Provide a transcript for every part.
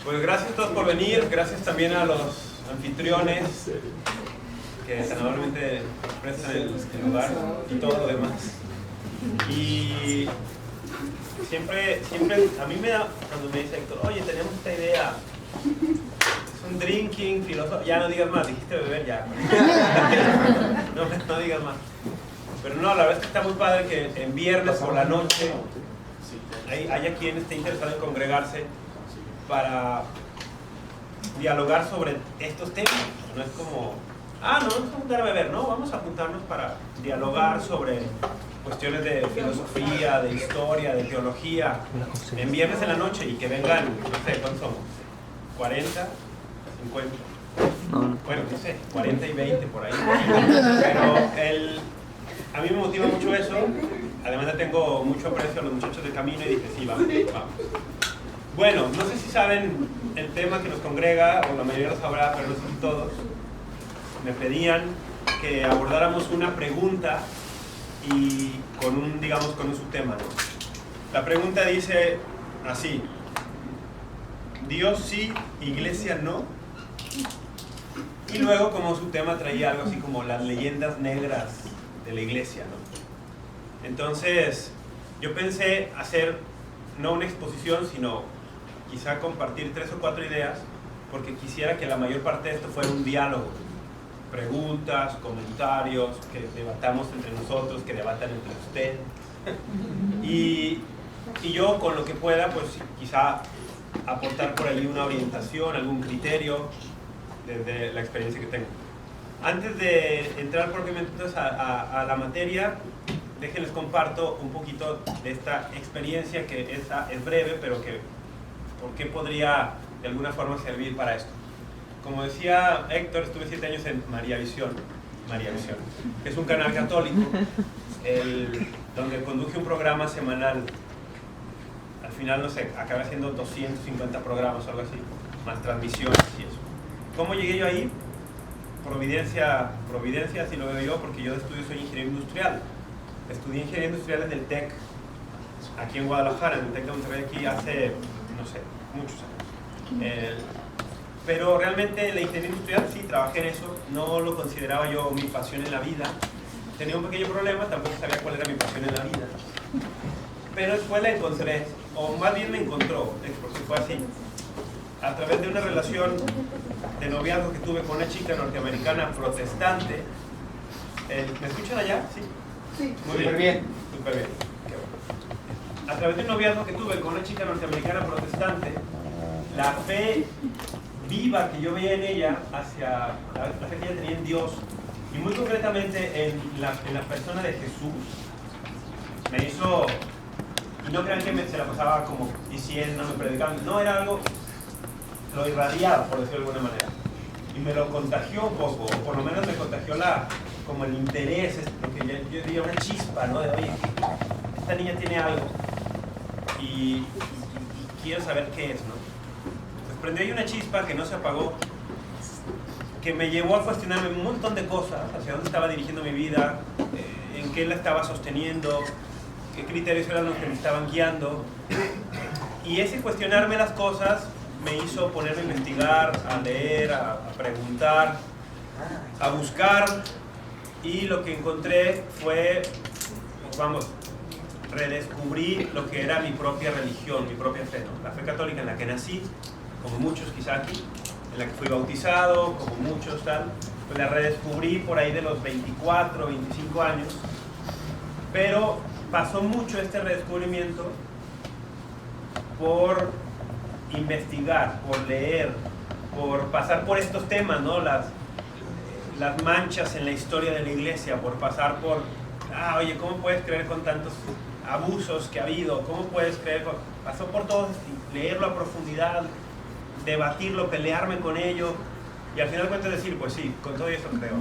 Pues gracias a todos por venir, gracias también a los anfitriones que tan amablemente prestan el lugar y todo lo demás. Y siempre a mí me da, cuando me dice Héctor, oye, tenemos esta idea, es un drinking, filosofía, ya no digas más, dijiste beber ya. No digas más. Pero no, la verdad es que está muy padre que en viernes por la noche haya quien esté interesado en congregarse para dialogar sobre estos temas. No es como, no vamos a juntar a beber, no, vamos a juntarnos para dialogar sobre cuestiones de filosofía, de historia, de teología, en viernes en la noche, y que vengan, no sé, ¿cuántos somos? ¿40? ¿50? Bueno, no sé, 40 y 20 por ahí. Pero a mí me motiva mucho eso. Además le tengo mucho aprecio a los muchachos de camino y dije, sí, vamos. Bueno, no sé si saben el tema que nos congrega, o la mayoría lo sabrá, pero no sé si todos. Me pedían que abordáramos una pregunta y con un subtema, ¿no? La pregunta dice así: Dios sí, iglesia no. Y luego como subtema traía algo así como las leyendas negras de la iglesia, ¿no? Entonces yo pensé hacer no una exposición, sino quizá compartir 3 o 4 ideas, porque quisiera que la mayor parte de esto fuera un diálogo, preguntas, comentarios, que debatamos entre nosotros, que debatan entre ustedes. Y yo con lo que pueda, pues quizá aportar por ahí una orientación, algún criterio desde la experiencia que tengo. Antes de entrar propiamente entonces a la materia, déjenles comparto un poquito de esta experiencia, que es breve, pero que por qué podría de alguna forma servir para esto. Como decía Héctor, estuve 7 años en María Visión, que es un canal católico, donde conduje un programa semanal. Al final, no sé, acabé haciendo 250 programas o algo así, más transmisiones y eso. ¿Cómo llegué yo ahí? Providencia, así lo veo yo, porque yo de estudio soy ingeniero industrial. Estudié ingeniería industrial en el TEC, aquí en Guadalajara, en el TEC de Monterrey, aquí hace, no sé, muchos años. Pero realmente la ingeniería industrial, sí, trabajé en eso, no lo consideraba yo mi pasión en la vida. Tenía un pequeño problema, tampoco sabía cuál era mi pasión en la vida. Pero después la encontré, o más bien me encontró, porque fue así. A través de una relación de noviazgo que tuve con una chica norteamericana protestante. ¿Me escuchan allá? Sí. Sí. Muy bien. Súper bien. Qué bueno. A través de un noviazgo que tuve con una chica norteamericana protestante, la fe viva que yo veía en ella, hacia la fe que ella tenía en Dios, y muy concretamente en la persona de Jesús, me hizo, y no crean que se la pasaba como diciendo, me predicando, no, era algo, lo irradiaba, por decirlo de alguna manera, y me lo contagió un poco, o por lo menos me contagió como el interés, porque yo diría una chispa, ¿no? De, oye, esta niña tiene algo y quiero saber qué es, ¿no? Pues prendió ahí una chispa que no se apagó, que me llevó a cuestionarme un montón de cosas, hacia dónde estaba dirigiendo mi vida, en qué la estaba sosteniendo, qué criterios eran los que me estaban guiando. Y ese cuestionarme las cosas me hizo ponerme a investigar, a leer, a preguntar, a buscar, y lo que encontré fue, redescubrí lo que era mi propia religión, mi propia fe, ¿no? La fe católica en la que nací, como muchos quizá aquí, en la que fui bautizado, como muchos tal, pues la redescubrí por ahí de los 24, 25 años, pero pasó mucho este redescubrimiento por investigar, por leer, por pasar por estos temas, ¿no? Las manchas en la historia de la iglesia, por pasar por, oye, ¿cómo puedes creer con tantos abusos que ha habido? ¿Cómo puedes creer? Pasó por todo, leerlo a profundidad, debatirlo, pelearme con ello, y al final cuento decir, pues sí, con todo eso creo.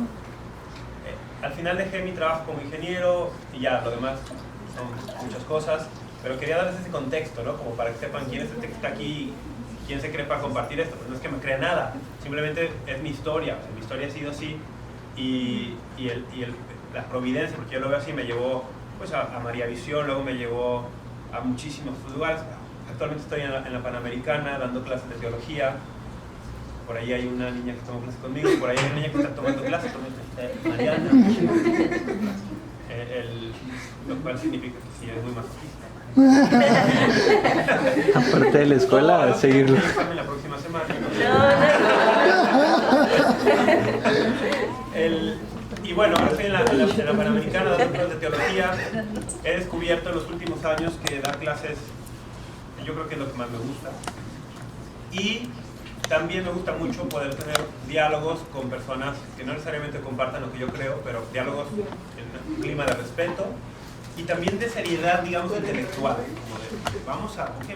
Al final dejé mi trabajo como ingeniero y ya, lo demás son muchas cosas, pero quería darles ese contexto, ¿no? Como para que sepan quién es este que está aquí, quién se cree para compartir esto. Pues no es que me crea nada, simplemente es mi historia. O sea, mi historia ha sido así, y la providencia, porque yo lo veo así, me llevó pues a María Visión, luego me llevó a muchísimos lugares, Actualmente estoy en la Panamericana dando clases de teología. Por ahí hay una niña que toma clases conmigo, por ahí hay una niña que está tomando clases conmigo, Mariana. Lo cual significa que sí, es muy masoquista. Aparte de la escuela, no, seguirlo. La próxima semana. Y bueno, ahora estoy en la Panamericana dando clases de teología. He descubierto en los últimos años que dar clases, yo creo que es lo que más me gusta. Y también me gusta mucho poder tener diálogos con personas que no necesariamente compartan lo que yo creo, pero diálogos en un clima de respeto y también de seriedad, digamos, intelectual. Como de,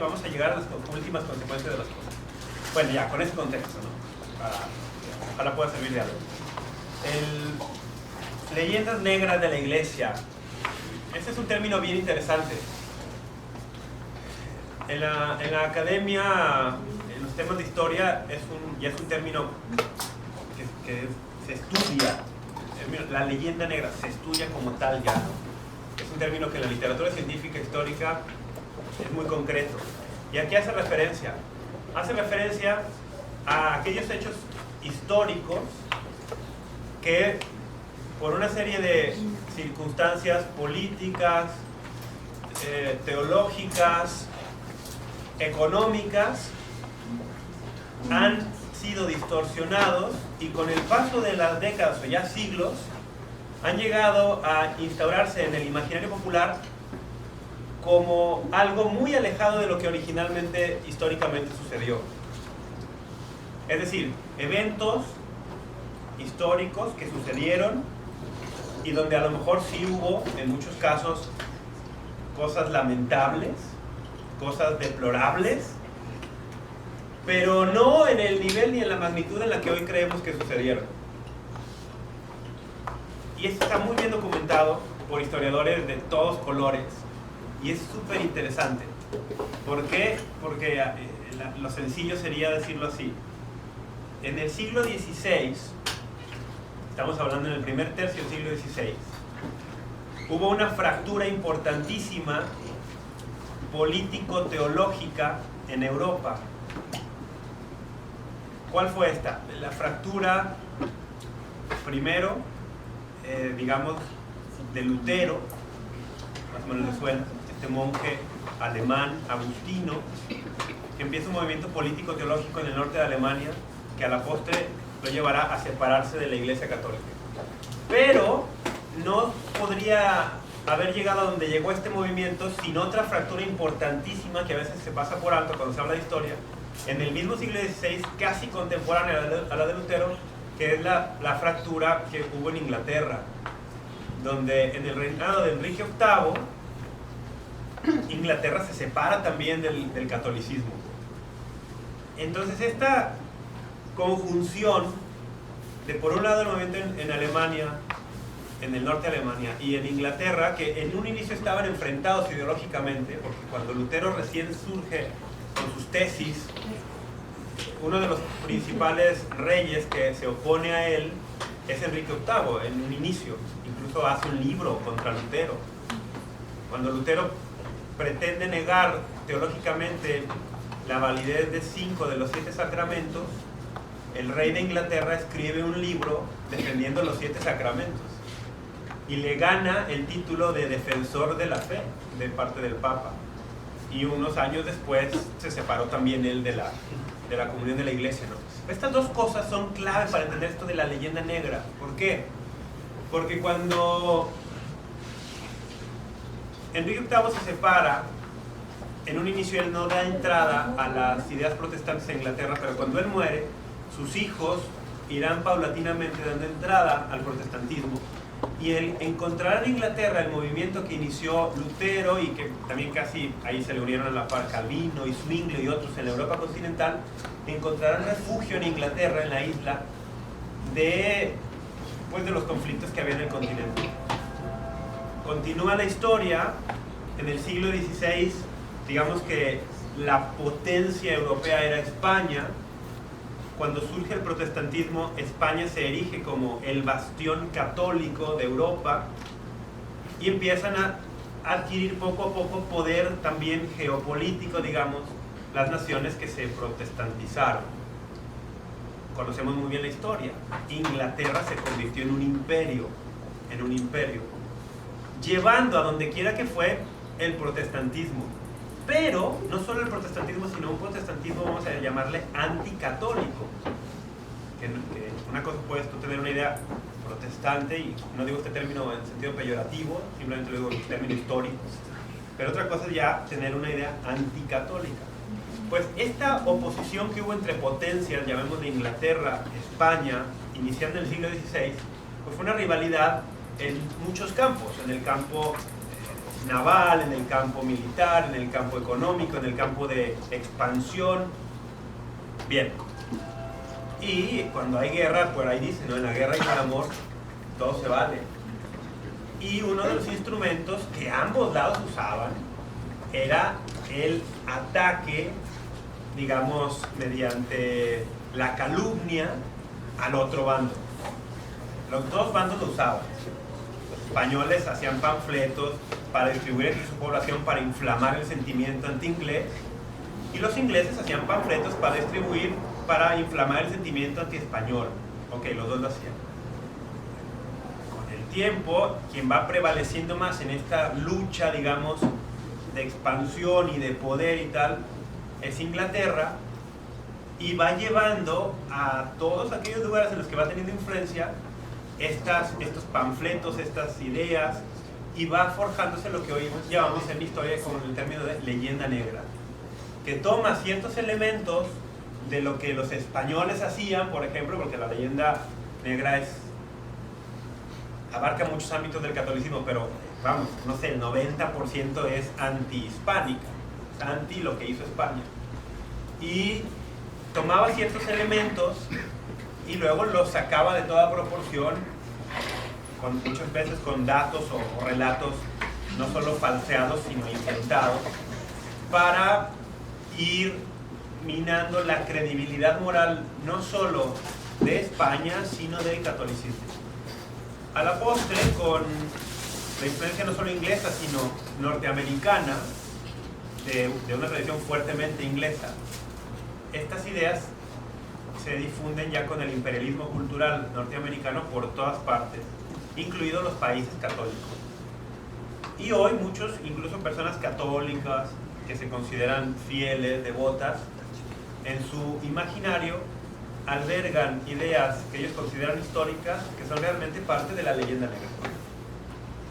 vamos a llegar a las últimas consecuencias de las cosas. Bueno, ya, con ese contexto, ¿no? Ojalá pueda servir de algo. Leyendas negras de la iglesia. Este es un término bien interesante. En la academia, en los temas de historia, ya es un término que se estudia. La leyenda negra se estudia como tal ya, ¿no? Es un término que en la literatura científica histórica es muy concreto. ¿Y a qué hace referencia? Hace referencia a aquellos hechos históricos que por una serie de circunstancias políticas, teológicas, económicas, han sido distorsionados y con el paso de las décadas o ya siglos han llegado a instaurarse en el imaginario popular como algo muy alejado de lo que originalmente históricamente sucedió. Es decir, eventos históricos que sucedieron y donde a lo mejor sí hubo, en muchos casos, cosas lamentables, cosas deplorables, pero no en el nivel ni en la magnitud en la que hoy creemos que sucedieron. Y esto está muy bien documentado por historiadores de todos colores y es súper interesante. ¿Por qué? Porque lo sencillo sería decirlo así. En el siglo XVI, estamos hablando en el primer tercio del siglo XVI, hubo una fractura importantísima político-teológica en Europa. ¿Cuál fue esta? La fractura, primero, digamos, de Lutero, más o menos le suena, este monje alemán, agustino, que empieza un movimiento político-teológico en el norte de Alemania, que a la postre lo llevará a separarse de la Iglesia Católica. Pero no podría haber llegado a donde llegó este movimiento sin otra fractura importantísima que a veces se pasa por alto cuando se habla de historia, en el mismo siglo XVI, casi contemporánea a la de Lutero, que es la fractura que hubo en Inglaterra, donde en el reinado de Enrique VIII, Inglaterra se separa también del catolicismo. Entonces esta conjunción de, por un lado, el movimiento en Alemania, en el norte de Alemania, y en Inglaterra, que en un inicio estaban enfrentados ideológicamente, porque cuando Lutero recién surge con sus tesis, uno de los principales reyes que se opone a él es Enrique VIII, en un inicio. Incluso hace un libro contra Lutero. Cuando Lutero pretende negar teológicamente la validez de 5 de los 7 sacramentos, el rey de Inglaterra escribe un libro defendiendo los 7 sacramentos y le gana el título de defensor de la fe de parte del Papa. Y unos años después se separó también él de la comunión de la iglesia, ¿no? Estas dos cosas son claves para entender esto de la leyenda negra. ¿Por qué? Porque cuando Enrique VIII se separa, en un inicio él no da entrada a las ideas protestantes en Inglaterra, pero cuando él muere, sus hijos irán paulatinamente dando entrada al protestantismo. Y él encontrará en Inglaterra el movimiento que inició Lutero y que también casi ahí se le unieron a la par Calvino y Zwinglio y otros en la Europa continental, encontrarán refugio en Inglaterra, en la isla, de los conflictos que había en el continente. Continúa la historia. En el siglo XVI, digamos que la potencia europea era España. Cuando surge el protestantismo, España se erige como el bastión católico de Europa y empiezan adquirir poco a poco poder también geopolítico, digamos, las naciones que se protestantizaron. Conocemos muy bien la historia. Inglaterra se convirtió en un imperio, llevando a donde quiera que fue el protestantismo. Pero no solo el protestantismo, sino un protestantismo, vamos a llamarle anticatólico. Que una cosa puedes tú tener una idea protestante, y no digo este término en sentido peyorativo, simplemente lo digo en término histórico, pero otra cosa es ya tener una idea anticatólica. Pues esta oposición que hubo entre potencias, llamémosle Inglaterra, España, iniciando en el siglo XVI, pues fue una rivalidad en muchos campos, en el campo naval, en el campo militar, en el campo económico, en el campo de expansión. Bien. Y cuando hay guerra, por ahí dicen, ¿no? En la guerra y en el amor, todo se vale. Y uno de los instrumentos que ambos lados usaban era el ataque, digamos, mediante la calumnia al otro bando. Los dos bandos lo usaban. Los españoles hacían panfletos para distribuir entre su población para inflamar el sentimiento anti-inglés, y los ingleses hacían panfletos para distribuir para inflamar el sentimiento anti-español. Ok, los dos lo hacían. Con el tiempo, quien va prevaleciendo más en esta lucha, digamos, de expansión y de poder y tal, es Inglaterra, y va llevando a todos aquellos lugares en los que va teniendo influencia estos panfletos, estas ideas, y va forjándose lo que hoy llamamos en la historia con el término de leyenda negra, que toma ciertos elementos de lo que los españoles hacían, por ejemplo, porque la leyenda negra abarca muchos ámbitos del catolicismo, pero vamos, no sé, el 90% es antihispánica, anti lo que hizo España. Y tomaba ciertos elementos y luego los sacaba de toda proporción, muchas veces con datos o relatos no solo falseados, sino inventados, para ir minando la credibilidad moral no solo de España, sino del catolicismo. A la postre, con la influencia no solo inglesa, sino norteamericana, de una tradición fuertemente inglesa, estas ideas se difunden ya con el imperialismo cultural norteamericano por todas partes, incluidos los países católicos. Y hoy muchos, incluso personas católicas que se consideran fieles, devotas, en su imaginario albergan ideas que ellos consideran históricas, que son realmente parte de la leyenda negra.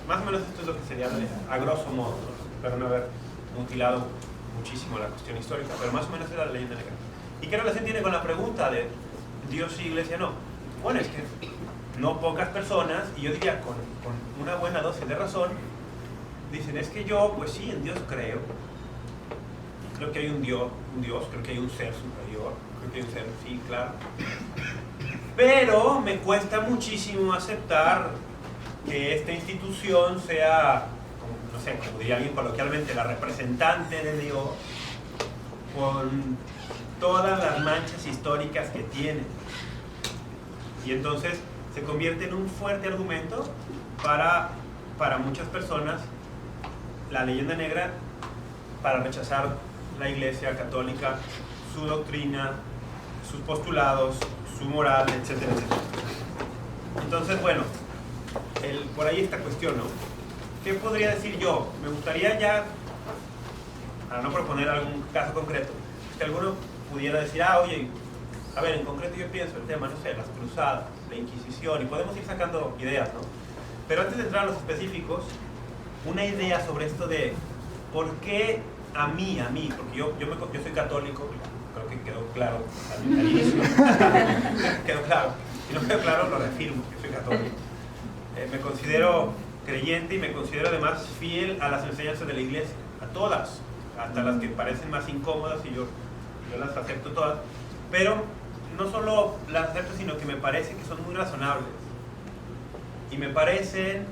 Más o menos esto es lo que sería, a grosso modo, ¿no? Espero no haber mutilado muchísimo la cuestión histórica, pero más o menos era la leyenda negra. ¿Y qué relación tiene con la pregunta de Dios y Iglesia? No. Bueno, es que no pocas personas, y yo diría con una buena dosis de razón, dicen, es que yo, pues sí, en Dios creo. Creo que hay un Dios, creo que hay un ser superior, creo que hay un ser, sí, claro. Pero me cuesta muchísimo aceptar que esta institución sea, no sé, como diría alguien coloquialmente, la representante de Dios, con todas las manchas históricas que tiene. Y entonces se convierte en un fuerte argumento para muchas personas la leyenda negra, para rechazar la Iglesia católica, su doctrina, sus postulados, su moral, etcétera, etcétera. Entonces, bueno, por ahí esta cuestión, ¿no? ¿Qué podría decir yo? Me gustaría ya, para no proponer algún caso concreto, que alguno pudiera decir, oye, a ver, en concreto yo pienso el tema, no sé, las cruzadas, la Inquisición, y podemos ir sacando ideas, ¿no? Pero antes de entrar a los específicos, una idea sobre esto de por qué a mí, porque yo soy católico, creo que quedó claro al inicio, quedó claro, si no quedó claro lo reafirmo, que soy católico. Me considero creyente y me considero además fiel a las enseñanzas de la Iglesia, a todas, hasta las que parecen más incómodas, y yo las acepto todas, pero no solo las acepto, sino que me parece que son muy razonables, y me parecen,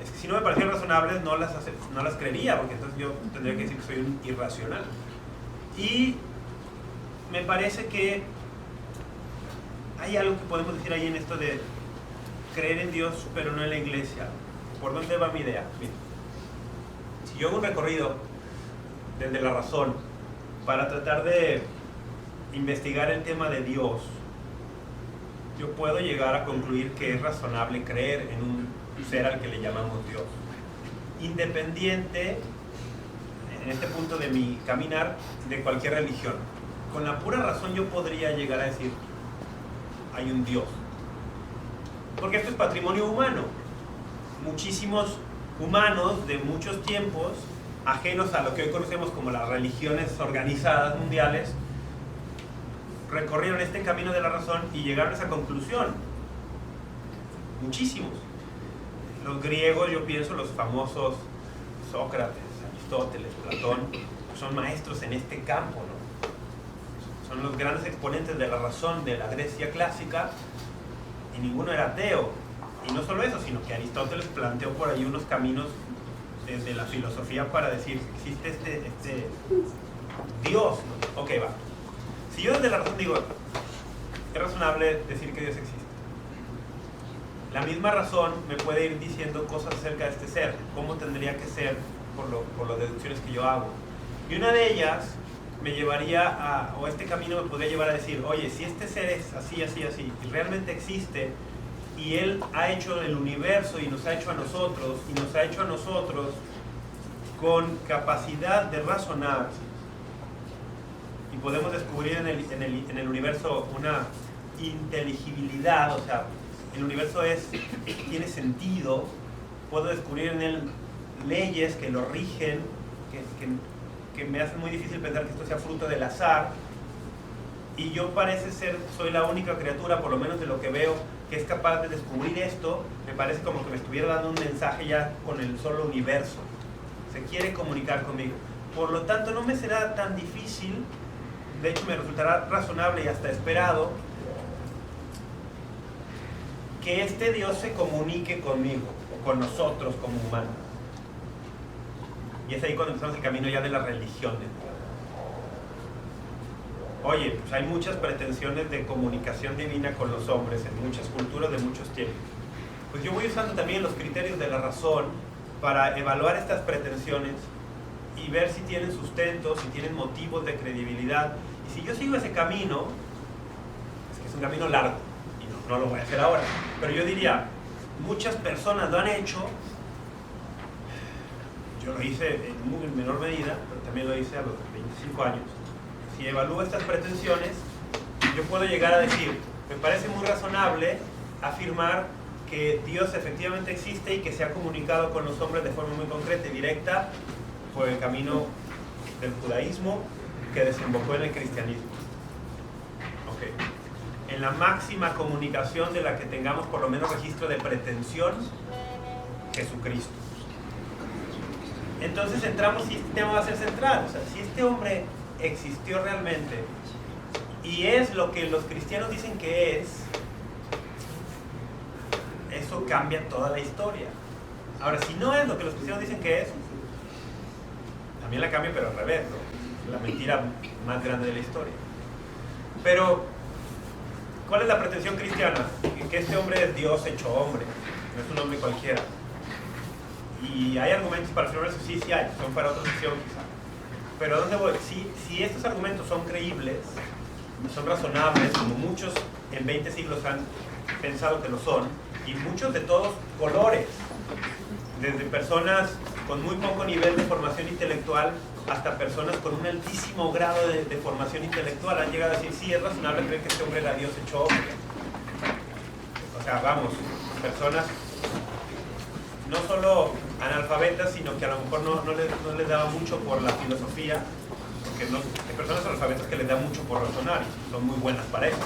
es que si no me parecieran razonables no las creería, porque entonces yo tendría que decir que soy un irracional. Y me parece que hay algo que podemos decir ahí en esto de creer en Dios pero no en la Iglesia. ¿Por dónde va mi idea? Bien. si yo hago un recorrido desde la razón para tratar de investigar el tema de Dios, yo puedo llegar a concluir que es razonable creer en un ser al que le llamamos Dios, independiente, en este punto de mi caminar, de cualquier religión. Con la pura razón yo podría llegar a decir, hay un Dios. Porque esto es patrimonio humano. Muchísimos humanos de muchos tiempos, ajenos a lo que hoy conocemos como las religiones organizadas mundiales, recorrieron este camino de la razón y llegaron a esa conclusión. Muchísimos. Los griegos, yo pienso, los famosos Sócrates, Aristóteles, Platón, son maestros en este campo, ¿no? Son los grandes exponentes de la razón de la Grecia clásica, y ninguno era ateo. Y no solo eso, sino que Aristóteles planteó por ahí unos caminos desde la filosofía para decir, existe este Dios, ¿no? Ok, va. Si yo desde la razón digo, es razonable decir que Dios existe, la misma razón me puede ir diciendo cosas acerca de este ser, cómo tendría que ser por las deducciones que yo hago. Y una de ellas me llevaría o este camino me podría llevar a decir, oye, si este ser es así, así, así, y realmente existe, y Él ha hecho el universo y nos ha hecho a nosotros, con capacidad de razonar, y podemos descubrir en el universo una inteligibilidad, o sea, el universo tiene sentido, puedo descubrir en él leyes que lo rigen, que me hacen muy difícil pensar que esto sea fruto del azar, y yo parece ser, soy la única criatura, por lo menos de lo que veo, que es capaz de descubrir esto. Me parece como que me estuviera dando un mensaje ya con el solo universo, se quiere comunicar conmigo. Por lo tanto, no me será tan difícil, de hecho me resultará razonable y hasta esperado, que este Dios se comunique conmigo, o con nosotros como humanos. Y es ahí cuando empezamos el camino ya de las religiones. Oye, pues hay muchas pretensiones de comunicación divina con los hombres en muchas culturas de muchos tiempos. Pues yo voy usando también los criterios de la razón para evaluar estas pretensiones y ver si tienen sustento, si tienen motivos de credibilidad. Y si yo sigo ese camino, es que es un camino largo, y no lo voy a hacer ahora, pero yo diría, muchas personas lo han hecho, yo lo hice en muy menor medida, pero también lo hice a los 25 años. Si evalúo estas pretensiones, yo puedo llegar a decir, me parece muy razonable afirmar que Dios efectivamente existe y que se ha comunicado con los hombres de forma muy concreta y directa por el camino del judaísmo que desembocó en el cristianismo. Okay. En la máxima comunicación de la que tengamos por lo menos registro de pretensión, Jesucristo. Entonces entramos y este tema va a ser central. O sea, si este hombre existió realmente y es lo que los cristianos dicen que es, eso cambia toda la historia. Ahora, si no es lo que los cristianos dicen que es, también la cambia, pero al revés, ¿no? La mentira más grande de la historia. Pero, ¿cuál es la pretensión cristiana? Que este hombre es Dios hecho hombre, no es un hombre cualquiera. Y hay argumentos para afirmar eso, sí hay, son para otra sesión quizá. Pero ¿a dónde voy? Si estos argumentos son creíbles, son razonables, como muchos en 20 siglos han pensado que lo son, y muchos de todos colores, desde personas con muy poco nivel de formación intelectual hasta personas con un altísimo grado de formación intelectual, han llegado a decir, sí, es razonable creer que este hombre era Dios hecho hombre. O sea, vamos, personas no solo analfabetas, sino que a lo mejor no les daba mucho por la filosofía, porque hay personas analfabetas que les da mucho por razonar y son muy buenas para eso.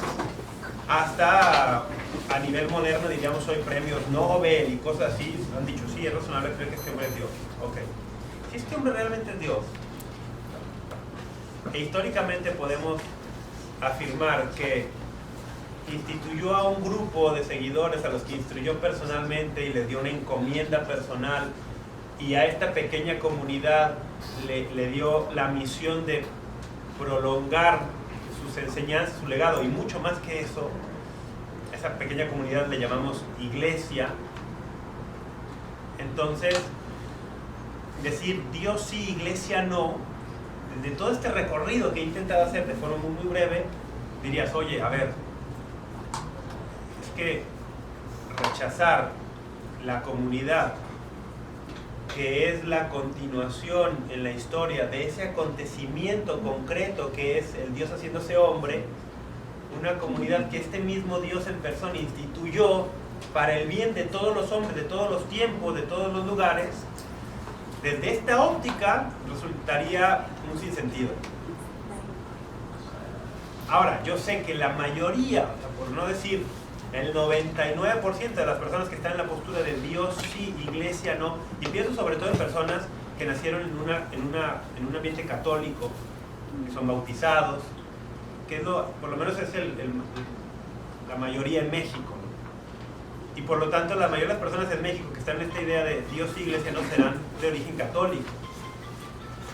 Hasta a nivel moderno, diríamos hoy, premios Nobel y cosas así, han dicho, sí, es razonable creer que este hombre es Dios. Ok. Si este hombre realmente es Dios, e históricamente podemos afirmar que instituyó a un grupo de seguidores a los que instruyó personalmente y les dio una encomienda personal, y a esta pequeña comunidad le dio la misión de prolongar sus enseñanzas, su legado, y mucho más que eso. A esa pequeña comunidad le llamamos iglesia. Entonces, decir Dios sí, iglesia no, desde todo este recorrido que he intentado hacer de forma muy, muy breve, dirías, oye, a ver, es que rechazar la comunidad, que es la continuación en la historia de ese acontecimiento concreto que es el Dios haciéndose hombre, una comunidad que este mismo Dios en persona instituyó para el bien de todos los hombres, de todos los tiempos, de todos los lugares, desde esta óptica resultaría un sinsentido. Ahora, yo sé que la mayoría, por no decir el 99% de las personas que están en la postura de Dios sí, iglesia no, y pienso sobre todo en personas que nacieron en un ambiente católico, que son bautizados, que es por lo menos es la mayoría en México, ¿no? Y por lo tanto la mayoría de las personas en México que están en esta idea de Dios y iglesia no serán de origen católico.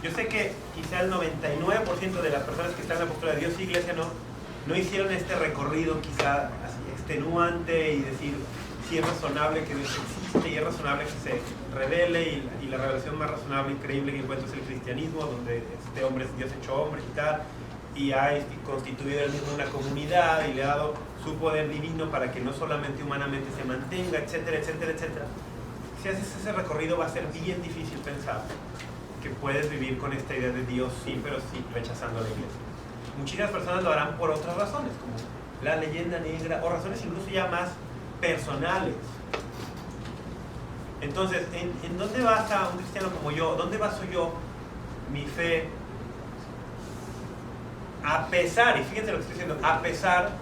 Yo sé que quizá el 99% de las personas que están en la postura de Dios y iglesia no hicieron este recorrido quizá así extenuante y decir si es razonable que Dios existe y es razonable que se revele, y la revelación más razonable y creíble que encuentro es el cristianismo, donde este hombre es Dios hecho hombre y tal, y ha constituido él mismo una comunidad y le ha dado su poder divino para que no solamente humanamente se mantenga, etcétera, etcétera, etcétera. Si haces ese recorrido va a ser bien difícil pensar que puedes vivir con esta idea de Dios sí, pero sí rechazando a la iglesia. Muchísimas personas lo harán por otras razones, como la leyenda negra, o razones incluso ya más personales. Entonces, ¿en dónde basa un cristiano como yo? ¿Dónde baso yo mi fe? A pesar, y fíjense lo que estoy diciendo, a pesar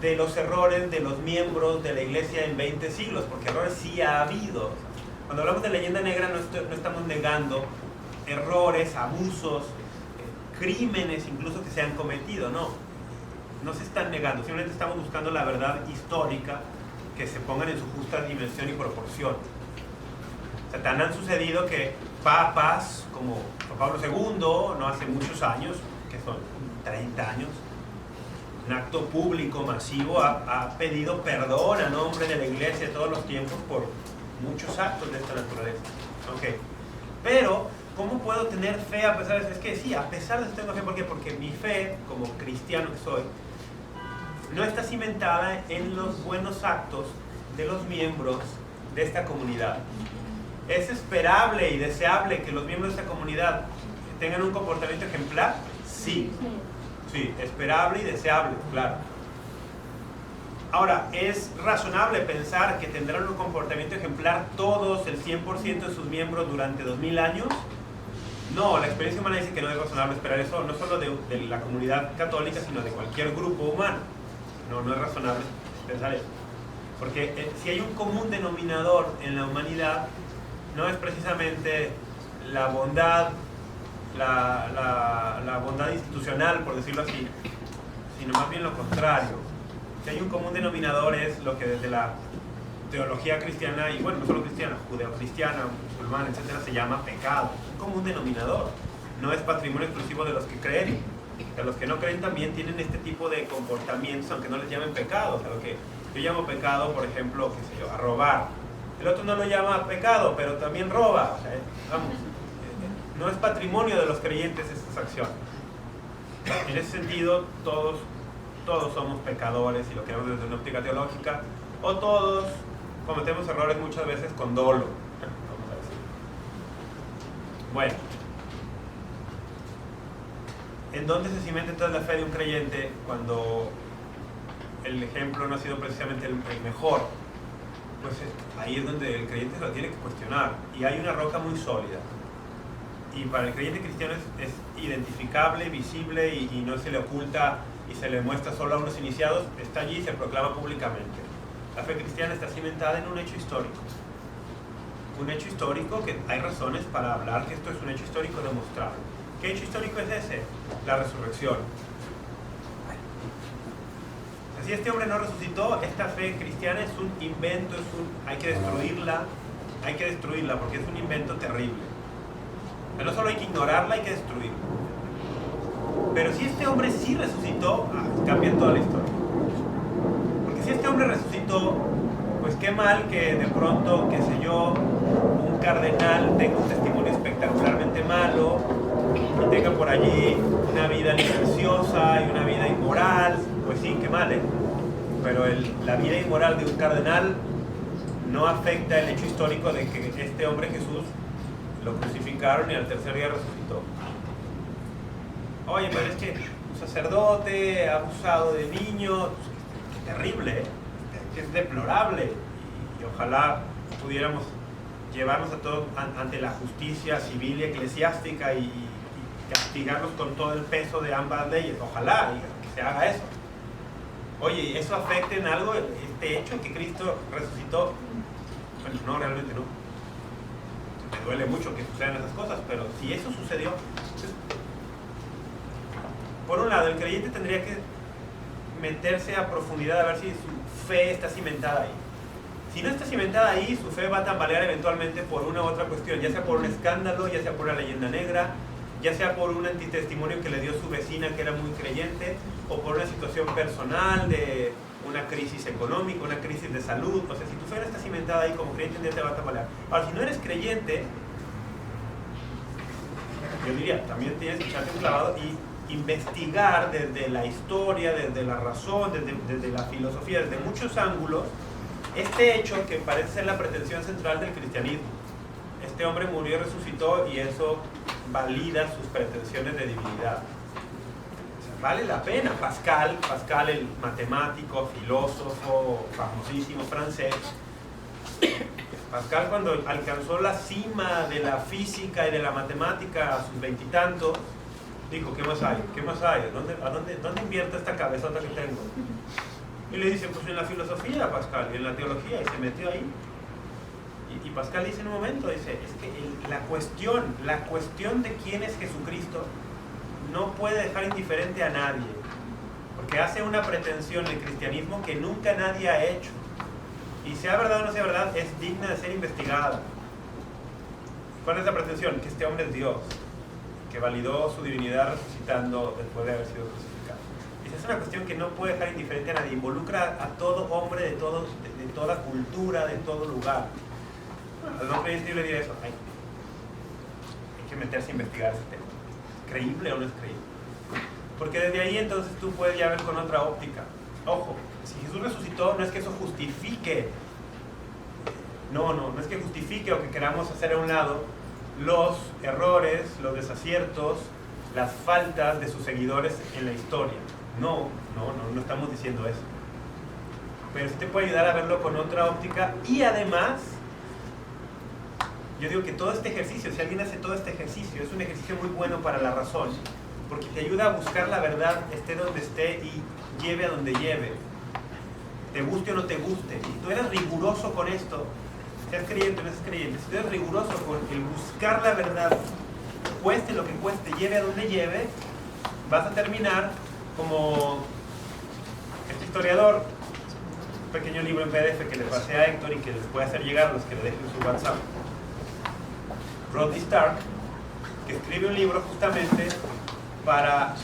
de los errores de los miembros de la iglesia en 20 siglos, porque errores sí ha habido. Cuando hablamos de leyenda negra no estamos negando errores, abusos, crímenes incluso que se han cometido, no se están negando, simplemente estamos buscando la verdad histórica, que se pongan en su justa dimensión y proporción. O sea, tan han sucedido que papas como Juan Pablo II, no hace muchos años, que son 30 años, un acto público masivo ha pedido perdón a nombre de la iglesia de todos los tiempos por muchos actos de esta naturaleza. Okay. Pero ¿cómo puedo tener fe a pesar de eso? Es que sí, a pesar de eso tengo fe. ¿Por qué? Porque mi fe, como cristiano que soy, no está cimentada en los buenos actos de los miembros de esta comunidad. ¿Es esperable y deseable que los miembros de esta comunidad tengan un comportamiento ejemplar? Sí. Sí, esperable y deseable, claro. Ahora, ¿es razonable pensar que tendrán un comportamiento ejemplar todos, el 100% de sus miembros durante 2000 años? No, la experiencia humana dice que no es razonable esperar eso, no solo de la comunidad católica, sino de cualquier grupo humano. No es razonable pensar eso. Porque si hay un común denominador en la humanidad, no es precisamente la bondad, la bondad institucional, por decirlo así, sino más bien lo contrario. Si hay un común denominador es lo que desde la teología cristiana, y bueno, no solo cristiana, judeocristiana, musulmana, etcétera, se llama pecado. Un común denominador. No es patrimonio exclusivo de los que creen. Que los que no creen también tienen este tipo de comportamientos, aunque no les llamen pecado. O sea, lo que yo llamo pecado, por ejemplo, qué sé yo, a robar. El otro no lo llama pecado, pero también roba. O sea, vamos, no es patrimonio de los creyentes estas acciones. En ese sentido, todos somos pecadores, si lo queremos desde una óptica teológica, o todos cometemos errores muchas veces con dolo, vamos a decir. Bueno, ¿en dónde se cimenta entonces la fe de un creyente cuando el ejemplo no ha sido precisamente el mejor? Pues ahí es donde el creyente lo tiene que cuestionar, y hay una roca muy sólida. Y para el creyente cristiano es identificable, visible, y no se le oculta y se le muestra solo a unos iniciados, está allí y se proclama públicamente. La fe cristiana está cimentada en un hecho histórico. Un hecho histórico que hay razones para hablar que esto es un hecho histórico demostrable. ¿Qué hecho histórico es ese? La resurrección. Si este hombre no resucitó, esta fe cristiana es un invento, hay que destruirla porque es un invento terrible. No solo hay que ignorarla, hay que destruirla. Pero si este hombre sí resucitó, cambia toda la historia. Porque si este hombre resucitó, pues qué mal que de pronto, qué sé yo, un cardenal tenga un testimonio espectacular extremadamente malo y tenga por allí una vida licenciosa y una vida inmoral, pues sí, qué mal, ¿eh? Pero la vida inmoral de un cardenal no afecta el hecho histórico de que este hombre Jesús lo crucificaron y al tercer día resucitó. Oye, pero es que un sacerdote ha abusado de niños, qué terrible, ¿eh? Que es deplorable, y ojalá pudiéramos llevarnos a todos ante la justicia civil y eclesiástica y castigarlos con todo el peso de ambas leyes. Ojalá que se haga eso. Oye, ¿eso afecta en algo este hecho que Cristo resucitó? Bueno, no, realmente no. Me duele mucho que sucedan esas cosas, pero si eso sucedió, pues, por un lado, el creyente tendría que meterse a profundidad a ver si su fe está cimentada ahí. Si no está cimentada ahí, su fe va a tambalear eventualmente por una u otra cuestión, ya sea por un escándalo, ya sea por una leyenda negra, ya sea por un antitestimonio que le dio su vecina que era muy creyente, o por una situación personal de una crisis económica, una crisis de salud. O sea, si tu fe no está cimentada ahí como creyente, ya te va a tambalear. Ahora, si no eres creyente, yo diría, también tienes que echarte un clavado y investigar desde la historia, desde la razón, desde la filosofía, desde muchos ángulos, este hecho que parece ser la pretensión central del cristianismo. Este hombre murió y resucitó, y eso valida sus pretensiones de divinidad. O sea, vale la pena. Pascal, el matemático, filósofo, famosísimo francés, Pascal, cuando alcanzó la cima de la física y de la matemática a sus veintitantos, dijo, ¿qué más hay? ¿Qué más hay? ¿Dónde invierto esta cabezota que tengo? Y le dice, pues en la filosofía, Pascal, y en la teología, y se metió ahí. Y Pascal dice en un momento, dice, es que la cuestión de quién es Jesucristo no puede dejar indiferente a nadie, porque hace una pretensión el cristianismo que nunca nadie ha hecho, y sea verdad o no sea verdad, es digna de ser investigada. ¿Cuál es la pretensión? Que este hombre es Dios, que validó su divinidad resucitando después de haber sido crucificado. Esa es una cuestión que no puede dejar indiferente a nadie, involucra a todo hombre de toda cultura, de todo lugar. Bueno, al no creyente yo le diría eso, hay que meterse a investigar ese tema. ¿Es creíble o no es creíble? Porque desde ahí entonces tú puedes ya ver con otra óptica. Ojo, si Jesús resucitó, no es que eso justifique, no es que justifique o que queramos hacer a un lado los errores, los desaciertos, las faltas de sus seguidores en la historia. No estamos diciendo eso. Pero sí te puede ayudar a verlo con otra óptica, y además, yo digo que todo este ejercicio, si alguien hace todo este ejercicio, es un ejercicio muy bueno para la razón, porque te ayuda a buscar la verdad, esté donde esté y lleve a donde lleve, te guste o no te guste. Si tú eres riguroso con esto, seas creyente o no seas creyente, si tú eres riguroso con el buscar la verdad, cueste lo que cueste, lleve a donde lleve, vas a terminar como este historiador. Un pequeño libro en PDF que le pasé a Héctor y que les puede hacer llegar a los que le dejen su WhatsApp. Rodney Stark, que escribe un libro justamente para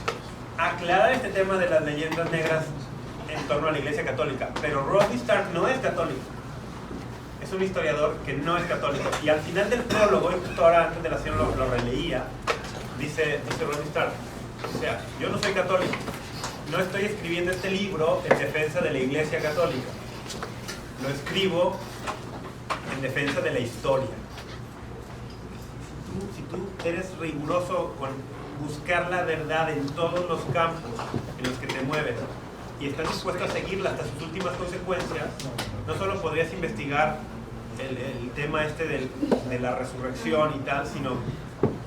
aclarar este tema de las leyendas negras en torno a la Iglesia Católica. Pero Rodney Stark no es católico, es un historiador que no es católico. Y al final del prólogo, y justo ahora antes de la sesión lo releía, dice Rodney Stark, o sea, yo no soy católico, no estoy escribiendo este libro en defensa de la Iglesia Católica, lo escribo en defensa de la historia. Si tú eres riguroso con buscar la verdad en todos los campos en los que te mueves y estás dispuesto a seguirla hasta sus últimas consecuencias, no solo podrías investigar el tema este de la resurrección y tal, sino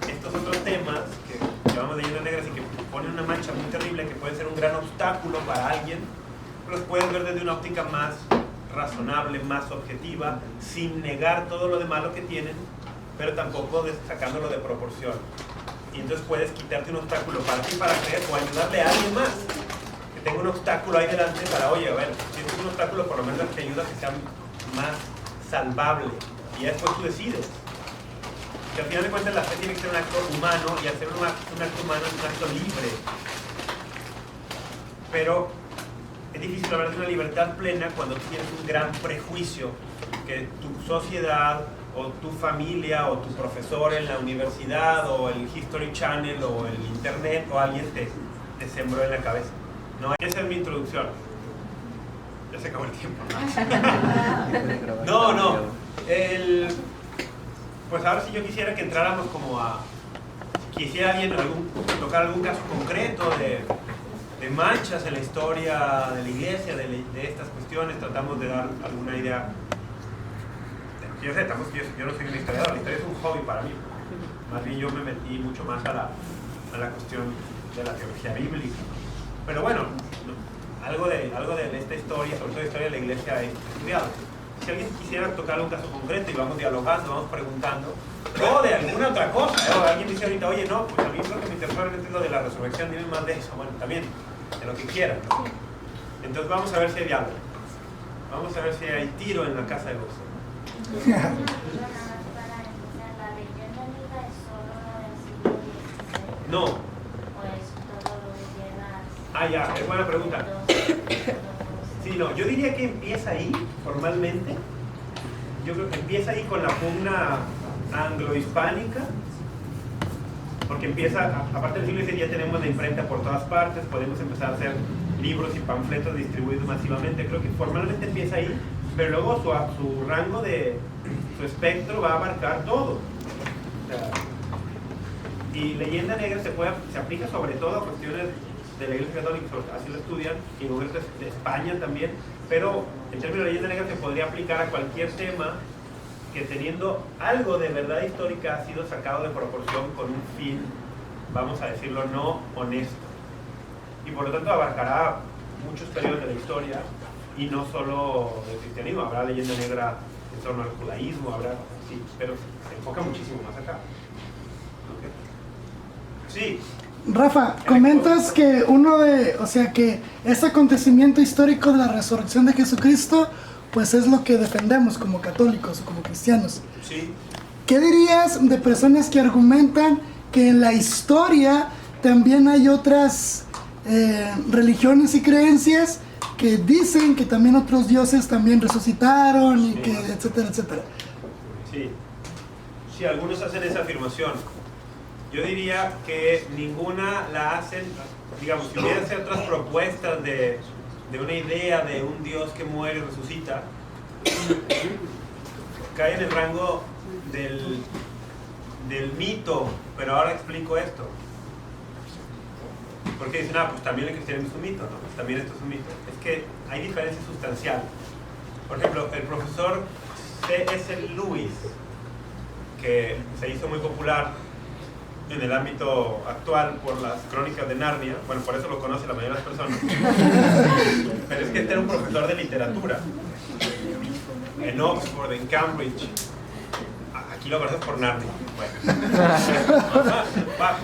estos otros temas que llamamos leyendas negras y que ponen una mancha muy terrible, que pueden ser un gran obstáculo para alguien, los puedes ver desde una óptica más razonable, más objetiva, sin negar todo lo de malo que tienen, pero tampoco sacándolo de proporción. Y entonces puedes quitarte un obstáculo para ti, para creer, o ayudarle a alguien más que tenga un obstáculo ahí delante para, oye, a ver, si tienes un obstáculo, por lo menos te ayuda a que sea más salvable, y ya después tú decides. Que al final de cuentas la fe tiene que ser un acto humano, y hacer un acto humano es un acto libre. Pero es difícil hablar de una libertad plena cuando tienes un gran prejuicio que tu sociedad o tu familia, o tu profesor en la universidad, o el History Channel, o el Internet, o alguien te sembró en la cabeza. No, esa es mi introducción. Ya se acabó el tiempo. No. Pues ahora sí yo quisiera que entráramos como a... Quisiera alguien tocar algún caso concreto de manchas en la historia de la iglesia, de estas cuestiones. Tratamos de dar alguna idea. Yo no soy un historiador, la historia es un hobby para mí. Más bien yo me metí mucho más a la cuestión de la teología bíblica. Pero bueno, algo de esta historia, sobre todo la historia de la iglesia, he estudiado. Si alguien quisiera tocar un caso concreto y vamos dialogando, vamos preguntando, o de alguna otra cosa, o alguien dice ahorita, oye, no, pues a mí lo que me interesa es lo de la resurrección, dime más de eso. Bueno, también, de lo que quieran. Entonces vamos a ver si hay diálogo. Vamos a ver si hay tiro en la casa de gozo. No. Ya, es buena pregunta. Sí, no, yo diría que empieza ahí, formalmente. Yo creo que empieza ahí con la pugna anglo-hispánica, porque empieza, aparte del siglo XVI ya tenemos la imprenta por todas partes, podemos empezar a hacer libros y panfletos distribuidos masivamente. Creo que formalmente empieza ahí, pero luego su rango su espectro va a abarcar todo. O sea, y leyenda negra se aplica sobre todo a cuestiones de la Iglesia Católica, así lo estudian, y en lugares de España también, pero en términos de leyenda negra se podría aplicar a cualquier tema que, teniendo algo de verdad histórica, ha sido sacado de proporción con un fin, vamos a decirlo, no honesto. Y por lo tanto abarcará muchos periodos de la historia, y no solo del cristianismo. Habrá leyenda negra en torno al judaísmo, sí, pero se enfoca muchísimo más acá. ¿Okay? Sí. Rafa, comentas que que ese acontecimiento histórico de la resurrección de Jesucristo, pues es lo que defendemos como católicos o como cristianos. Sí. ¿Qué dirías de personas que argumentan que en la historia también hay otras religiones y creencias que dicen que también otros dioses también resucitaron y que etcétera, etcétera? Sí, algunos hacen esa afirmación. Yo diría que ninguna la hacen, digamos, si hubiera otras propuestas de una idea de un Dios que muere y resucita, cae en el rango del mito, pero ahora explico esto. Porque dicen, pues también el cristianismo es un mito, ¿no? Pues también esto es un mito. Es que hay diferencias sustanciales. Por ejemplo, el profesor C.S. Lewis, que se hizo muy popular en el ámbito actual por las crónicas de Narnia, bueno, por eso lo conoce la mayoría de las personas, pero es que este era un profesor de literatura en Oxford, en Cambridge. Aquí lo conoces por Narnia. Bueno.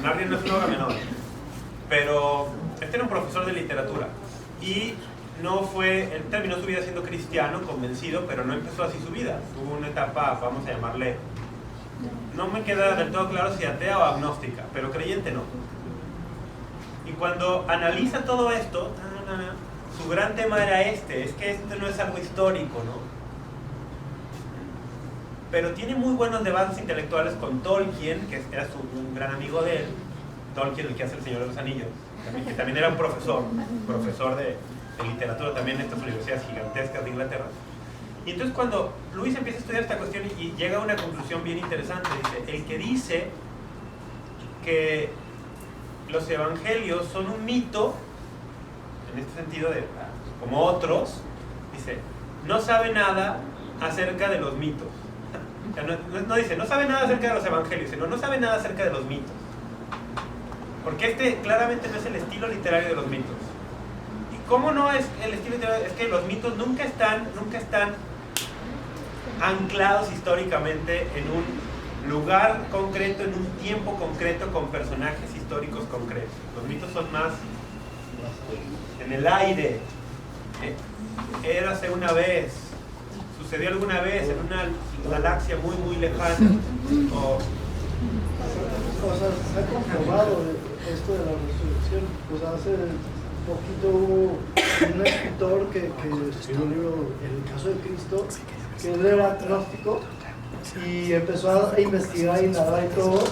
Narnia no es una obra menor, pero este era un profesor de literatura y él terminó su vida siendo cristiano, convencido, pero no empezó así su vida. Tuvo una etapa, vamos a llamarle, no me queda del todo claro si atea o agnóstica, pero creyente no. Y cuando analiza todo esto, su gran tema era es que esto no es algo histórico, ¿no? Pero tiene muy buenos debates intelectuales con Tolkien, que era un gran amigo de él, Tolkien, el que hace El Señor de los Anillos, que también era un profesor de literatura también en estas universidades gigantescas de Inglaterra. Y entonces cuando Luis empieza a estudiar esta cuestión y llega a una conclusión bien interesante, dice, el que dice que los evangelios son un mito, en este sentido como otros, dice, no sabe nada acerca de los mitos. O sea, no dice, no sabe nada acerca de los evangelios, sino no sabe nada acerca de los mitos. Porque claramente no es el estilo literario de los mitos. ¿Y cómo no es el estilo literario? Es que los mitos nunca están anclados históricamente en un lugar concreto, en un tiempo concreto, con personajes históricos concretos. Los mitos son más en el aire. Érase una vez, sucedió alguna vez en una galaxia muy muy lejana. Se ha comprobado esto de la resurrección. Pues hace poquito hubo un escritor que escribió un libro, El caso de Cristo, que él era agnóstico, y empezó a investigar y indagar y todo,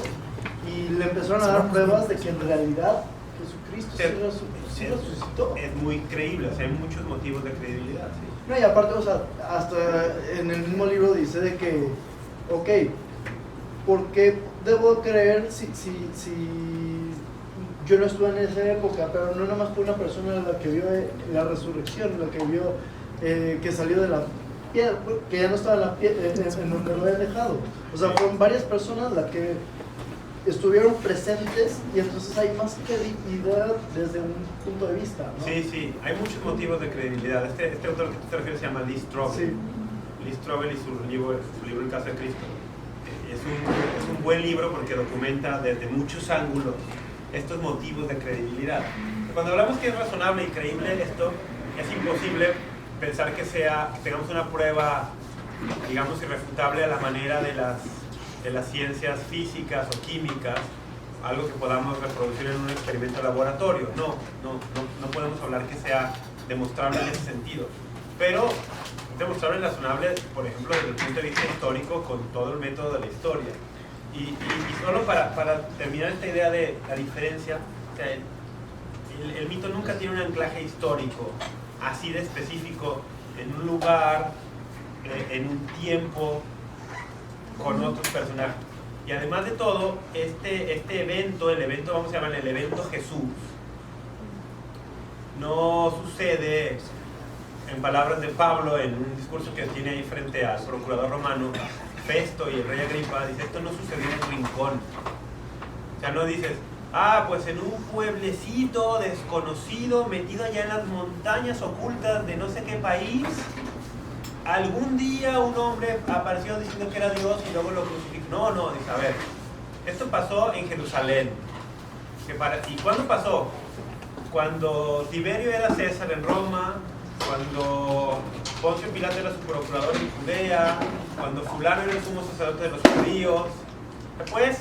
y le empezaron a dar pruebas de que en realidad Jesucristo sí resucitó. Es muy creíble, o sea, hay muchos motivos de credibilidad. ¿Sí? No, y aparte, o sea, hasta en el mismo libro dice de que, ok, ¿por qué debo creer si yo no estuve en esa época? Pero no nomás fue una persona la que vio la resurrección, la que vio que salió de la piedra, que ya no estaba en la piedra, en donde lo habían dejado. O sea, fueron varias personas las que estuvieron presentes, y entonces hay más credibilidad desde un punto de vista, ¿no? Sí, sí, hay muchos motivos de credibilidad. Este autor que tú te refieres se llama Lee Strobel. Sí. Lee Strobel y su libro El caso de Cristo. Es un buen libro porque documenta desde muchos ángulos estos motivos de credibilidad. Cuando hablamos que es razonable y creíble esto, es imposible pensar que tengamos una prueba, digamos, irrefutable a la manera de las ciencias físicas o químicas, algo que podamos reproducir en un experimento de laboratorio. No podemos hablar que sea demostrable en ese sentido. Pero demostrable y razonable, por ejemplo, desde el punto de vista histórico, con todo el método de la historia. Y solo para terminar esta idea de la diferencia, o sea, el mito nunca tiene un anclaje histórico así de específico en un lugar, en un tiempo, con otros personajes. Y además de todo, este evento, vamos a llamar el evento Jesús, no sucede, en palabras de Pablo, en un discurso que tiene ahí frente al procurador romano, Festo y el rey Agripa, dice, esto no sucedió en un rincón. O sea, no dices, pues en un pueblecito desconocido, metido allá en las montañas ocultas de no sé qué país, algún día un hombre apareció diciendo que era Dios y luego lo crucificó. No, dice, a ver, esto pasó en Jerusalén. ¿Y cuándo pasó? Cuando Tiberio era César en Roma, cuando Poncio Pilato era su procurador en Judea, cuando fulano era el sumo sacerdote de los judíos. Puedes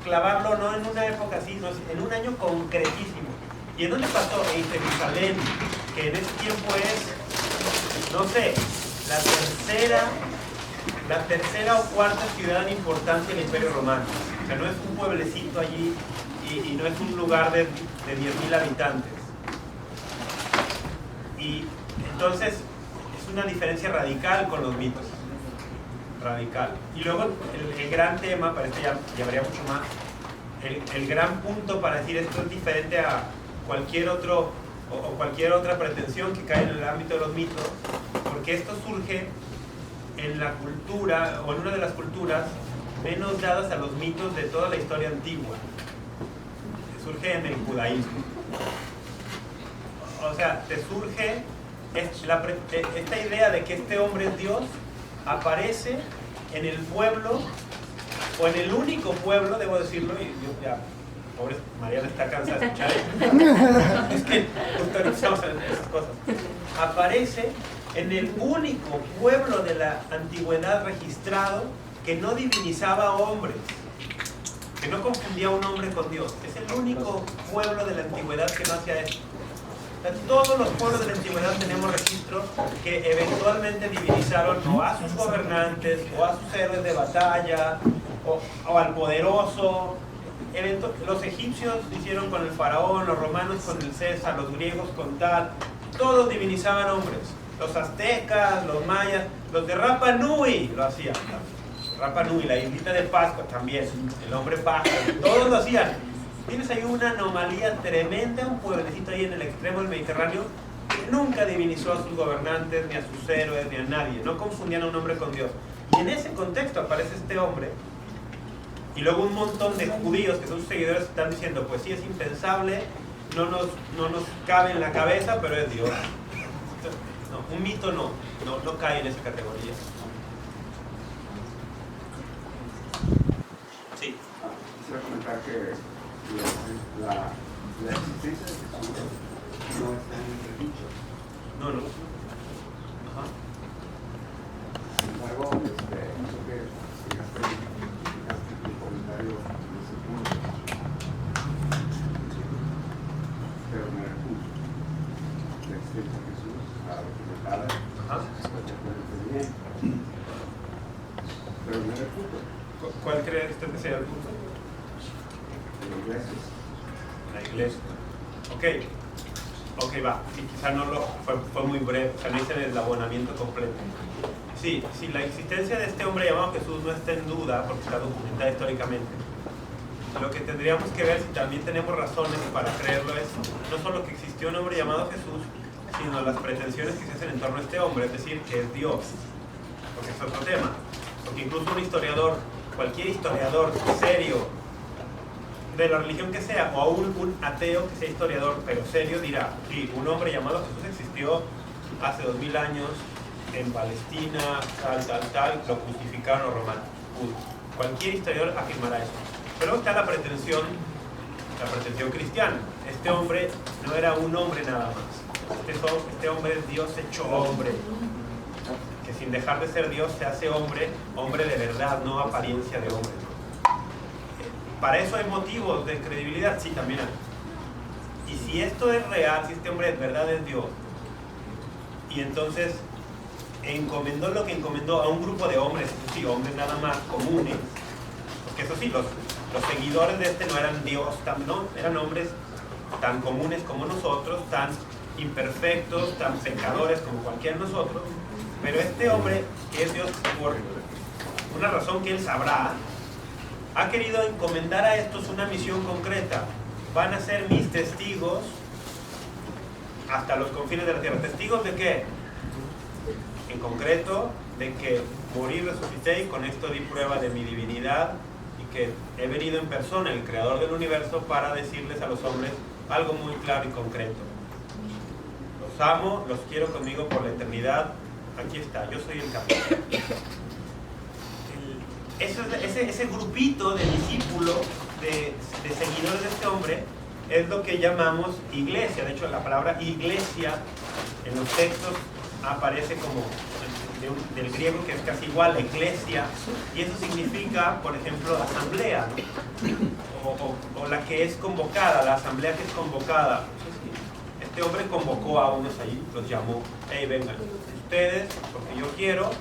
clavarlo no en una época así, no, en un año concretísimo. ¿Y en dónde pasó? En Jerusalén, que en ese tiempo es, no sé, la tercera o cuarta ciudad en importancia del Imperio Romano. O sea, no es un pueblecito allí y no es un lugar de 10.000 habitantes. Y entonces es una diferencia radical con los mitos. Radical. Y luego el gran tema, para esto ya llevaría mucho más, el gran punto para decir esto es diferente a cualquier otro o cualquier otra pretensión que cae en el ámbito de los mitos, porque esto surge en la cultura, o en una de las culturas menos dadas a los mitos de toda la historia antigua. Surge en el judaísmo. O sea, te surge esta idea de que este hombre es Dios, aparece en el pueblo, o en el único pueblo, debo decirlo, y yo ya, pobre Mariana está cansada de escuchar esto. Es que doctorizamos en esas cosas. Aparece en el único pueblo de la antigüedad registrado que no divinizaba hombres, que no confundía a un hombre con Dios. Es el único pueblo de la antigüedad que no hacía esto. Todos los pueblos de la antigüedad tenemos registros que eventualmente divinizaron o a sus gobernantes, o a sus héroes de batalla, o al poderoso. Los egipcios hicieron con el faraón, los romanos con el César, los griegos con tal. Todos divinizaban hombres. Los aztecas, los mayas, los de Rapa Nui lo hacían. Rapa Nui, la islita de Pascua también, el hombre pájaro, todos lo hacían. Tienes ahí una anomalía tremenda, un pueblecito ahí en el extremo del Mediterráneo que nunca divinizó a sus gobernantes, ni a sus héroes, ni a nadie. No confundían a un hombre con Dios. Y en ese contexto aparece este hombre. Y luego un montón de judíos que son sus seguidores están diciendo, pues sí, es impensable, no nos cabe en la cabeza, pero es Dios. No, un mito no cae en esa categoría. Sí. Quisiera comentar que la existencia de Jesús no está en el dicho. No. Ajá. Sin embargo, pienso que fijaste el comentario en ese punto. Pero no era justo. La existencia de Jesús, documentada, perfectamente bien. ¿Usted qué sería el punto? La iglesia. Ok, va. Sí, quizá no lo fue muy breve, o sea, no hice el abonamiento completo. Sí, si la existencia de este hombre llamado Jesús no está en duda, porque está documentada históricamente, lo que tendríamos que ver, si también tenemos razones para creerlo, es no solo que existió un hombre llamado Jesús, sino las pretensiones que se hacen en torno a este hombre, es decir, que es Dios. Porque es otro tema. Porque incluso un historiador, cualquier historiador serio, de la religión que sea, o aún un ateo que sea historiador, pero serio, dirá, sí, un hombre llamado Jesús existió hace 2000 años en Palestina, tal, lo crucificaron los romanos. Cualquier historiador afirmará eso. Pero está la pretensión cristiana. Este hombre no era un hombre nada más. Este hombre es Dios hecho hombre. Que sin dejar de ser Dios se hace hombre, hombre de verdad, no apariencia de hombre. Para eso hay motivos de credibilidad, sí, también hay. Y si esto es real, si este hombre de verdad es Dios, y entonces encomendó lo que encomendó a un grupo de hombres, sí, hombres nada más comunes, porque eso sí, los seguidores de este no eran Dios, no, eran hombres tan comunes como nosotros, tan imperfectos, tan pecadores como cualquiera de nosotros, pero este hombre, que es Dios por una razón que él sabrá, ha querido encomendar a estos una misión concreta. Van a ser mis testigos hasta los confines de la tierra. ¿Testigos de qué? En concreto, de que morí, resucité y con esto di prueba de mi divinidad y que he venido en persona, el creador del universo, para decirles a los hombres algo muy claro y concreto. Los amo, los quiero conmigo por la eternidad. Aquí está, yo soy el capitán. Ese grupito de discípulos, de seguidores de este hombre, es lo que llamamos iglesia. De hecho, la palabra iglesia en los textos aparece como del griego, que es casi igual, iglesia, y eso significa, por ejemplo, asamblea, ¿no? o la que es convocada, la asamblea que es convocada. Este hombre convocó a unos allí, los llamó, hey, vengan, ustedes, porque yo quiero,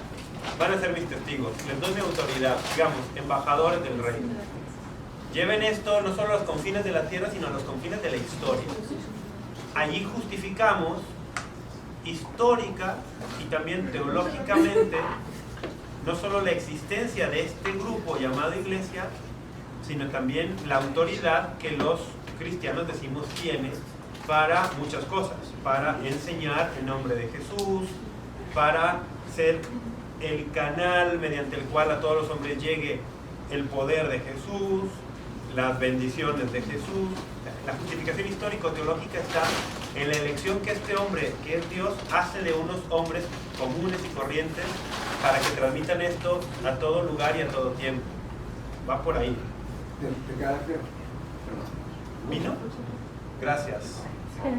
van a ser mis testigos, les doy mi autoridad, digamos, embajadores del reino. Lleven esto no solo a los confines de la tierra, sino a los confines de la historia. Allí justificamos histórica y también teológicamente no solo la existencia de este grupo llamado iglesia, sino también la autoridad que los cristianos decimos tiene para muchas cosas, para enseñar en nombre de Jesús, para ser el canal mediante el cual a todos los hombres llegue el poder de Jesús, las bendiciones de Jesús. La justificación histórico-teológica está en la elección que este hombre, que es Dios, hace de unos hombres comunes y corrientes para que transmitan esto a todo lugar y a todo tiempo. Va por ahí. ¿De carácter? ¿Vino? Gracias.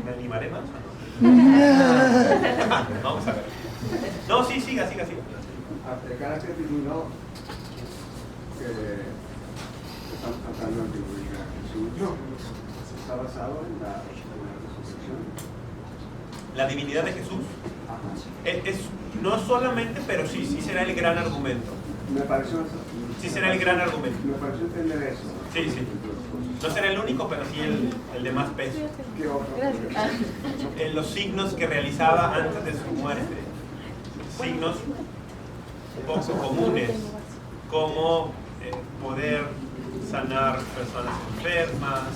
¿Me animaré más? Vamos a ver. No, sí, siga. De carácter divino, estamos tratando de divulgar Jesús, está basado en la resurrección. La divinidad de Jesús. Ajá. No solamente, pero sí será el gran argumento. Me pareció. Sí será el gran argumento. Me pareció entender eso. Sí. No será el único, pero sí el de más peso. ¿Qué otro? Los signos que realizaba antes de su muerte. Signos poco comunes, como poder sanar personas enfermas,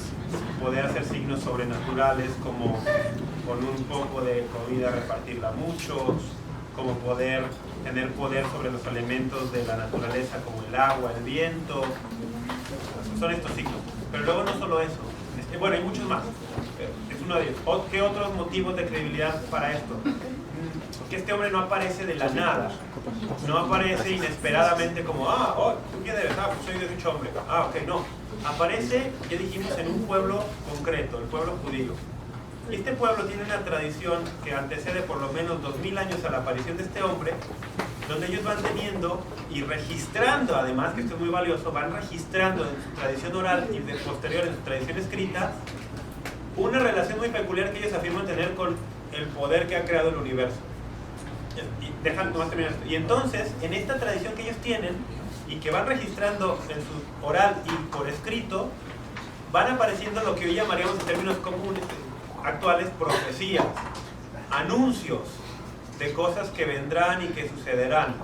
poder hacer signos sobrenaturales como con un poco de comida repartirla a muchos, como poder tener poder sobre los elementos de la naturaleza como el agua, el viento. Son estos signos. Pero luego no solo eso, bueno, hay muchos más. Es uno de ellos. ¿Qué otros motivos de credibilidad para esto? Que este hombre no aparece de la nada, no aparece inesperadamente como, ¿tú quién eres? Pues soy de dicho hombre. Ok, no. Aparece, ya dijimos, en un pueblo concreto, el pueblo judío. Y este pueblo tiene una tradición que antecede por lo menos 2000 años a la aparición de este hombre, donde ellos van teniendo y registrando, además, que esto es muy valioso, van registrando en su tradición oral y de posterior en su tradición escrita, una relación muy peculiar que ellos afirman tener con el poder que ha creado el universo. Y entonces, en esta tradición que ellos tienen, y que van registrando en su oral y por escrito, van apareciendo lo que hoy llamaríamos en términos comunes, actuales, profecías, anuncios de cosas que vendrán y que sucederán.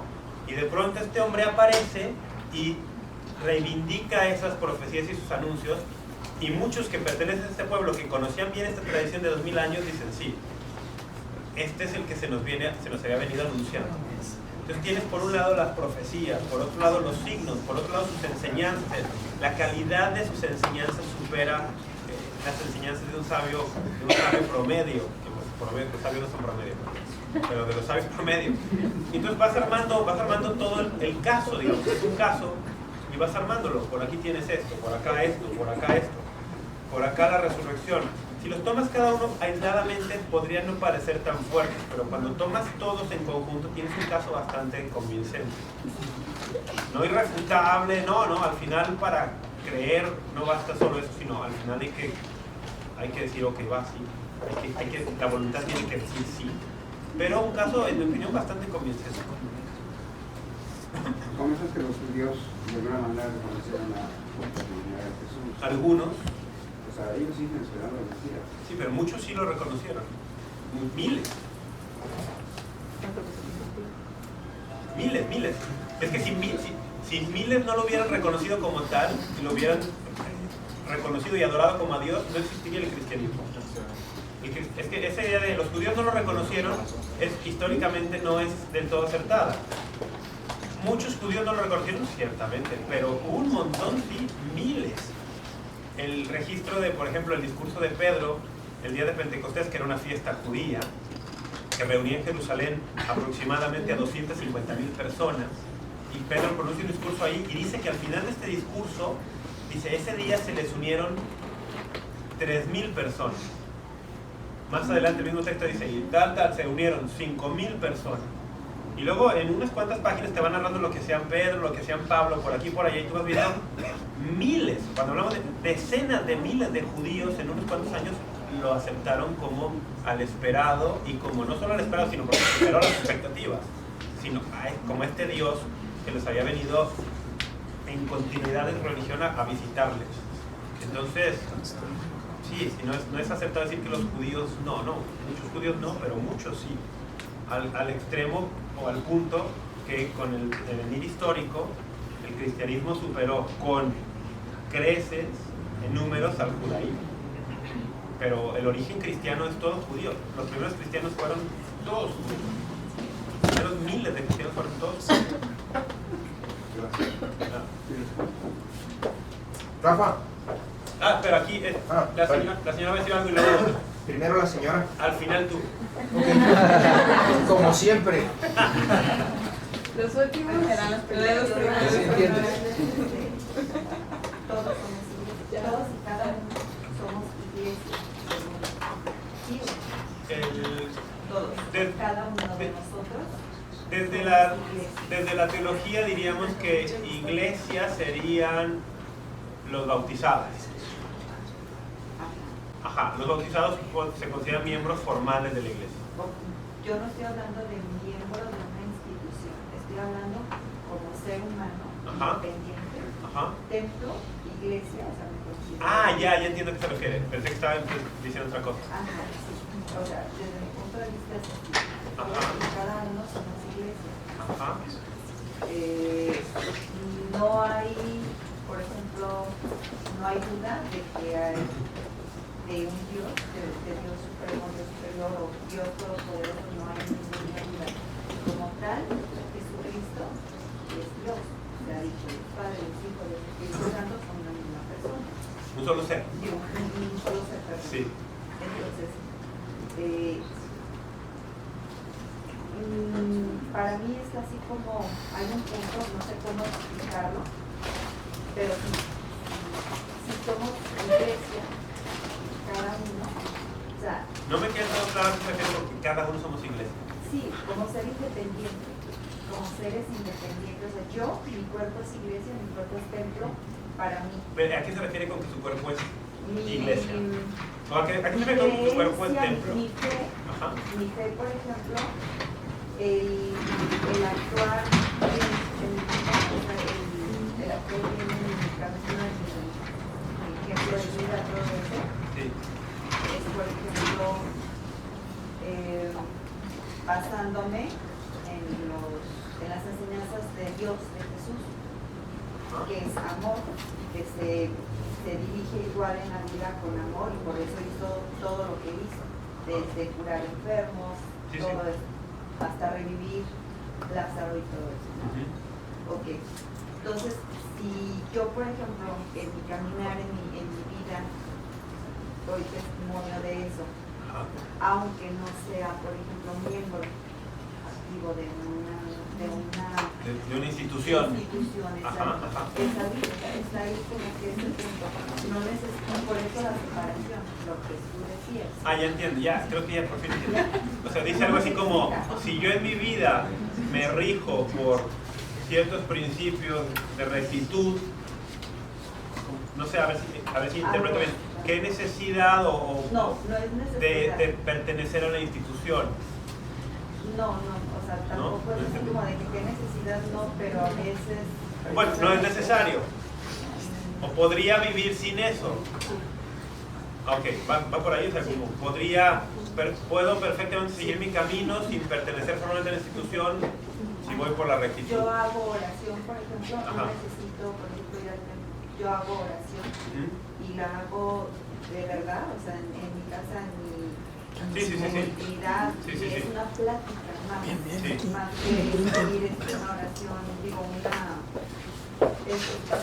Y de pronto este hombre aparece y reivindica esas profecías y sus anuncios, y muchos que pertenecen a este pueblo, que conocían bien esta tradición de 2000 años, dicen sí, este es el que se nos había venido anunciando. Entonces tienes por un lado las profecías, por otro lado los signos, por otro lado sus enseñanzas. La calidad de sus enseñanzas supera las enseñanzas de un sabio promedio, que los sabios no son promedio, pero de los sabios promedio. Y entonces vas armando todo el caso, digamos, es un caso, y vas armándolo. Por aquí tienes esto, por acá esto, por acá esto, por acá la resurrección. Si los tomas cada uno aisladamente podrían no parecer tan fuertes, pero cuando tomas todos en conjunto tienes un caso bastante convincente. No irrefutable, no, al final para creer no basta solo eso, sino al final hay que decir, ok, va, sí, la voluntad tiene que decir sí. Pero un caso, en mi opinión, bastante convincente. ¿Cómo es que los judíos de alguna manera reconocieron la divinidad de Jesús? Algunos. O sea, ellos siguen esperando el Mesías. Sí, pero muchos sí lo reconocieron. Miles. Miles. Es que si miles no lo hubieran reconocido como tal, y lo hubieran reconocido y adorado como a Dios, no existiría el cristianismo. Es que esa idea de los judíos no lo reconocieron, históricamente no es del todo acertada. Muchos judíos no lo reconocieron, ciertamente, pero un montón, sí, miles. El registro de, por ejemplo, el discurso de Pedro el día de Pentecostés, que era una fiesta judía, que reunía en Jerusalén aproximadamente a 250,000 personas, y Pedro pronuncia un discurso ahí y dice que al final de este discurso, dice, ese día se les unieron 3,000 personas. Más adelante el mismo texto dice, y tal, se unieron 5,000 personas. Y luego en unas cuantas páginas te van narrando lo que hacían Pedro, lo que hacían Pablo, por aquí, por allá, y tú vas viendo miles, cuando hablamos de decenas de miles de judíos en unos cuantos años, lo aceptaron como al esperado, y como no solo al esperado, sino porque superó las expectativas, sino como este Dios que les había venido en continuidad de su religión a visitarles. Entonces, sí, no es aceptado decir que los judíos no, muchos judíos no, pero muchos sí, al extremo o al punto que con el devenir histórico el cristianismo superó con creces en números al judaísmo. Pero el origen cristiano es todo judío. Los primeros cristianos fueron todos judíos. Los primeros miles de cristianos fueron todos judíos. Rafa. Pero aquí la señora va a decir algo y luego... Primero la señora. Al final tú. Okay. Como siempre. Los últimos serán los primeros. ¿Sí entiendes? Todos somos iglesia. Todos y cada uno somos iglesia. Todos. Cada uno de nosotros. Desde la teología diríamos que iglesia serían los bautizados. Ajá, los bautizados se consideran miembros formales de la iglesia. Yo no estoy hablando de miembro de una institución, estoy hablando como ser humano, independiente, templo, iglesia, o sea, me considero. Ya entiendo a qué se refiere. Pensé que estaba diciendo otra cosa. Ajá, sí. O sea, desde mi punto de vista es así. Todos y cada uno somos iglesia. No hay, por ejemplo, no hay duda de que hay de un Dios, de Dios supremo, Dios superior o Dios todopoderoso, no hay ninguna duda. Como tal, Jesucristo es Dios. Se ha dicho, el Padre, el Hijo y el Espíritu Santo son una misma persona. Un solo ser. Un solo ser, perdón. Sí. Entonces, para mí es así como, hay un punto, no sé cómo explicarlo, pero si somos iglesia, cada uno, o sea... No me queda todo claro porque cada uno somos iglesia. Sí, como ser independiente, como seres independientes. O sea, yo, mi cuerpo es iglesia, mi cuerpo es templo, para mí. ¿A qué se refiere con que su cuerpo es iglesia? ¿A qué se refiere con que su cuerpo es templo? Mi fe, por ejemplo, el actuar, el qué viene mi camino, mi ejemplo de vida, todo eso. Sí. Es, por ejemplo, basándome en las enseñanzas de Dios, de Jesús, que es amor, que se dirige igual en la vida con amor y por eso hizo todo lo que hizo, desde curar enfermos, Sí, todo sí. eso, hasta revivir Lázaro y todo eso. Ok, entonces si yo, por ejemplo, en mi caminar, en mi vida, doy testimonio de eso, Ajá. aunque no sea, por ejemplo, miembro activo de una De una institución. Ajá, ajá. Está ahí como que ese punto. No necesito, por eso la separación, lo que tú decías. Ah, ya entiendo, ya, creo que ya por fin entiendo. O sea, dice algo así como, si yo en mi vida me rijo por ciertos principios de rectitud, no sé, a ver si interpreto bien, ¿qué necesidad No es necesidad. de pertenecer a la institución? No, o sea, tampoco es así como de que qué necesidad, no, pero a veces... Bueno, no es necesario. ¿O podría vivir sin eso? Ok, va por ahí, o sea, como puedo perfectamente seguir mi camino sin pertenecer formalmente a la institución si voy por la rectitud. Yo hago oración, por ejemplo, Ajá. no necesito, por ejemplo, yo hago oración y la hago de verdad, o sea, en mi casa, en mi comunidad, Sí, y es una plática más, Sí. más que ir una oración, digo,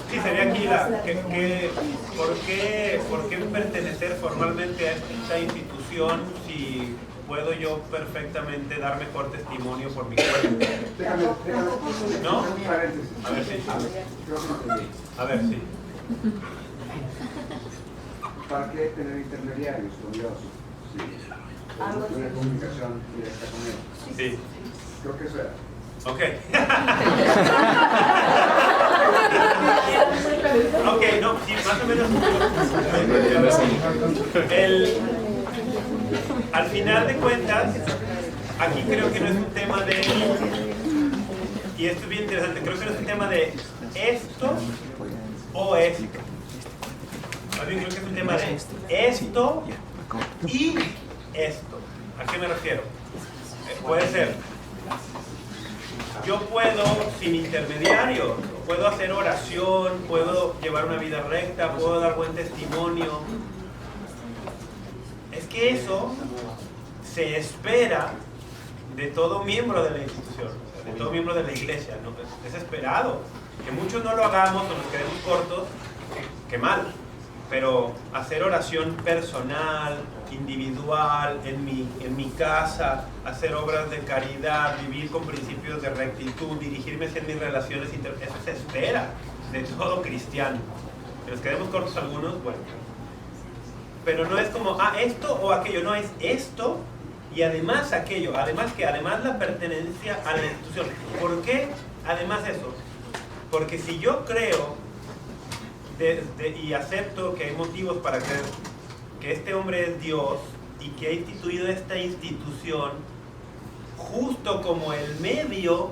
Sí, sería aquí ¿por qué pertenecer formalmente a esta institución si puedo yo perfectamente dar mejor testimonio por mi cuerpo? Déjame ¿No? un paréntesis. A ver, sí. Creo que entendí. A ver, sí. ¿Para qué tener intermediarios con Dios? Sí. Algo así. Una comunicación directa con Él. Sí. Creo que eso era. Ok. Ok, no, sí, más o menos. Al final de cuentas, aquí creo que no es un tema de, y esto es bien interesante, creo que no es un tema de esto o esto. Más bien creo que es un tema de esto y esto. ¿A qué me refiero? Puede ser, yo puedo, sin intermediario, puedo hacer oración, puedo llevar una vida recta, puedo dar buen testimonio. Es que eso se espera de todo miembro de la institución, de todo miembro de la iglesia, ¿no? Es esperado. Que muchos no lo hagamos o nos quedemos cortos, que mal. Pero hacer oración personal, individual, en mi casa, hacer obras de caridad, vivir con principios de rectitud, dirigirme hacia mis relaciones, eso se espera de todo cristiano. Que nos quedemos cortos algunos, bueno. Pero no es como, esto o aquello, no, es esto y además aquello. Además la pertenencia a la institución. ¿Por qué además eso? Porque si yo creo y acepto que hay motivos para creer que este hombre es Dios y que ha instituido esta institución justo como el medio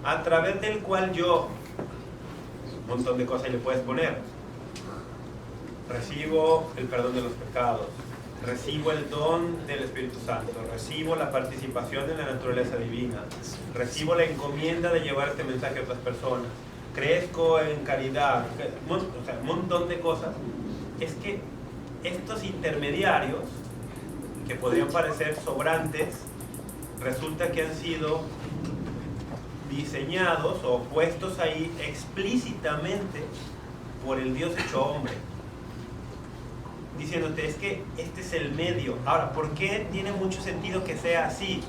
a través del cual yo, un montón de cosas le puedes poner, recibo el perdón de los pecados, recibo el don del Espíritu Santo, recibo la participación en la naturaleza divina, recibo la encomienda de llevar este mensaje a otras personas, crezco en caridad, o sea, un montón de cosas. Es que estos intermediarios, que podrían parecer sobrantes, resulta que han sido diseñados o puestos ahí explícitamente por el Dios hecho hombre, diciéndote, es que este es el medio. Ahora, ¿por qué tiene mucho sentido que sea así?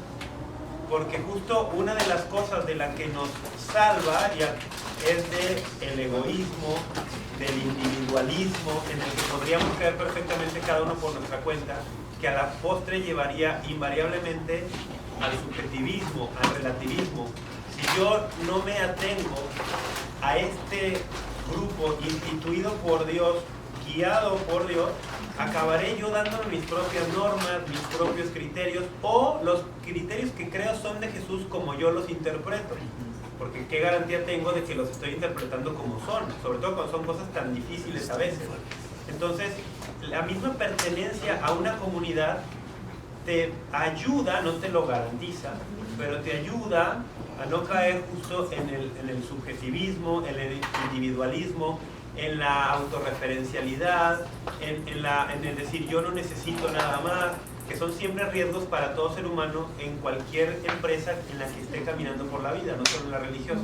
Porque justo una de las cosas de la que nos salva es del egoísmo, del individualismo, en el que podríamos caer perfectamente cada uno por nuestra cuenta, que a la postre llevaría invariablemente al subjetivismo, al relativismo. Si yo no me atengo a este grupo instituido por Dios, guiado por Dios, acabaré yo dándome mis propias normas, mis propios criterios, o los criterios que creo son de Jesús como yo los interpreto. porque ¿qué garantía tengo de que los estoy interpretando como son? Sobre todo cuando son cosas tan difíciles a veces. Entonces, la misma pertenencia a una comunidad te ayuda, no te lo garantiza, pero te ayuda a no caer justo en el subjetivismo, en el individualismo, en la autorreferencialidad, en el decir yo no necesito nada más, que son siempre riesgos para todo ser humano en cualquier empresa en la que esté caminando por la vida, no solo en la religiosa.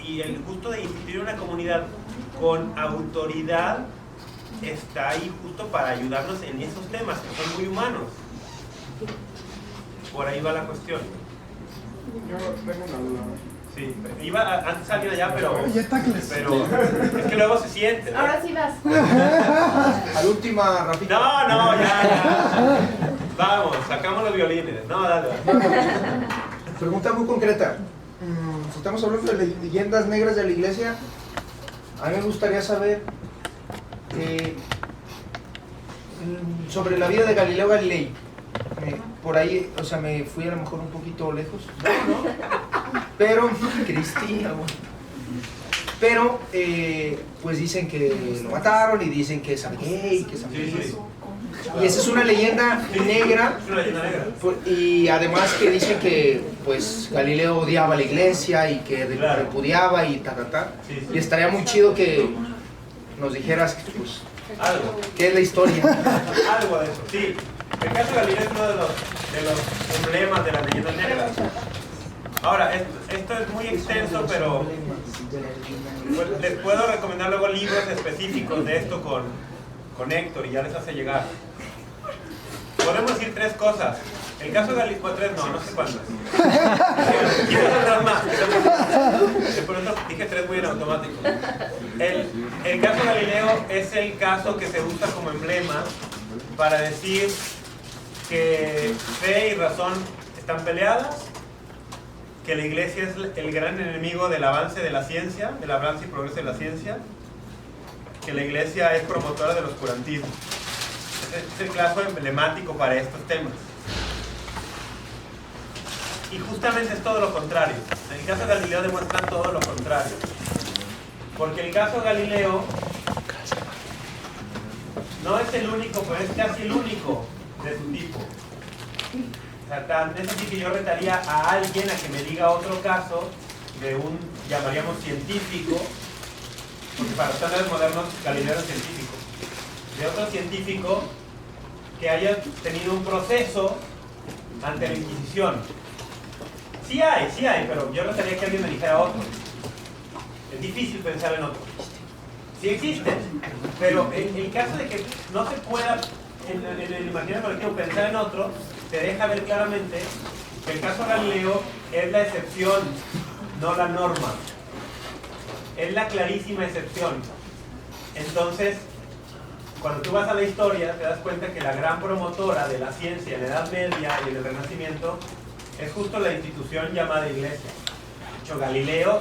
Y el gusto de instituir una comunidad con autoridad está ahí justo para ayudarnos en esos temas que son muy humanos. Por ahí va la cuestión. Yo tengo una duda. Sí, antes salía allá, pero es que luego se siente, ¿no? Ahora sí vas. A la última, Rafita. No, ya. Vamos, sacamos los violines. No, dale. Pregunta muy concreta. Si estamos hablando de leyendas negras de la iglesia, a mí me gustaría saber sobre la vida de Galileo Galilei. Por ahí, o sea, me fui a lo mejor un poquito lejos, ¿no? Pero, Cristina, pero, pues dicen que lo mataron y dicen que es gay, que es Sí. Y esa es una leyenda negra. Es una leyenda negra. Y además que dicen que pues Galileo odiaba a la iglesia y que Claro. repudiaba y Sí. Y estaría muy chido que nos dijeras pues, Algo. qué es la historia. Algo de eso, sí. El caso de Galileo es uno de los emblemas de las leyendas negras. Ahora, esto es muy extenso, pero pues, les puedo recomendar luego libros específicos de esto con Héctor y ya les hace llegar. Podemos decir tres cosas. El caso de Galileo, tres no sé cuántas. Quizás otras más. Por eso dije tres muy en automático. El caso de Galileo es el caso que se usa como emblema para decir que fe y razón están peleadas, que la iglesia es el gran enemigo del avance de la ciencia, del avance y progreso de la ciencia, que la iglesia es promotora del oscurantismo. Es el caso emblemático para estos temas. Y justamente es todo lo contrario. El caso de Galileo demuestra todo lo contrario. Porque el caso de Galileo no es el único, pero es casi el único de su tipo. O sea, tan es así que yo retaría a alguien a que me diga otro caso de un, llamaríamos científico, porque para los estándares modernos Galileo era científico, de otro científico que haya tenido un proceso ante la Inquisición. Sí hay, pero yo retaría que alguien me dijera otro. Es difícil pensar en otro. Sí existen, pero el caso de que no se pueda en el imaginario colectivo pensar en otro, te deja ver claramente que el caso Galileo es la excepción, no la norma. Es la clarísima excepción. Entonces, cuando tú vas a la historia, te das cuenta que la gran promotora de la ciencia en la Edad Media y en el Renacimiento es justo la institución llamada Iglesia. De hecho, Galileo,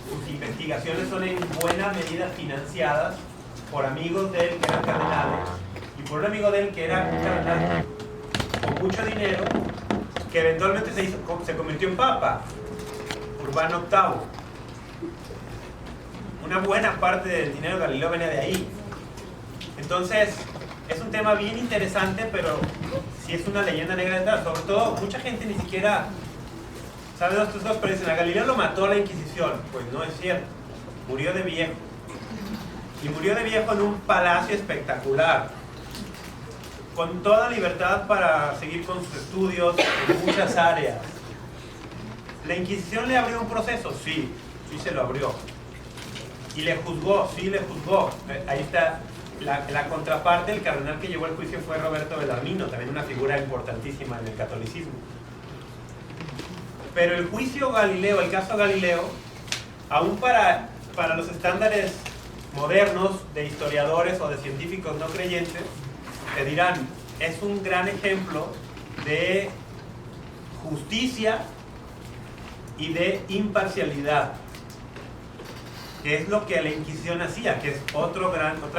sus investigaciones son en buena medida financiadas por amigos de él que eran cardenales y por un amigo de él que era un cardenal con mucho dinero que eventualmente se convirtió en papa, Urbano VIII. Una buena parte del dinero de Galileo venía de ahí. Entonces, es un tema bien interesante, pero sí es una leyenda negra detrás. Sobre todo, mucha gente ni siquiera sabe estos dos, pero dicen, a Galileo lo mató la Inquisición. Pues no es cierto. Murió de viejo. Y murió de viejo en un palacio espectacular, con toda libertad para seguir con sus estudios en muchas áreas. ¿La Inquisición le abrió un proceso? Sí se lo abrió. ¿Y le juzgó? Sí, le juzgó. Ahí está la contraparte. El cardenal que llevó el juicio fue Roberto Bellarmino, también una figura importantísima en el catolicismo. Pero el juicio Galileo, el caso Galileo, aún para los estándares modernos de historiadores o de científicos no creyentes, te dirán, es un gran ejemplo de justicia y de imparcialidad, que es lo que la Inquisición hacía, que es otra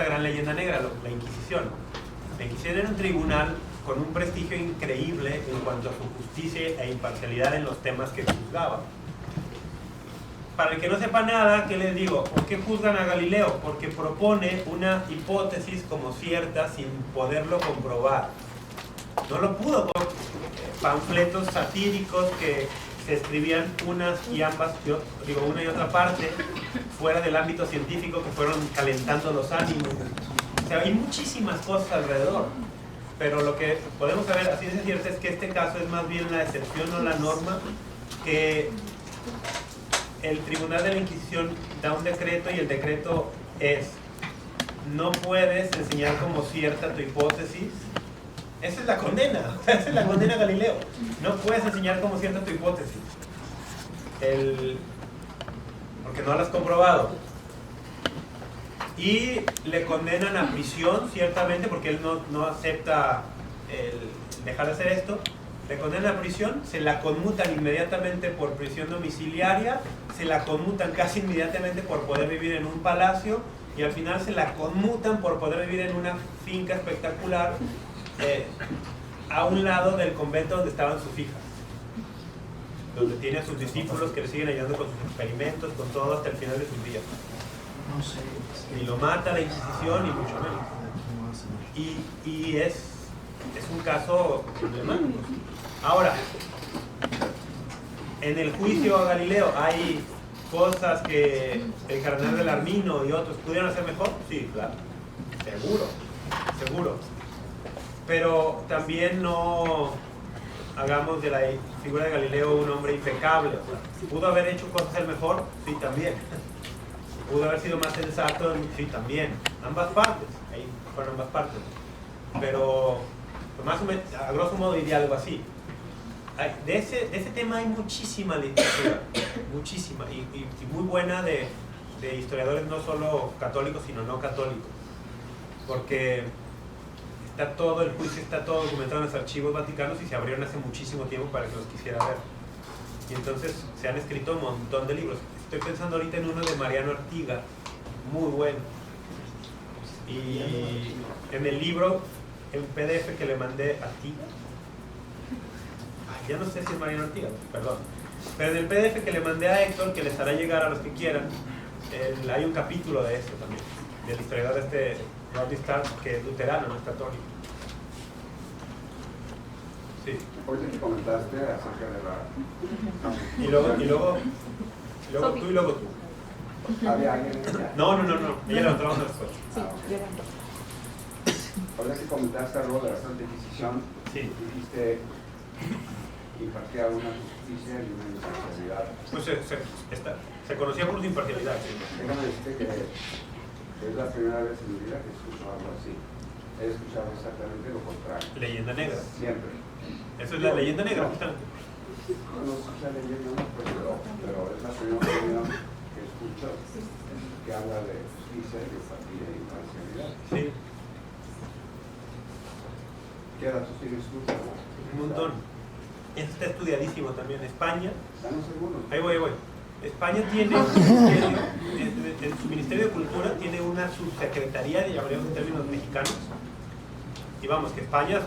gran leyenda negra, la Inquisición. La Inquisición era un tribunal con un prestigio increíble en cuanto a su justicia e imparcialidad en los temas que juzgaba. para el que no sepa nada, ¿qué les digo? ¿Por qué juzgan a Galileo? Porque propone una hipótesis como cierta sin poderlo comprobar. No lo pudo con panfletos satíricos que se escribían unas y ambas, yo digo una y otra parte, fuera del ámbito científico, que fueron calentando los ánimos. O sea, hay muchísimas cosas alrededor. Pero lo que podemos saber, así de cierto, es que este caso es más bien la excepción, no la norma, que el Tribunal de la Inquisición da un decreto y el decreto es: no puedes enseñar como cierta tu hipótesis. Esa es la condena, o sea, esa es la condena a Galileo. No puedes enseñar como cierta tu hipótesis. Porque no la has comprobado. Y le condenan a prisión, ciertamente, porque él no acepta dejar de hacer esto. Le condenan a prisión, se la conmutan inmediatamente por prisión domiciliaria, se la conmutan casi inmediatamente por poder vivir en un palacio, y al final se la conmutan por poder vivir en una finca espectacular a un lado del convento donde estaban sus hijas, donde tiene a sus discípulos que le siguen ayudando con sus experimentos, con todo, hasta el final de sus días. No sé. Ni lo mata la Inquisición, ni mucho menos. Y es un caso emblemático. Ahora, en el juicio a Galileo hay cosas que el cardenal Bellarmino y otros pudieron hacer mejor. Sí, claro, seguro. Pero también no hagamos de la figura de Galileo un hombre impecable. O sea, ¿pudo haber hecho cosas el mejor? Sí, también. ¿Pudo haber sido más sensato? Sí, también. Ambas partes. Ahí fueron ambas partes. Pero, pues más o menos, a grosso modo diría algo así. De ese tema hay muchísima literatura. Muchísima. Y muy buena de historiadores no solo católicos, sino no católicos. Porque el juicio está todo documentado en los archivos vaticanos y se abrieron hace muchísimo tiempo para que los quisiera ver. Y entonces se han escrito un montón de libros. Estoy pensando ahorita en uno de Mariano Artiga, muy bueno. Y en el libro, en PDF que le mandé a Artiga, ya no sé si es Mariano Artiga, perdón. Pero en el PDF que le mandé a Héctor, que les hará llegar a los que quieran, hay un capítulo de eso también, del historiador Rodney Stark, que es luterano, no es católico. Sí. Ahorita que comentaste acerca de la... Y luego tú y luego tú. ¿Había alguien en ella? No. Ella levantó la mano después. Sí, levantó. Ahorita que comentaste algo de la Santa Inquisición, Sí. dijiste impartía una justicia y una imparcialidad. Pues se conocía por su imparcialidad. Sí. Déjame decirte que es la primera vez en mi vida que escucho algo así. He escuchado exactamente lo contrario. Leyenda negra. Siempre. Eso es la leyenda negra. No escuché la leyenda, no, pero es la primera opinión que escucho que habla de justicia y de imparcialidad. Sí, ¿Qué datos tienes tú? un montón. Eso está estudiadísimo también. España, Danos algunos. ahí voy. España tiene un ministerio, en su Ministerio de Cultura tiene una subsecretaría, llamaríamos en términos mexicanos. Y vamos, que España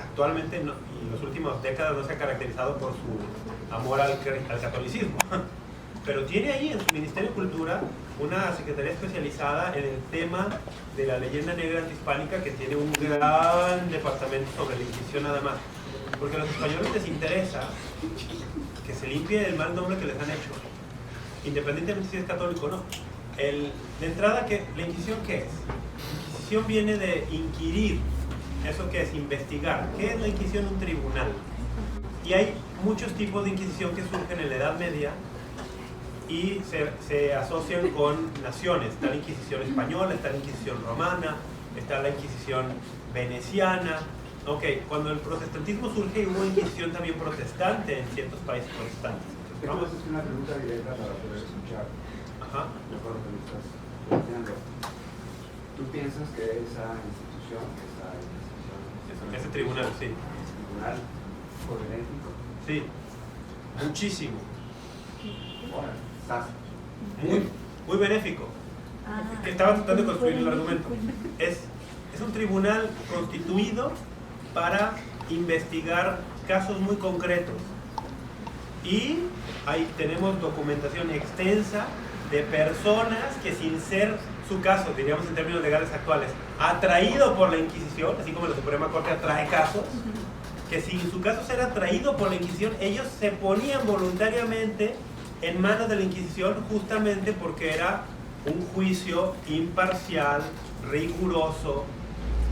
actualmente no, y en las últimas décadas no se ha caracterizado por su amor al catolicismo. Pero tiene ahí en su Ministerio de Cultura una secretaría especializada en el tema de la leyenda negra antihispánica, que tiene un gran departamento sobre la Inquisición nada más. Porque a los españoles les interesa que se limpie el mal nombre que les han hecho, independientemente si es católico o no. De entrada, ¿la Inquisición qué es? La Inquisición viene de inquirir. ¿Eso qué es? Investigar. ¿Qué es la Inquisición? Un tribunal. Y hay muchos tipos de Inquisición que surgen en la Edad Media y se asocian con naciones. Está la Inquisición española, está la Inquisición romana, está la Inquisición veneciana. Ok, cuando el protestantismo surge hubo Inquisición también protestante en ciertos países protestantes. Vamos a hacer una pregunta directa para poder escuchar Ajá. mejor lo que me estás planteando. ¿Tú piensas que esa institución, Ese tribunal, sí. tribunal, fue benéfico? Sí, muchísimo. Ahora, estás. Muy benéfico. Estaba tratando de construir el argumento. Es un tribunal constituido para investigar casos muy concretos. Y ahí tenemos documentación extensa de personas que, sin ser su caso, diríamos en términos legales actuales, atraído por la Inquisición, así como la Suprema Corte atrae casos, que si en su caso ser atraído por la Inquisición, ellos se ponían voluntariamente en manos de la Inquisición justamente porque era un juicio imparcial, riguroso,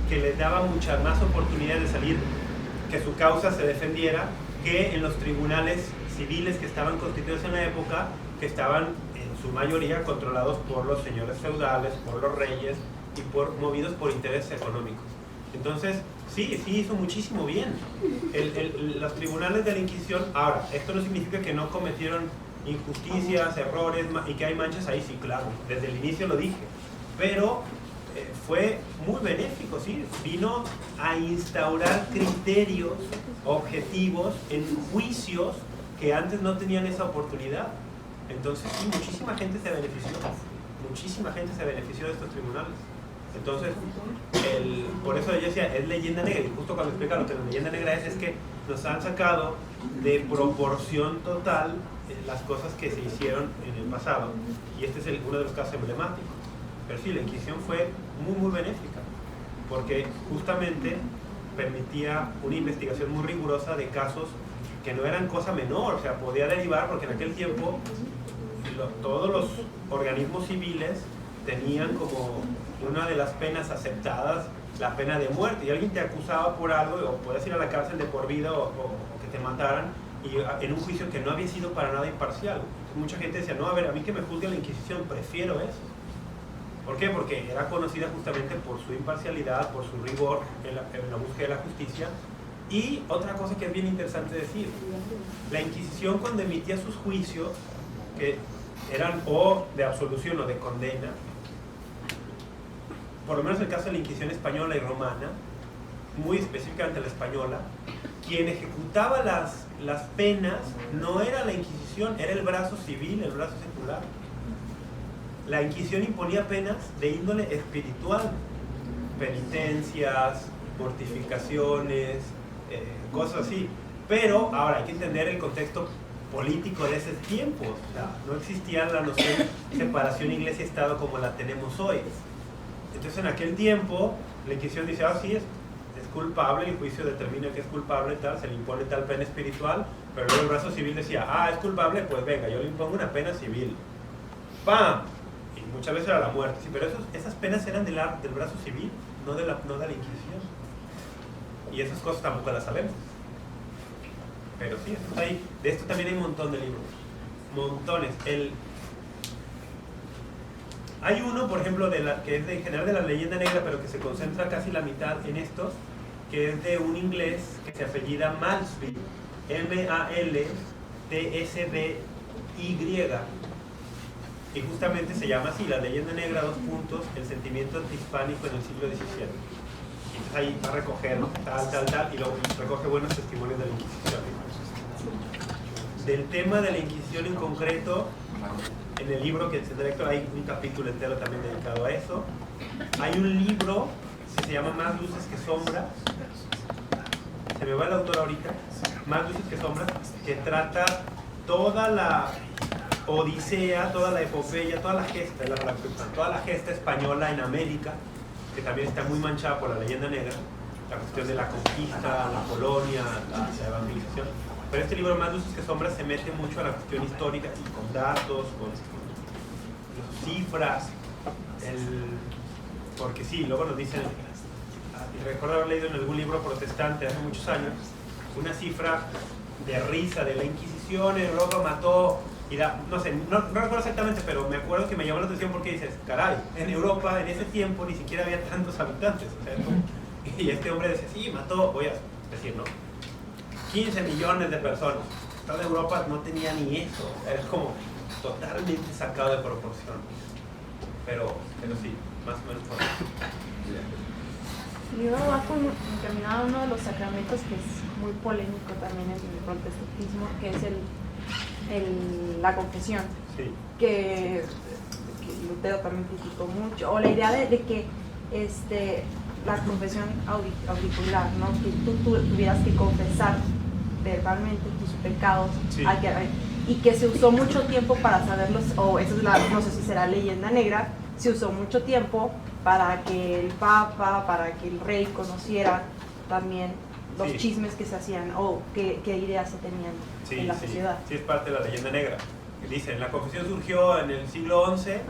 que les daba muchas más oportunidades de salir, que su causa se defendiera, que en los tribunales civiles que estaban constituidos en la época, que estaban en su mayoría controlados por los señores feudales, por los reyes y movidos por intereses económicos. Entonces, sí hizo muchísimo bien. Los tribunales de la Inquisición, ahora, esto no significa que no cometieron injusticias, errores y que hay manchas ahí, sí, claro, desde el inicio lo dije, pero fue muy benéfico, sí, vino a instaurar criterios objetivos en juicios que antes no tenían esa oportunidad. Entonces, sí, muchísima gente se benefició de estos tribunales. Entonces, por eso yo decía, es leyenda negra, y justo cuando explica lo que la leyenda negra es que nos han sacado de proporción total las cosas que se hicieron en el pasado, y este es uno de los casos emblemáticos. Pero sí, la Inquisición fue muy benéfica, porque justamente permitía una investigación muy rigurosa de casos que no eran cosa menor, o sea, podía derivar, porque en aquel tiempo todos los organismos civiles tenían como una de las penas aceptadas la pena de muerte, y alguien te acusaba por algo, o podías ir a la cárcel de por vida o que te mataran, y en un juicio que no había sido para nada imparcial. Mucha gente decía, no, a ver, a mí que me juzgue la Inquisición, prefiero eso. ¿Por qué? Porque era conocida justamente por su imparcialidad, por su rigor en la búsqueda de la justicia. Y otra cosa que es bien interesante decir, la Inquisición, cuando emitía sus juicios, que eran o de absolución o de condena, por lo menos en el caso de la Inquisición española y romana, muy específicamente la española, quien ejecutaba las penas no era la Inquisición, era el brazo civil, el brazo secular. La Inquisición imponía penas de índole espiritual, penitencias, mortificaciones, cosas así. Pero ahora hay que entender el contexto político de ese tiempo. O sea, no existía la noción de separación iglesia-estado como la tenemos hoy. Entonces, en aquel tiempo, la Inquisición dice, sí, es culpable, el juicio determina que es culpable, tal, se le impone tal pena espiritual, pero luego el brazo civil decía, es culpable, pues venga, yo le impongo una pena civil. ¡Pam! Y muchas veces era la muerte, sí, pero esas penas eran del brazo civil, no de la Inquisición. Y esas cosas tampoco las sabemos. Pero sí, eso está ahí. De esto también hay un montón de libros. Montones. Hay uno, por ejemplo, que es en general de la leyenda negra, pero que se concentra casi la mitad en estos, que es de un inglés que se apellida Malsby, M-A-L-T-S-B-Y, y justamente se llama así, la leyenda negra, el sentimiento antihispánico en el siglo XVII. Y entonces ahí va a recoger tal, y luego recoge buenos testimonios de la Inquisición. Del tema de la Inquisición en concreto, en el libro que tendré, hay un capítulo entero también dedicado a eso. Hay un libro que se llama Más luces que sombras. Se me va el autor ahorita. Más luces que sombras, que trata toda la odisea, toda la epopeya, toda la gesta española en América, que también está muy manchada por la leyenda negra, la cuestión de la conquista, la colonia, la evangelización. Pero este libro, Más luces que sombras, se mete mucho a la cuestión histórica, y con datos, con cifras, porque sí, luego nos dicen, y recuerdo haber leído en algún libro protestante hace muchos años, una cifra de risa de la Inquisición en Europa mató, no sé, no recuerdo exactamente, pero me acuerdo que me llamó la atención porque dices, caray, en Europa en ese tiempo ni siquiera había tantos habitantes, o sea, y este hombre decía, sí, mató, voy a decir, no, 15 millones de personas. Toda Europa no tenía ni eso. Es como totalmente sacado de proporción. Pero sí, más o menos por ahí. El libro va encaminado a uno de los sacramentos que es muy polémico también en el protestantismo, que es la confesión. Sí. Que Lutero también criticó mucho. O la idea de que la confesión auricular, ¿no? Que tú tuvieras que confesar verbalmente tus pecados, Sí. y que se usó mucho tiempo para saberlos, o eso es no sé si será leyenda negra, se usó mucho tiempo para que el Papa, para que el rey conociera también los Sí. chismes que se hacían o qué ideas se tenían Sí, en la sí, sociedad. sí, es parte de la leyenda negra. Dicen, la confesión surgió en el siglo XI, Ajá.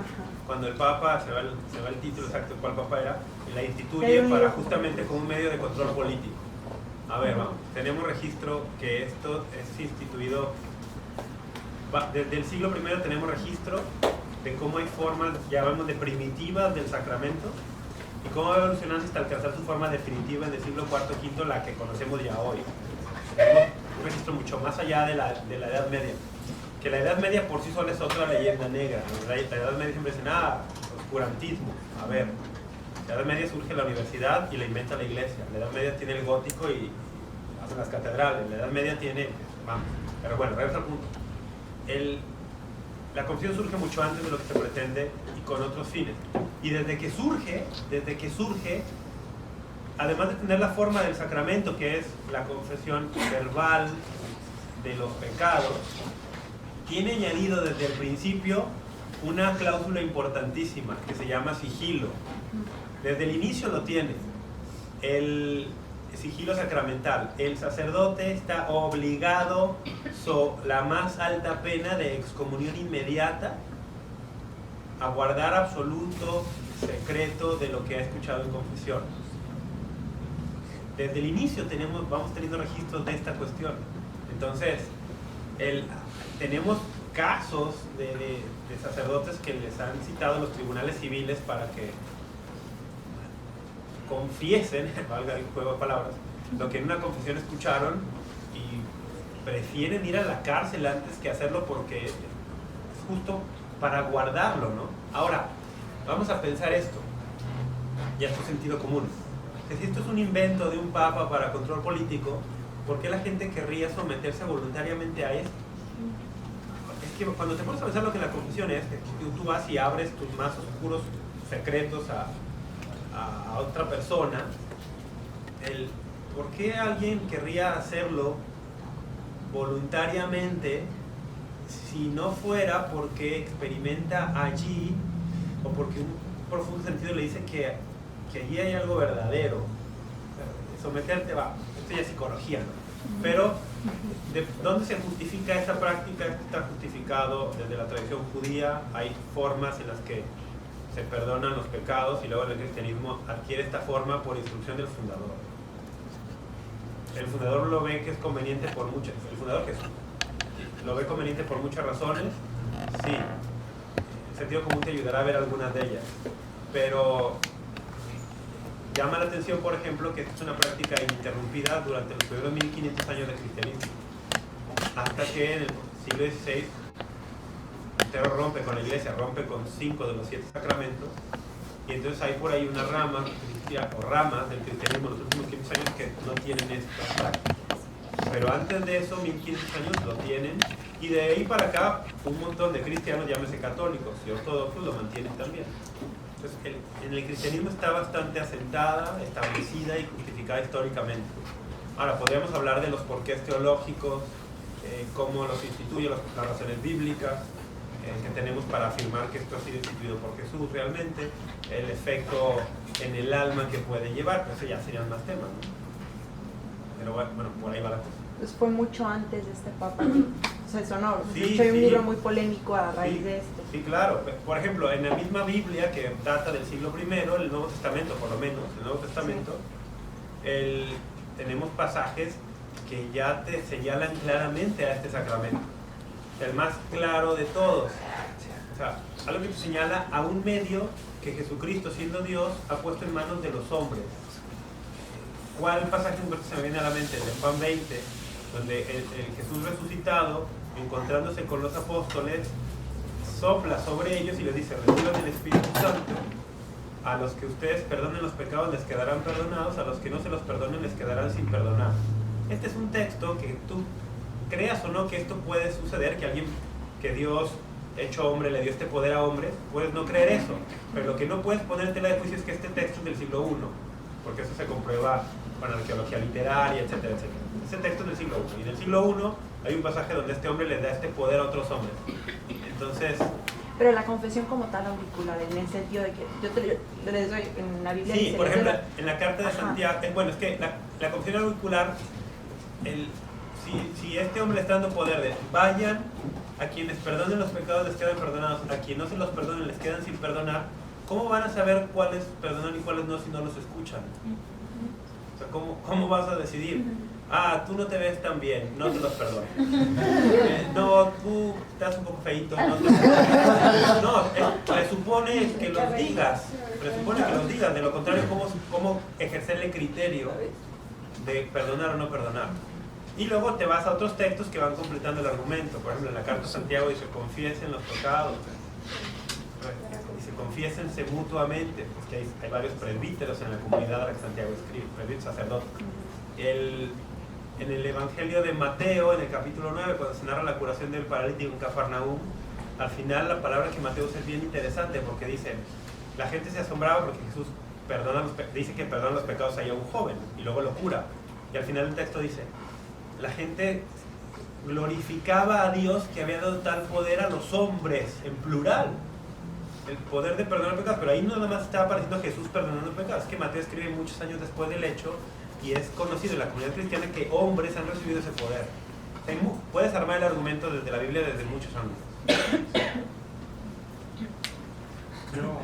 cuando el Papa, se va el título exacto de cuál Papa era, y la Hay instituye un para libro. justamente como un medio de control político. A ver, vamos, tenemos registro que esto es instituido, desde el siglo I tenemos registro de cómo hay formas, llamamos de primitivas del sacramento, y cómo va evolucionando hasta alcanzar su forma definitiva en el siglo IV, V, la que conocemos ya hoy. Tenemos un registro mucho más allá de la Edad Media. Que la Edad Media por sí sola es otra leyenda negra. La Edad Media siempre dicen, oscurantismo. A ver, la Edad Media surge la universidad y la inventa la iglesia. La Edad Media tiene el gótico y hacen las catedrales. La Edad Media tiene, vamos, pero bueno, regreso al punto. La confesión surge mucho antes de lo que se pretende y con otros fines. Y desde que surge, además de tener la forma del sacramento, que es la confesión verbal de los pecados, tiene añadido desde el principio una cláusula importantísima que se llama sigilo. Desde el inicio lo tiene. El sigilo sacramental. El sacerdote está obligado, la más alta pena de excomunión inmediata, a guardar absoluto secreto de lo que ha escuchado en confesión. Desde el inicio vamos teniendo registros de esta cuestión. Entonces, tenemos casos de sacerdotes que les han citado a los tribunales civiles para que confiesen, valga el juego de palabras, lo que en una confesión escucharon y prefieren ir a la cárcel antes que hacerlo porque es justo para guardarlo, ¿no? Ahora, vamos a pensar esto, y esto es sentido común. Que si esto es un invento de un papa para control político, ¿por qué la gente querría someterse voluntariamente a esto? Es que cuando te pones a pensar lo que la confesión es, que tú vas y abres tus más oscuros secretos a otra persona, ¿por qué alguien querría hacerlo voluntariamente si no fuera porque experimenta allí o porque un profundo sentido le dice que allí hay algo verdadero? Someterte, esto ya es psicología, ¿no? Pero ¿de dónde se justifica esta práctica? Está justificado desde la tradición judía. Hay formas en las que se perdonan los pecados y luego el cristianismo adquiere esta forma por instrucción del fundador. El fundador lo ve que es conveniente por muchas, el fundador Jesús lo ve conveniente por muchas razones, sí. El sentido común te ayudará a ver algunas de ellas, pero llama la atención, por ejemplo, que es una práctica ininterrumpida durante los primeros 1500 años del cristianismo, hasta que en el siglo XVI Lutero rompe con la iglesia, rompe con 5 de los 7 sacramentos, y entonces hay por ahí una rama cristiana, o ramas del cristianismo en los últimos 500 años que no tienen esta práctica. Pero antes de eso, 1500 años lo tienen, y de ahí para acá un montón de cristianos, llámese católicos y ortodoxos, lo mantienen también. Entonces, en el cristianismo está bastante asentada, establecida y justificada históricamente. Ahora, podríamos hablar de los porqués teológicos, cómo los instituye, las razones bíblicas que tenemos para afirmar que esto ha sido instituido por Jesús realmente, el efecto en el alma que puede llevar, pues eso ya serían más temas, ¿no? Pero bueno, por ahí va la cosa. Pues fue mucho antes de este papa. O sea, eso no. Sí, De hecho, hay un sí. libro muy polémico a raíz Sí, de esto. sí, claro. Por ejemplo, en la misma Biblia, que data del siglo I, el Nuevo Testamento, por lo menos, el Nuevo Testamento, tenemos pasajes que ya te señalan claramente a este sacramento. El más claro de todos. O sea, algo que te señala a un medio que Jesucristo, siendo Dios, ha puesto en manos de los hombres. ¿Cuál pasaje se me viene a la mente? El de Juan 20, donde el Jesús resucitado, encontrándose con los apóstoles, sopla sobre ellos y les dice: reciban el Espíritu Santo. A los que ustedes perdonen los pecados les quedarán perdonados, a los que no se los perdonen les quedarán sin perdonar. Este es un texto que tú creas o no que esto puede suceder, que alguien, que Dios hecho hombre le dio este poder a hombres, puedes no creer eso, pero lo que no puedes ponértela de juicio es que este texto es del siglo I, porque eso se comprueba con arqueología literaria, etcétera, etcétera. Ese texto es del siglo I. Y en el siglo I hay un pasaje donde este hombre le da este poder a otros hombres. Entonces... Pero la confesión como tal auricular, en el sentido de que yo les doy en la Biblia... Sí, por ejemplo, en la carta de Ajá. Santiago, bueno, es que la confesión auricular, si este hombre está dando poder de vayan, a quienes perdonen los pecados les quedan perdonados, a quienes no se los perdonen les quedan sin perdonar, ¿cómo van a saber cuáles perdonan y cuáles no si no los escuchan? O sea, ¿cómo vas a decidir? Ah, tú no te ves tan bien, no te los perdono. No, tú estás un poco feíto, no te los perdono. No, presupone que los digas, de lo contrario, ¿cómo ejercer el criterio de perdonar o no perdonar? Y luego te vas a otros textos que van completando el argumento. Por ejemplo, en la carta de Santiago dice, confiesen los pecados. Dice, confiésense mutuamente, porque hay varios presbíteros en la comunidad a la que Santiago escribe, presbíteros sacerdotes. En el Evangelio de Mateo, en el capítulo 9, cuando se narra la curación del paralítico en Cafarnaúm, al final la palabra que Mateo usa es bien interesante, porque dice, la gente se asombraba porque Jesús dice que perdona los pecados a un joven, y luego lo cura. Y al final el texto dice, la gente glorificaba a Dios que había dado tal poder a los hombres, en plural, el poder de perdonar pecados, pero ahí no nada más estaba apareciendo Jesús perdonando pecados, es que Mateo escribe muchos años después del hecho, y es conocido en la comunidad cristiana que hombres han recibido ese poder. Puedes armar el argumento desde la Biblia desde muchos ángulos. Yo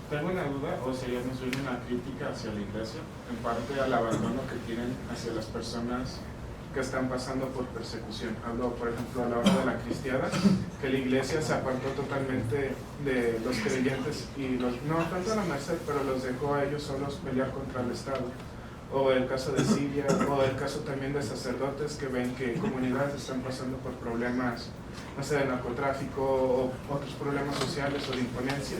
tengo una duda, o sería más bien una crítica hacia la iglesia, en parte al abandono que tienen hacia las personas que están pasando por persecución. Hablo, por ejemplo, a la hora de la cristiada, que la iglesia se apartó totalmente de los creyentes y no tanto a la merced, pero los dejó a ellos solos pelear contra el Estado. O el caso de Siria, o el caso también de sacerdotes que ven que comunidades están pasando por problemas, no sé, de narcotráfico o otros problemas sociales o de imponencia.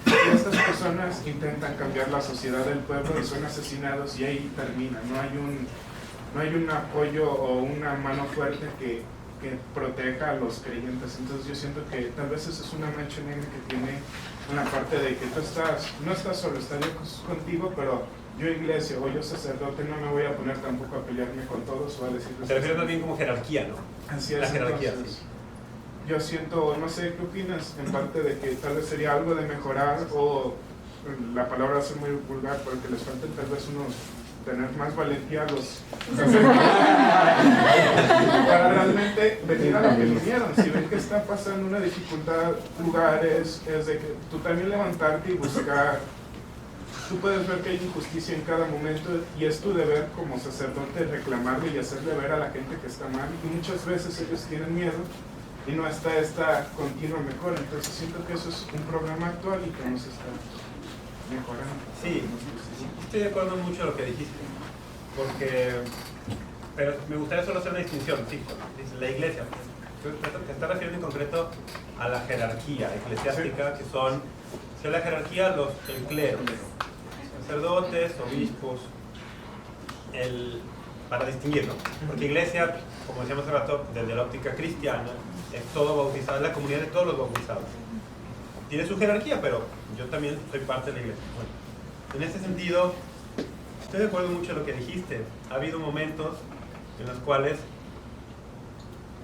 Y estas personas intentan cambiar la sociedad del pueblo y son asesinados y ahí termina. No hay un apoyo o una mano fuerte que proteja a los creyentes. Entonces yo siento que tal vez esa es una mancha negra que tiene una parte de que tú no estás solo, está Dios contigo, pero yo iglesia o yo sacerdote no me voy a poner tampoco a pelearme con todos o a decirles... Se refiere también como jerarquía, ¿no? Así es, la jerarquía, entonces, sí. Yo siento, no sé, ¿qué opinas? En parte de que tal vez sería algo de mejorar o la palabra va a ser muy vulgar, pero que les falten tal vez tener más valentía a los para realmente venir a lo que vinieron. Si ven que está pasando una dificultad, lugares, es de que tú también levantarte y buscar. Tú puedes ver que hay injusticia en cada momento y es tu deber como sacerdote reclamarle y hacerle ver a la gente que está mal, y muchas veces ellos tienen miedo y no está esta continua mejora. Entonces siento que eso es un problema actual y que no se está mejorando. Sí, estoy de acuerdo mucho en lo que dijiste, pero me gustaría solo hacer una distinción. Sí, dice la iglesia, te está refiriendo en concreto a la jerarquía eclesiástica, que son la jerarquía, el clero, sacerdotes, obispos, para distinguirlo, porque iglesia, como decíamos hace rato, desde la óptica cristiana, es todo bautizado, es la comunidad de todos los bautizados. Tiene su jerarquía, pero yo también soy parte de la iglesia. Bueno, en ese sentido, estoy de acuerdo mucho en lo que dijiste. Ha habido momentos en los cuales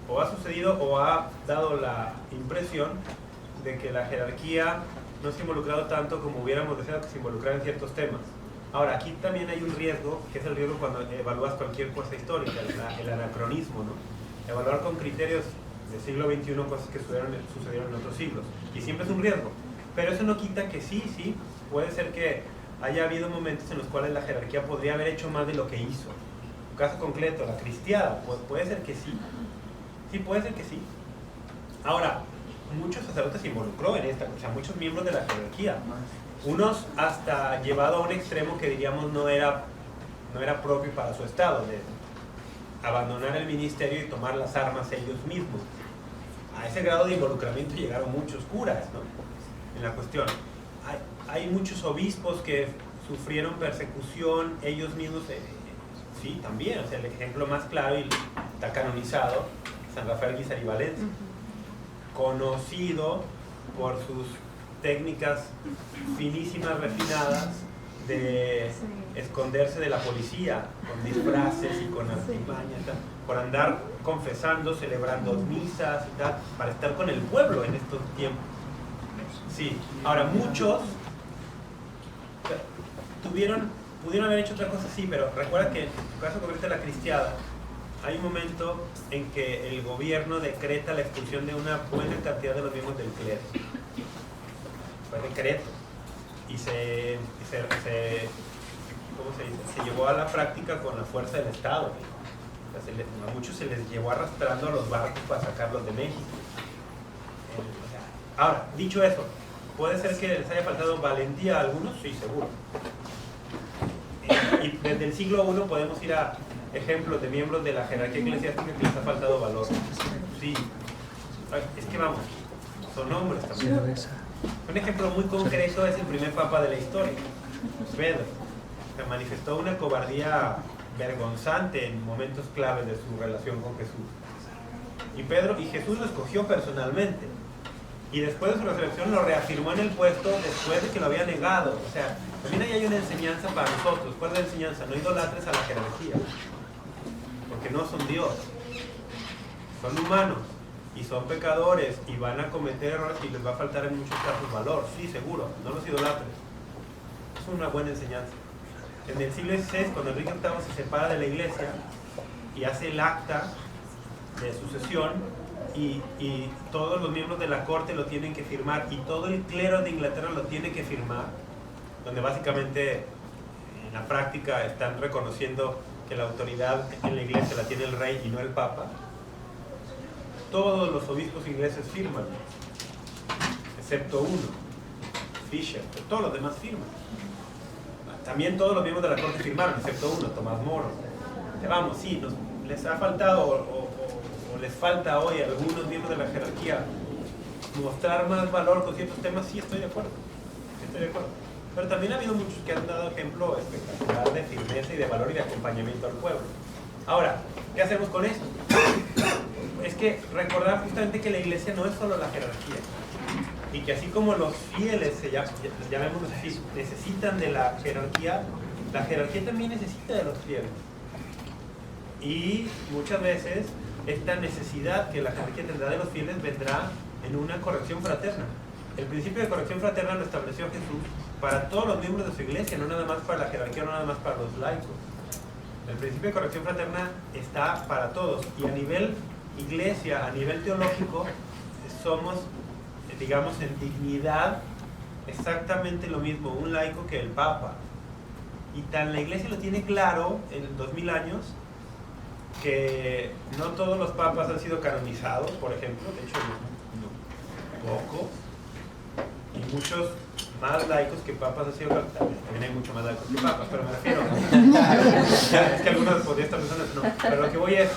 o ha sucedido o ha dado la impresión de que la jerarquía no se ha involucrado tanto como hubiéramos deseado que se involucrara en ciertos temas. Ahora, aquí también hay un riesgo, que es el riesgo cuando evalúas cualquier cosa histórica, el anacronismo, ¿no? Evaluar con criterios del siglo XXI cosas que sucedieron en otros siglos. Y siempre es un riesgo. Pero eso no quita que sí, puede ser que haya habido momentos en los cuales la jerarquía podría haber hecho más de lo que hizo. Caso concreto, la cristiada, puede ser que sí. Sí, puede ser que sí. Ahora, muchos sacerdotes se involucró en esta, o sea, muchos miembros de la jerarquía. Unos hasta llevado a un extremo que diríamos no era propio para su estado, de abandonar el ministerio y tomar las armas ellos mismos. A ese grado de involucramiento llegaron muchos curas, ¿no? En la cuestión. Hay muchos obispos que sufrieron persecución ellos mismos, sí, también. O sea, el ejemplo más claro y está canonizado, San Rafael Guizar y Valencia, conocido por sus técnicas finísimas, refinadas, de esconderse de la policía con disfraces y con artimañas, por andar confesando, celebrando misas y tal, para estar con el pueblo en estos tiempos. Sí, ahora muchos pudieron haber hecho otra cosa, sí, pero recuerda que en tu caso concreto de la cristiada, hay un momento en que el gobierno decreta la expulsión de una buena cantidad de los miembros del clero. Fue decreto. Y ¿cómo se dice? Se llevó a la práctica con la fuerza del Estado. O sea, a muchos se les llevó arrastrando a los barcos para sacarlos de México. Ahora, dicho eso, ¿puede ser que les haya faltado valentía a algunos? Sí, seguro. Y desde el siglo I podemos ir a ejemplos de miembros de la jerarquía eclesiástica que les ha faltado valor. Sí. Es que vamos, son hombres también. Un ejemplo muy concreto es el primer papa de la historia, Pedro, que manifestó una cobardía vergonzante en momentos claves de su relación con Jesús. Y Jesús lo escogió personalmente. Y después de su resurrección lo reafirmó en el puesto después de que lo había negado. O sea, también ahí hay una enseñanza para nosotros. ¿Cuál es la enseñanza? No idolatres a la jerarquía, porque no son Dios, son humanos y son pecadores y van a cometer errores y les va a faltar en muchos casos valor. Sí, seguro, no los idolatres. Es una buena enseñanza. En el siglo XVI, cuando Enrique VIII se separa de la iglesia y hace el acta de sucesión, y todos los miembros de la corte lo tienen que firmar y todo el clero de Inglaterra lo tiene que firmar, donde básicamente en la práctica están reconociendo que la autoridad en la iglesia la tiene el rey y no el papa. Todos los obispos ingleses firman, excepto uno, Fisher, pero todos los demás firman. También todos los miembros de la corte firmaron, excepto uno, Tomás Moro. Vamos, sí, les ha faltado o les falta hoy a algunos miembros de la jerarquía mostrar más valor con ciertos temas. Sí, estoy de acuerdo. Pero también ha habido muchos que han dado ejemplo espectacular de firmeza y de valor y de acompañamiento al pueblo. Ahora, ¿qué hacemos con eso? Es que recordar justamente que la iglesia no es solo la jerarquía, y que así como los fieles, llamémoslo así, necesitan de la jerarquía también necesita de los fieles. Y muchas veces esta necesidad que la jerarquía tendrá de los fieles vendrá en una corrección fraterna. El principio de corrección fraterna lo estableció Jesús para todos los miembros de su iglesia, no nada más para la jerarquía, no nada más para los laicos. El principio de corrección fraterna está para todos, y a nivel iglesia, a nivel teológico, somos, digamos, en dignidad exactamente lo mismo un laico que el papa. Y tan la iglesia lo tiene claro en 2000 años que no todos los papas han sido canonizados, por ejemplo, de hecho pocos, y muchos más laicos que papas han sido canonizados. También hay mucho más laicos que papas, pero me refiero es que algunos de estas personas no, pero lo que voy es,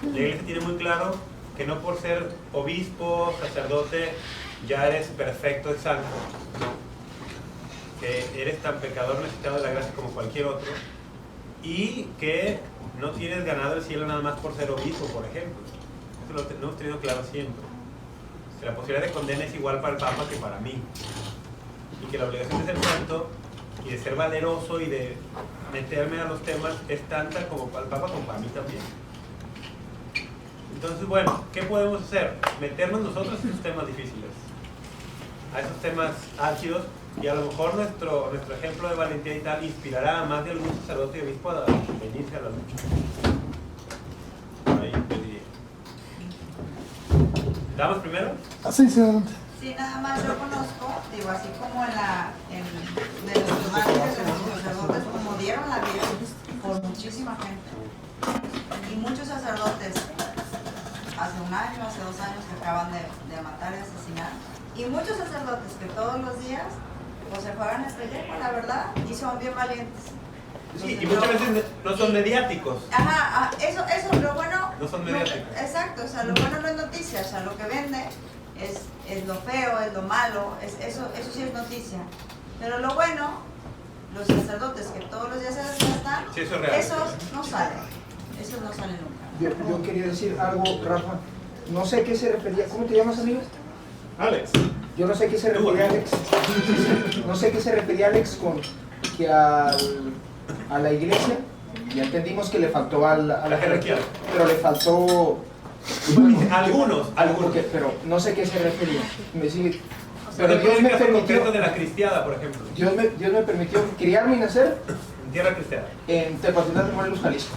la iglesia tiene muy claro que no por ser obispo, sacerdote, ya eres perfecto, es santo, no, que eres tan pecador necesitado de la gracia como cualquier otro, y que no tienes ganado el cielo nada más por ser obispo, por ejemplo. Eso lo hemos tenido claro siempre. Que la posibilidad de condena es igual para el Papa que para mí. Y que la obligación de ser santo y de ser valeroso y de meterme a los temas es tanta como para el Papa como para mí también. Entonces, bueno, ¿qué podemos hacer? Meternos nosotros en esos temas difíciles, a esos temas álgidos, y a lo mejor nuestro ejemplo de valentía y tal inspirará a más de algún sacerdote y obispo a venirse a la lucha. Por ahí te diría. ¿Damos primero? Sí, sí, adelante. Sí, nada más yo conozco, digo, así como de los mártires de los sacerdotes, como dieron la vida por muchísima gente. Y muchos sacerdotes, hace un año, hace 2 años, que acaban de matar y asesinar. Y muchos sacerdotes que todos los días pues se juegan el pellejo, la verdad, y son bien valientes. Sí, y muchas veces no son mediáticos. Ajá, eso, lo bueno... No son mediáticos. Exacto, o sea, lo bueno no es noticia, o sea, lo que vende es lo feo, es lo malo, eso sí es noticia. Pero lo bueno, los sacerdotes que todos los días se desgastan, sí, eso es real. Esos no salen nunca. Yo quería decir algo, Rafa. No sé qué se refería. ¿Cómo te llamas, amigo? Alex. Yo no sé qué se refería Alex. No sé qué se refería Alex que a la iglesia, ya entendimos que le faltó a la jerarquía, pero le faltó... Algunos. Porque, pero no sé qué se refería. Pero Dios me permitió de la cristiada, por ejemplo. Dios me permitió criarme y nacer En tierra cristiana. en Tepatitlán de Morelos, Jalisco.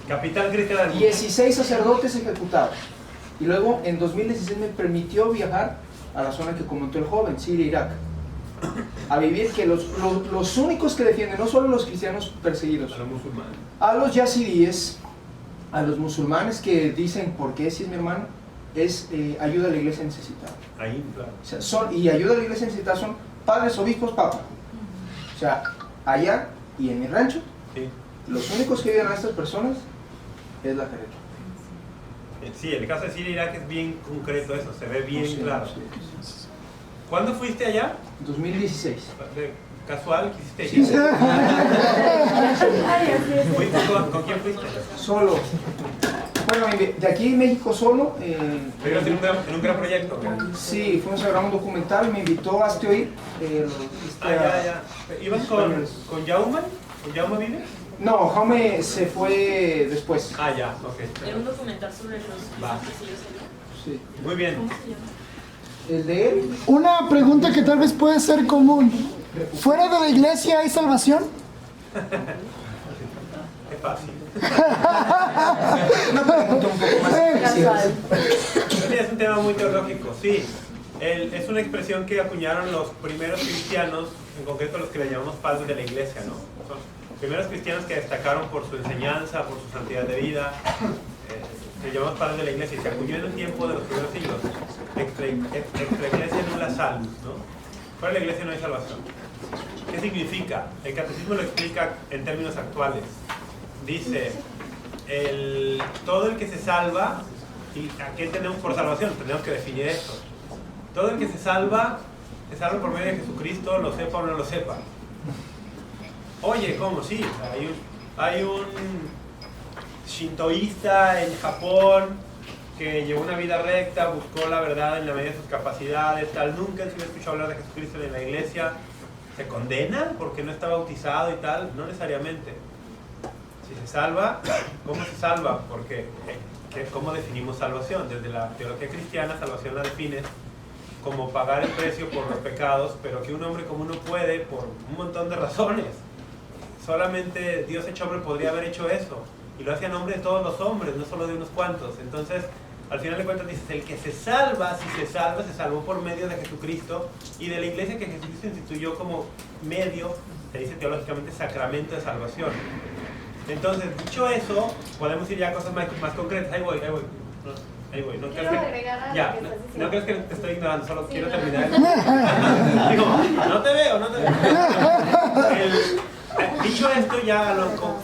Capital cristiana del mundo. 16 sacerdotes ejecutados. Y luego en 2016 me permitió viajar a la zona que comentó el joven, Siria, Irak. A vivir que los únicos que defienden, no solo los cristianos perseguidos, A los musulmanes. a los yazidíes, a los musulmanes que dicen, ¿por qué si es mi hermano? Es ayuda a la iglesia necesitada. Ahí, claro. O sea, y ayuda a la iglesia necesitada son padres, obispos, papas. O sea, allá y en mi rancho, Sí. los únicos que viven a estas personas es la jerarquía. Sí, el caso de Siria e Irak es bien concreto eso, se ve bien Sí, claro. sí. ¿Cuándo fuiste allá? 2016. ¿De casual quisiste Sí, ir? sí. ¿Fuiste con quién fuiste? Solo. Bueno, de aquí en México solo. Pero en un gran proyecto. Sí, fuimos a grabar un documental, me invitó a oír. Ya. ¿Ibas con Jaume? ¿Con Jaume Vives? No, Jaume se fue después. Ah, ya, ok. Era un documental sobre los Va. cristianos allá. Sí. Muy bien. El de él. Una pregunta que tal vez puede ser común. ¿Fuera de la iglesia hay salvación? Es fácil. Una pregunta un poco más especial. Es un tema muy teológico, sí. Es una expresión que acuñaron los primeros cristianos, en concreto los que le llamamos padres de la iglesia, ¿no? Son primeros cristianos que destacaron por su enseñanza, por su santidad de vida. Se llamamos padres de la iglesia y se acuñó en un tiempo de los primeros siglos. Extra iglesia nulla salus, ¿no? Fuera de la iglesia no hay salvación. ¿Qué significa? El catecismo lo explica en términos actuales. Dice, todo el que se salva, ¿y a qué tenemos por salvación? Tenemos que definir esto. Todo el que se salva por medio de Jesucristo, lo sepa o no lo sepa. Oye, ¿cómo? Sí, hay un shintoísta en Japón que llevó una vida recta, buscó la verdad en la medida de sus capacidades, tal. Nunca se había escuchado hablar de Jesucristo en la iglesia. ¿Se condena porque no está bautizado y tal? No necesariamente. Si se salva, ¿cómo se salva? Porque, ¿cómo definimos salvación? Desde la teología cristiana, salvación la define como pagar el precio por los pecados, pero que un hombre común no puede por un montón de razones. Solamente Dios hecho hombre podría haber hecho eso. Y lo hace a nombre de todos los hombres, no solo de unos cuantos. Entonces, al final de cuentas dices, el que se salva, si se salvó por medio de Jesucristo y de la iglesia que Jesucristo instituyó como medio, se dice teológicamente, sacramento de salvación. Entonces, dicho eso, podemos ir ya a cosas más concretas. Ahí voy. No quiero agregar a ya, lo que estás diciendo. no crees que te estoy ignorando, solo Sí, quiero no. terminar. Digo, no te veo. Dicho esto, ya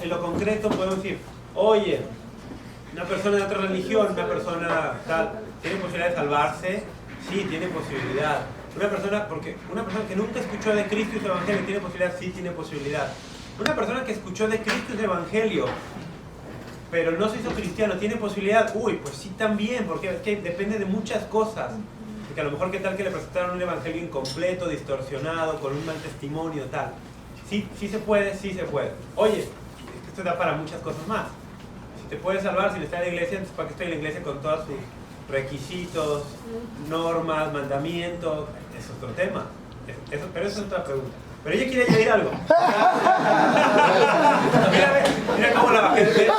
en lo concreto podemos decir, oye, una persona de otra religión, una persona tal, ¿tiene posibilidad de salvarse? Sí, tiene posibilidad. Una persona que nunca escuchó de Cristo y su evangelio, ¿tiene posibilidad? Sí, tiene posibilidad. Una persona que escuchó de Cristo y su evangelio, pero no se hizo cristiano, ¿tiene posibilidad? Uy, pues sí también, porque es que depende de muchas cosas. Porque a lo mejor qué tal que le presentaron un evangelio incompleto, distorsionado, con un mal testimonio, tal. Sí se puede. Oye, esto da para muchas cosas más. Si te puedes salvar sin estar en la iglesia, entonces ¿para qué estoy en la iglesia con todos sus requisitos, normas, mandamientos? Es otro tema. Pero eso es otra pregunta. Pero ella quiere añadir algo. Mira cómo la bajé de peso.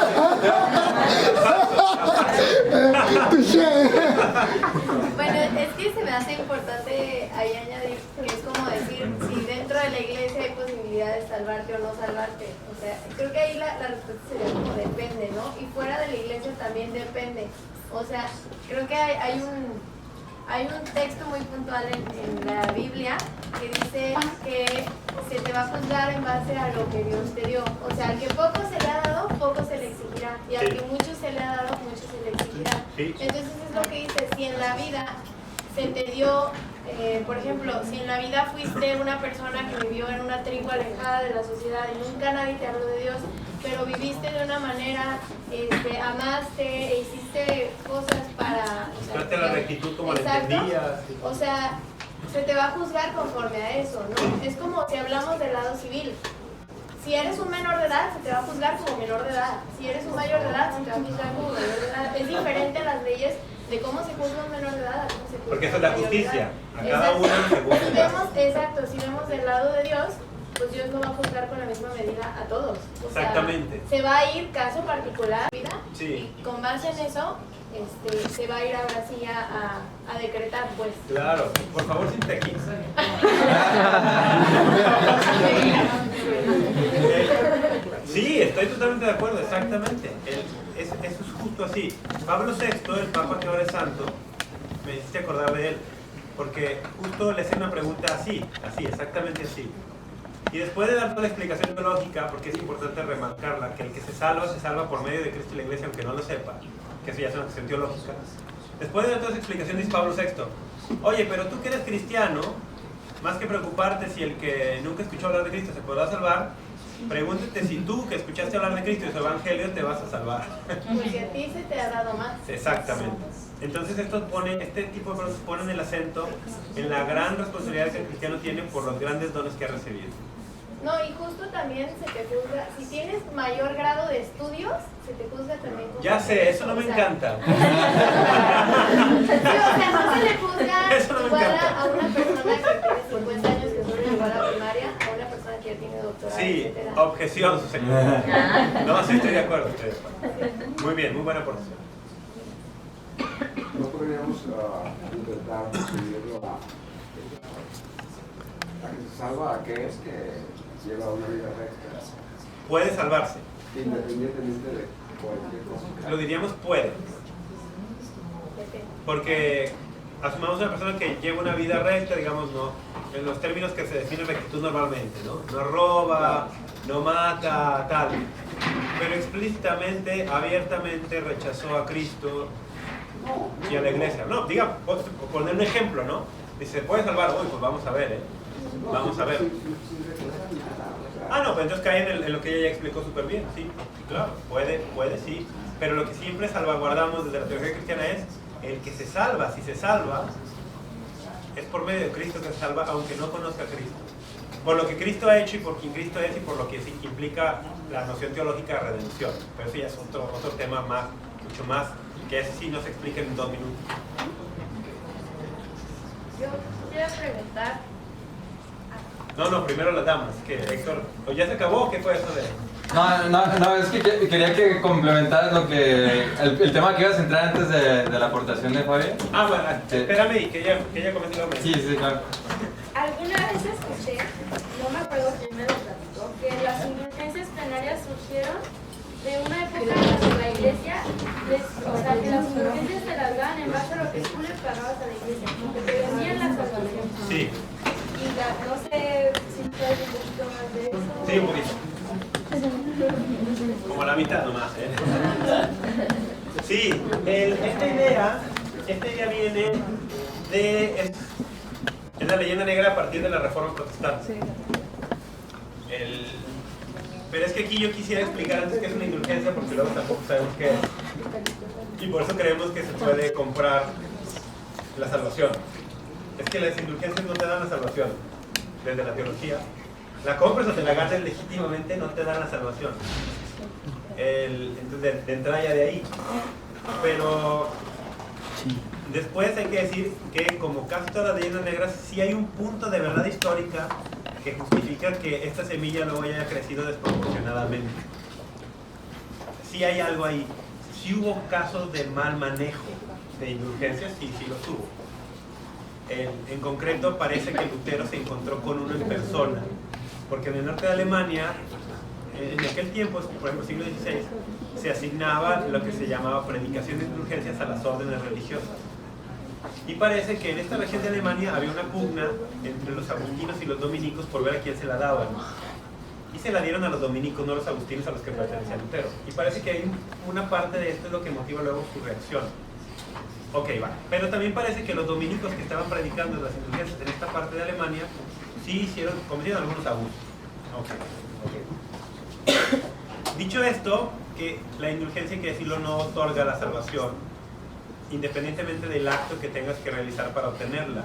Bueno, es que se me hace importante ahí añadir que es como decir si dentro de la iglesia hay posibilidad de salvarte o no salvarte. O sea, creo que ahí la respuesta sería como depende, ¿no? Y fuera de la iglesia también depende. O sea, creo que hay un texto muy puntual en la Biblia que dice que se te va a juzgar en base a lo que Dios te dio. O sea, al que poco se le ha dado, poco se le exigirá. Y al que mucho se le ha dado, mucho se le exigirá. Entonces es lo que dice, si en la vida se te dio, por ejemplo, si en la vida fuiste una persona que vivió en una tribu alejada de la sociedad y nunca nadie te habló de Dios, pero viviste de una manera, amaste e hiciste cosas para... Mostraste la rectitud como la exacto. entendías. O sea, se te va a juzgar conforme a eso, ¿no? Es como si hablamos del lado civil. Si eres un menor de edad, se te va a juzgar como menor de edad. Si eres un mayor de edad, se te va a juzgar como mayor de edad. Es diferente las leyes de cómo se juzga un menor de edad a cómo se juzga Porque eso es un la mayor de justicia. edad. A cada uno según Si su vemos, caso. exacto, si vemos del lado de Dios, pues Dios no va a juzgar con la misma medida a todos. O sea, Exactamente. se va a ir caso particular, ¿vida? Sí. Y con base en eso, se va a ir ahora sí a decretar, pues. Claro, por favor, siente aquí. Sí, estoy totalmente de acuerdo, exactamente. Eso es justo así. Pablo VI, el Papa que ahora es santo, me hiciste acordar de él, porque justo le hacía una pregunta así, exactamente así. Y después de dar toda la explicación teológica, porque es importante remarcarla, que el que se salva por medio de Cristo y la Iglesia, aunque no lo sepa, que eso ya es una cuestión teológica. Después de dar toda esa explicación, dice Pablo VI, oye, pero tú que eres cristiano, más que preocuparte si el que nunca escuchó hablar de Cristo se podrá salvar, pregúntate si tú que escuchaste hablar de Cristo y su evangelio te vas a salvar. Porque a ti se te ha dado más. Exactamente. Entonces este tipo de cosas ponen el acento en la gran responsabilidad que el cristiano tiene por los grandes dones que ha recibido. No, y justo también se te juzga, si tienes mayor grado de estudios, se te juzga también como... Ya sé, eso no me encanta. Sí, o sea, no se le juzga Eso no me igual encanta. a una persona que tiene 50 años que solo llegó a la primaria, a una persona que ya tiene doctorado, Sí, etcétera. objeción, su señor. No, sí, estoy de acuerdo. Muy bien, muy buena aportación. No podríamos intentar decidirlo a que se salva a aquel que lleva una vida recta, Puede salvarse. independientemente de cualquier cosa. Lo diríamos puede. Porque asumamos una persona que lleva una vida recta, digamos, no, en los términos que se define rectitud normalmente, ¿no? No roba, no mata, tal. Pero explícitamente, abiertamente rechazó a Cristo y a la iglesia. No, diga, por poner un ejemplo, ¿no? Dice, ¿se puede salvar? Uy, pues vamos a ver, ¿eh? Vamos a ver. Ah, no, pues entonces cae en lo que ella ya explicó súper bien, sí, claro, puede, sí. Pero lo que siempre salvaguardamos desde la teología cristiana es el que se salva, si se salva, es por medio de Cristo que se salva, aunque no conozca a Cristo. Por lo que Cristo ha hecho y por quien Cristo es y por lo que sí implica la noción teológica de redención. Pero eso ya es otro tema más, mucho más, que ese sí no se explica en 2 minutos. Yo quiero preguntar, No, primero las damas, que Héctor, ¿o ya se acabó? ¿Qué fue eso de...? No, es que quería que complementaras lo que el tema que ibas a entrar antes de la aportación de Fabi. Ah, bueno, Sí. espérame y que ella comience la Sí, claro. Alguna vez escuché, no me acuerdo quién me lo platicó, que las indulgencias plenarias surgieron de una época en la que la iglesia, o sea, que las indulgencias te las daban en base a lo que tú le pagabas a la iglesia, como que te vendían la salvación. Sí, Y no sé si puedes un poquito más de eso. sí, un poquito. Como la mitad nomás, ¿eh? Sí, esta idea viene de... Es la leyenda negra a partir de la Reforma Protestante. Pero es que aquí yo quisiera explicar antes qué es una indulgencia, porque luego tampoco sabemos qué es. Y por eso creemos que se puede comprar la salvación. Es que las indulgencias no te dan la salvación desde la teología. La compras o te la gastas legítimamente, no te dan la salvación. Entonces, de entrada ya de ahí. Pero después hay que decir que, como casi todas las leyendas negras, sí hay un punto de verdad histórica que justifica que esta semilla no haya crecido desproporcionadamente. Sí hay algo ahí. Sí hubo casos de mal manejo de indulgencias, sí los hubo. En concreto, parece que Lutero se encontró con uno en persona, porque en el norte de Alemania, en aquel tiempo, por ejemplo, siglo XVI, se asignaba lo que se llamaba predicación de indulgencias a las órdenes religiosas. Y parece que en esta región de Alemania había una pugna entre los agustinos y los dominicos por ver a quién se la daban. Y se la dieron a los dominicos, no a los agustinos a los que pertenecía Lutero. Y parece que hay una parte de esto es lo que motiva luego su reacción. Ok, va. Pero también parece que los dominicos que estaban predicando las indulgencias en esta parte de Alemania sí cometieron algunos abusos. Ok. Dicho esto, que la indulgencia, hay que decirlo, no otorga la salvación, independientemente del acto que tengas que realizar para obtenerla.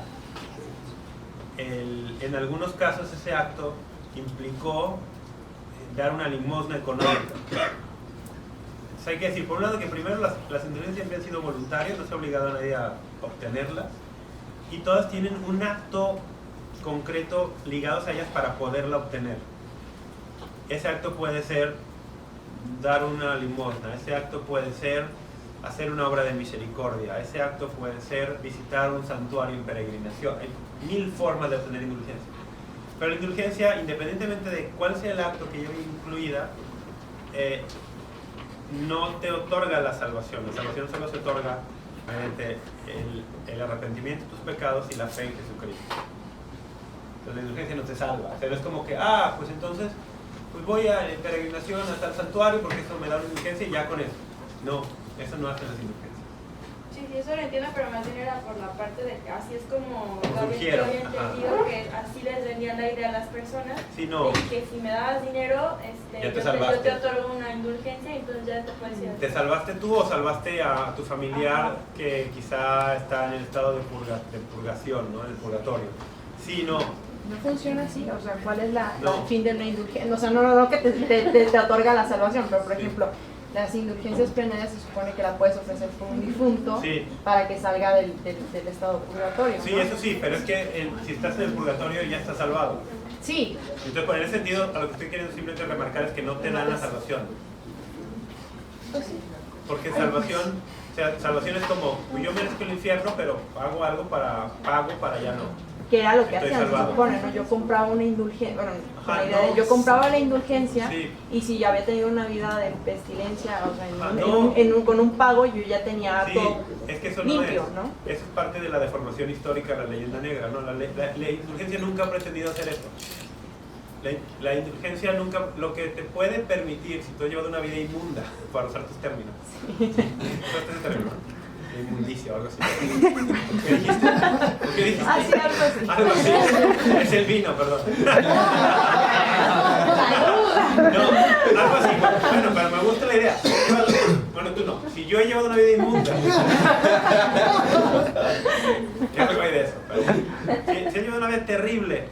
en algunos casos ese acto implicó dar una limosna económica. Entonces hay que decir, por un lado, que primero las indulgencias siempre han sido voluntarias, no se ha obligado a nadie a obtenerlas, y todas tienen un acto concreto ligados a ellas para poderla obtener. Ese acto puede ser dar una limosna, ese acto puede ser hacer una obra de misericordia, ese acto puede ser visitar un santuario en peregrinación. Hay 1000 formas de obtener indulgencia. Pero la indulgencia, independientemente de cuál sea el acto que lleve incluida, no te otorga la salvación. La salvación solo se otorga mediante el arrepentimiento de tus pecados y la fe en Jesucristo. Entonces la indulgencia no te salva. Pero es como que, pues entonces pues voy a peregrinación hasta el santuario porque eso me da una indulgencia y ya con eso. No, eso no hace las indulgencias. Sí, eso lo entiendo, pero más bien era por la parte de que así es como yo Surgieron, había entendido que así les vendían la idea a las personas. Sí, no. Y que si me dabas dinero, Ya te yo salvaste. te otorgo una indulgencia y entonces ya te puedes ir. ¿Te salvaste tú o salvaste a tu familiar que quizá está en el estado de purgación, ¿no? En el purgatorio? Sí, no. No funciona así, o sea, ¿cuál es No. el fin de una indulgencia? O sea, no que te otorga la salvación, pero por ejemplo, las indulgencias plenarias se supone que la puedes ofrecer por un difunto para que salga del estado purgatorio, ¿no? Sí, eso sí, pero es que si estás en el purgatorio ya estás salvado. Sí. Entonces, por ese sentido, a lo que estoy queriendo simplemente remarcar es que no te dan la salvación. Porque salvación, o sea, salvación es como, yo merezco el infierno, pero hago algo pago para ya no. Que era lo que Estoy hacían, se salvado. supone, ¿no? Yo compraba una indulgencia, bueno, con Ajá, la idea de, no. yo compraba la indulgencia Sí. y si yo había tenido una vida de pestilencia, o sea, Ajá, no. con un pago yo ya tenía Sí, todo es que eso no limpio, es. ¿no? Eso es parte de la deformación histórica de la leyenda negra, ¿no? La indulgencia nunca ha pretendido hacer esto. La indulgencia nunca, lo que te puede permitir, si tú has llevado una vida inmunda, para usar tus términos, usaste ese término, inmundicia o algo así. ¿Qué dijiste? ¿Qué dijiste? Ah, sí, algo así. Algo así. Es el vino, perdón. No, algo así. Bueno, pero me gusta la idea. Bueno, tú no. Si yo he llevado una vida inmunda. ¿Qué algo hay de eso? Si he llevado una vida terrible,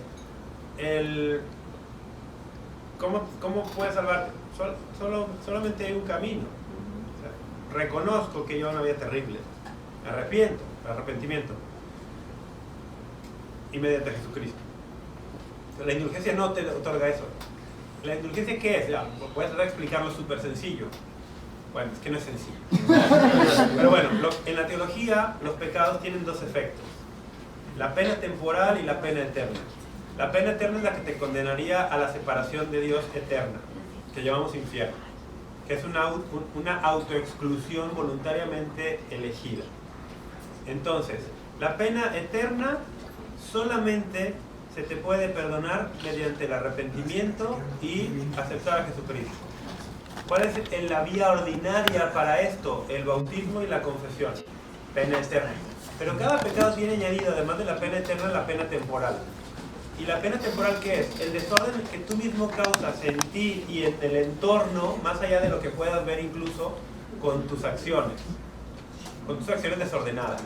¿cómo puedes salvarte? Solamente hay un camino. O sea, reconozco que llevo una vida terrible. Me arrepiento, arrepentimiento. Y mediante Jesucristo. La indulgencia no te otorga eso. ¿La indulgencia qué es? Ya, voy a tratar de explicarlo súper sencillo. Bueno, es que no es sencillo. Pero bueno, en la teología los pecados tienen dos efectos. La pena temporal y la pena eterna. La pena eterna es la que te condenaría a la separación de Dios eterna, que llamamos infierno, que es una autoexclusión voluntariamente elegida. Entonces, la pena eterna solamente se te puede perdonar mediante el arrepentimiento y aceptar a Jesucristo. ¿Cuál es la vía ordinaria para esto? El bautismo y la confesión. Pena eterna. Pero cada pecado tiene añadido, además de la pena eterna, la pena temporal. ¿Y la pena temporal qué es? El desorden que tú mismo causas en ti y en el entorno, más allá de lo que puedas ver incluso con tus acciones desordenadas.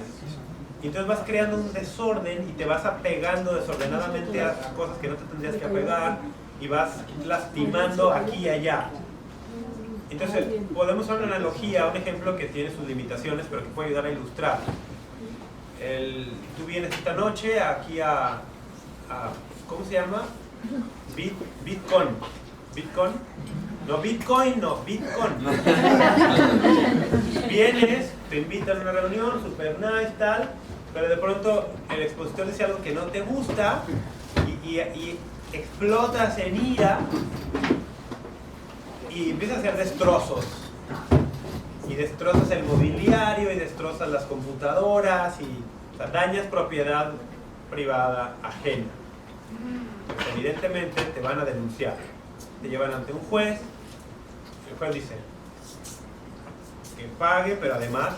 Y entonces vas creando un desorden y te vas apegando desordenadamente a cosas que no te tendrías que apegar y vas lastimando aquí y allá. Entonces podemos hacer una analogía, un ejemplo que tiene sus limitaciones pero que puede ayudar a ilustrar. Tú vienes esta noche aquí a ¿cómo se llama? Bitcoin. ¿Bitcoin? No, Bitcoin no, Bitcoin. Vienes, te invitan a una reunión, super nice, tal, pero de pronto el expositor dice algo que no te gusta y explotas en ira y empiezas a hacer destrozos. Y destrozas el mobiliario y destrozas las computadoras y o sea, dañas propiedad privada ajena. Pues evidentemente te van a denunciar. Te llevan ante un juez. El juez dice que pague, pero además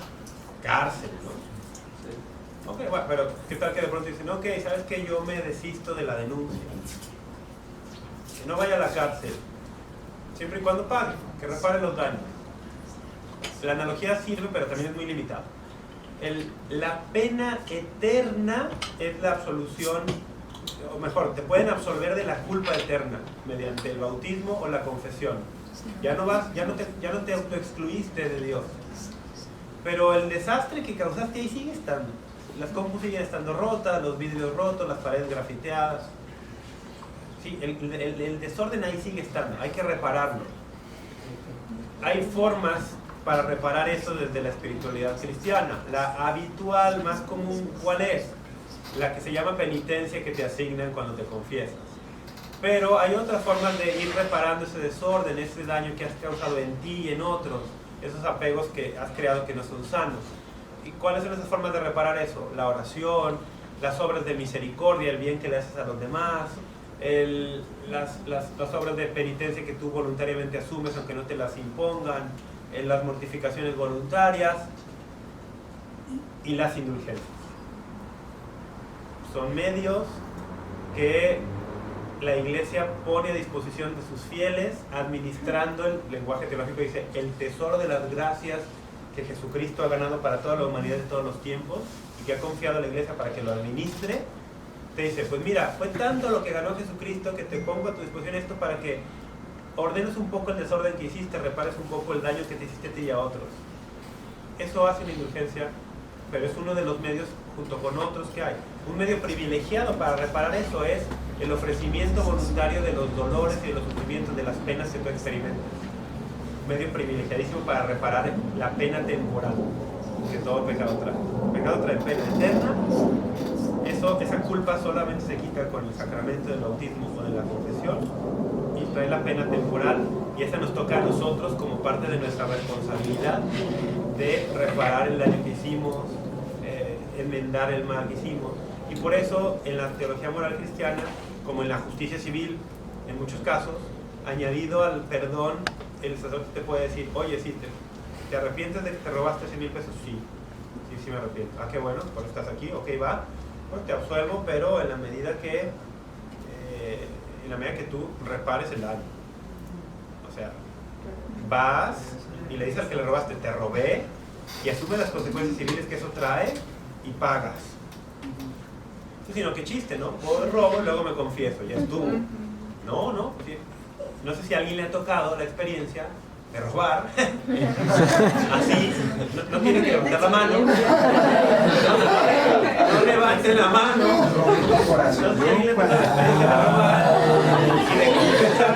cárcel, ¿no? Ok, bueno, pero ¿qué tal que de pronto dicen, ok, sabes que yo me desisto de la denuncia? Que no vaya a la cárcel, siempre y cuando pague, que repare los daños. La analogía sirve, pero también es muy limitada. La pena eterna es la absolución o mejor, te pueden absolver de la culpa eterna mediante el bautismo o la confesión. Ya no te autoexcluiste de Dios. Pero el desastre que causaste ahí sigue estando. Las compus siguen estando rotas, los vidrios rotos, las paredes grafiteadas. Sí, el desorden ahí sigue estando, hay que repararlo. Hay formas para reparar eso desde la espiritualidad cristiana. La habitual, más común, ¿cuál es? La que se llama penitencia, que te asignan cuando te confiesas. Pero hay otras formas de ir reparando ese desorden, ese daño que has causado en ti y en otros, esos apegos que has creado que no son sanos. ¿Y cuáles son esas formas de reparar eso? La oración, las obras de misericordia, el bien que le haces a los demás, las obras de penitencia que tú voluntariamente asumes aunque no te las impongan, las mortificaciones voluntarias y las indulgencias. Son medios que la Iglesia pone a disposición de sus fieles, administrando, el lenguaje teológico dice, el tesoro de las gracias que Jesucristo ha ganado para toda la humanidad de todos los tiempos y que ha confiado a la Iglesia para que lo administre. Te dice, pues mira, fue tanto lo que ganó Jesucristo que te pongo a tu disposición esto para que ordenes un poco el desorden que hiciste, repares un poco el daño que te hiciste a ti y a otros. Eso hace una indulgencia, pero es uno de los medios junto con otros que hay. Un medio privilegiado para reparar eso es el ofrecimiento voluntario de los dolores y de los sufrimientos, de las penas que tú experimentas. Un medio privilegiadísimo para reparar la pena temporal que todo pecado trae. El pecado trae pena eterna. Esa culpa solamente se quita con el sacramento del bautismo o de la confesión y trae la pena temporal, y esa nos toca a nosotros como parte de nuestra responsabilidad de reparar el daño que hicimos, enmendar el mal que hicimos. Y por eso en la teología moral cristiana, como en la justicia civil en muchos casos, añadido al perdón, el sacerdote te puede decir, oye, si te arrepientes de que te robaste 100,000 pesos, sí me arrepiento. Ah, qué bueno, pues estás aquí, ok, va. Bueno, te absuelvo, pero en la medida que tú repares el daño. O sea, vas y le dices al que le robaste, te robé, y asumes las consecuencias civiles que eso trae y pagas. Sino que chiste, ¿no? Puedo robo y luego me confieso, ya estuvo. No, no sé si a alguien le ha tocado la experiencia de robar, así, no tiene que levantar la mano, no levanten la mano, no sé si a alguien le ha tocado la experiencia de robar y de confesar,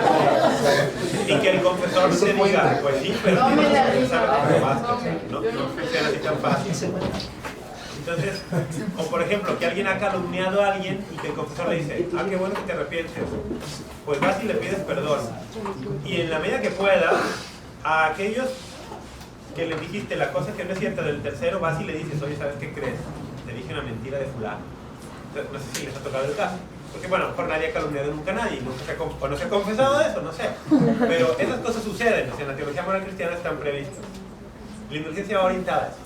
y que el confesor se diga, pues sí, pero tienes que confesar que robaste, no funciona así tan fácil. Entonces, o por ejemplo, que alguien ha calumniado a alguien y que el confesor le dice, ah, qué bueno que te arrepientes, pues vas y le pides perdón. Y en la medida que puedas, a aquellos que le dijiste la cosa que no es cierta del tercero, vas y le dices, oye, ¿sabes qué crees? Te dije una mentira de fulano. Entonces, no sé si les ha tocado el caso. Porque bueno, por nadie ha calumniado nunca a nadie, o no se ha confesado de eso, no sé. Pero esas cosas suceden, o sea, en la teología moral cristiana están previstas. La indulgencia va orientada a eso.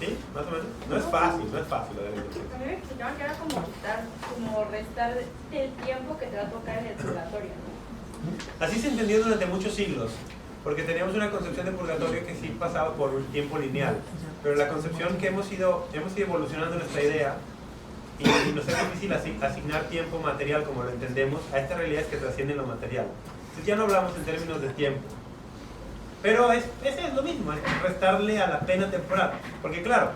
¿Sí? Más o menos. No es fácil lo de la indulgencia. A mí me explicaban que era como restar del tiempo que te va a tocar en el purgatorio, ¿no? Así se entendió durante muchos siglos, porque teníamos una concepción de purgatorio que sí pasaba por un tiempo lineal, pero la concepción que hemos ido evolucionando nuestra idea, y nos es difícil asignar tiempo material como lo entendemos a estas realidades que trascienden lo material. Entonces ya no hablamos en términos de tiempo, pero ese es lo mismo, es restarle a la pena temporal, porque claro,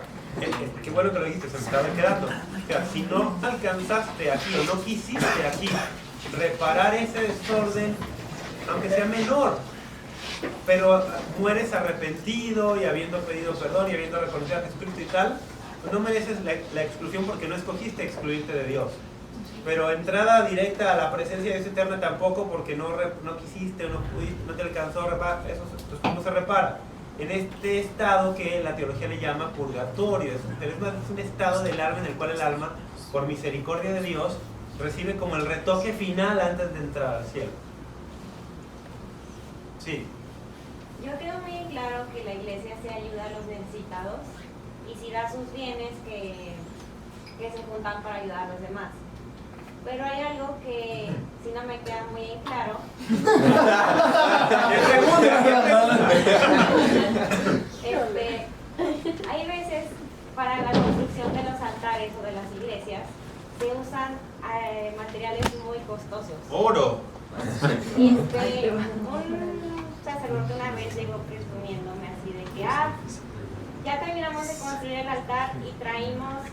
qué bueno que lo dijiste, se me estaba quedando. O sea, si no alcanzaste aquí o no quisiste aquí reparar ese desorden, aunque sea menor, pero mueres arrepentido y habiendo pedido perdón y habiendo reconocido a Jesucristo y tal, pues no mereces la exclusión porque no escogiste excluirte de Dios. Pero entrada directa a la presencia de Dios eterna tampoco, porque no quisiste o no pudiste, no te alcanzó a reparar, eso no se repara. En este estado que la teología le llama purgatorio, pero es un estado del alma en el cual el alma, por misericordia de Dios, recibe como el retoque final antes de entrar al cielo. Sí. Yo creo muy claro que la iglesia se ayuda a los necesitados y si da sus bienes que se juntan para ayudar a los demás. Pero hay algo que si no me queda muy en claro. Hay veces para la construcción de los altares o de las iglesias se usan recuerdo que una vez llegó presumiéndome así de que, ya terminamos de construir el altar y trajimos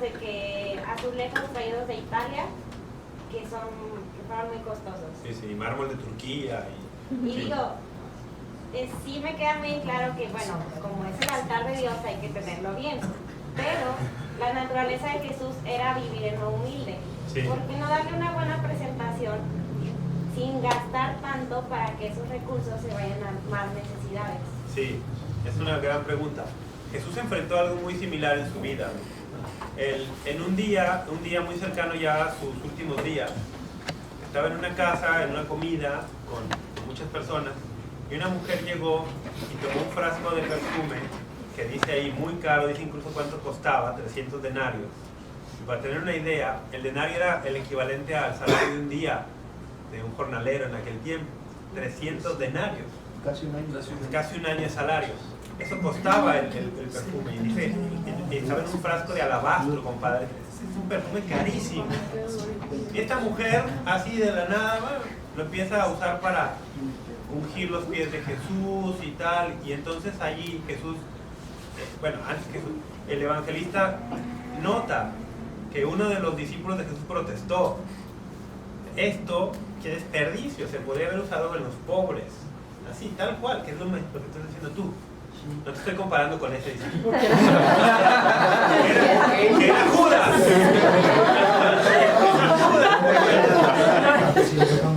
de que azulejos traídos de Italia, que fueron muy costosos. Sí, mármol de Turquía. Y digo, sí me queda muy claro que, bueno, como es el altar de Dios hay que tenerlo bien, pero la naturaleza de Jesús era vivir en lo humilde. Sí. ¿Por qué no darle una buena presentación sin gastar tanto para que esos recursos se vayan a más necesidades? Sí, es una gran pregunta. Jesús enfrentó algo muy similar en su vida. En un día muy cercano ya a sus últimos días, estaba en una casa, en una comida, con muchas personas, y una mujer llegó y tomó un frasco de perfume, que dice ahí muy caro, dice incluso cuánto costaba, 300 denarios. Y para tener una idea, el denario era el equivalente al salario de un día de un jornalero en aquel tiempo, 300 denarios. Casi un año. Casi un año de salarios. Eso costaba el perfume. Y dice, estaba en un frasco de alabastro, compadre. Es un perfume carísimo. Y esta mujer, así de la nada, bueno, lo empieza a usar para ungir los pies de Jesús y tal. Y entonces allí Jesús, antes que el evangelista nota que uno de los discípulos de Jesús protestó. Qué desperdicio, se podría haber usado en los pobres. Así, tal cual, que es lo que estás diciendo tú. No te estoy comparando con ese discípulo. Era Judas.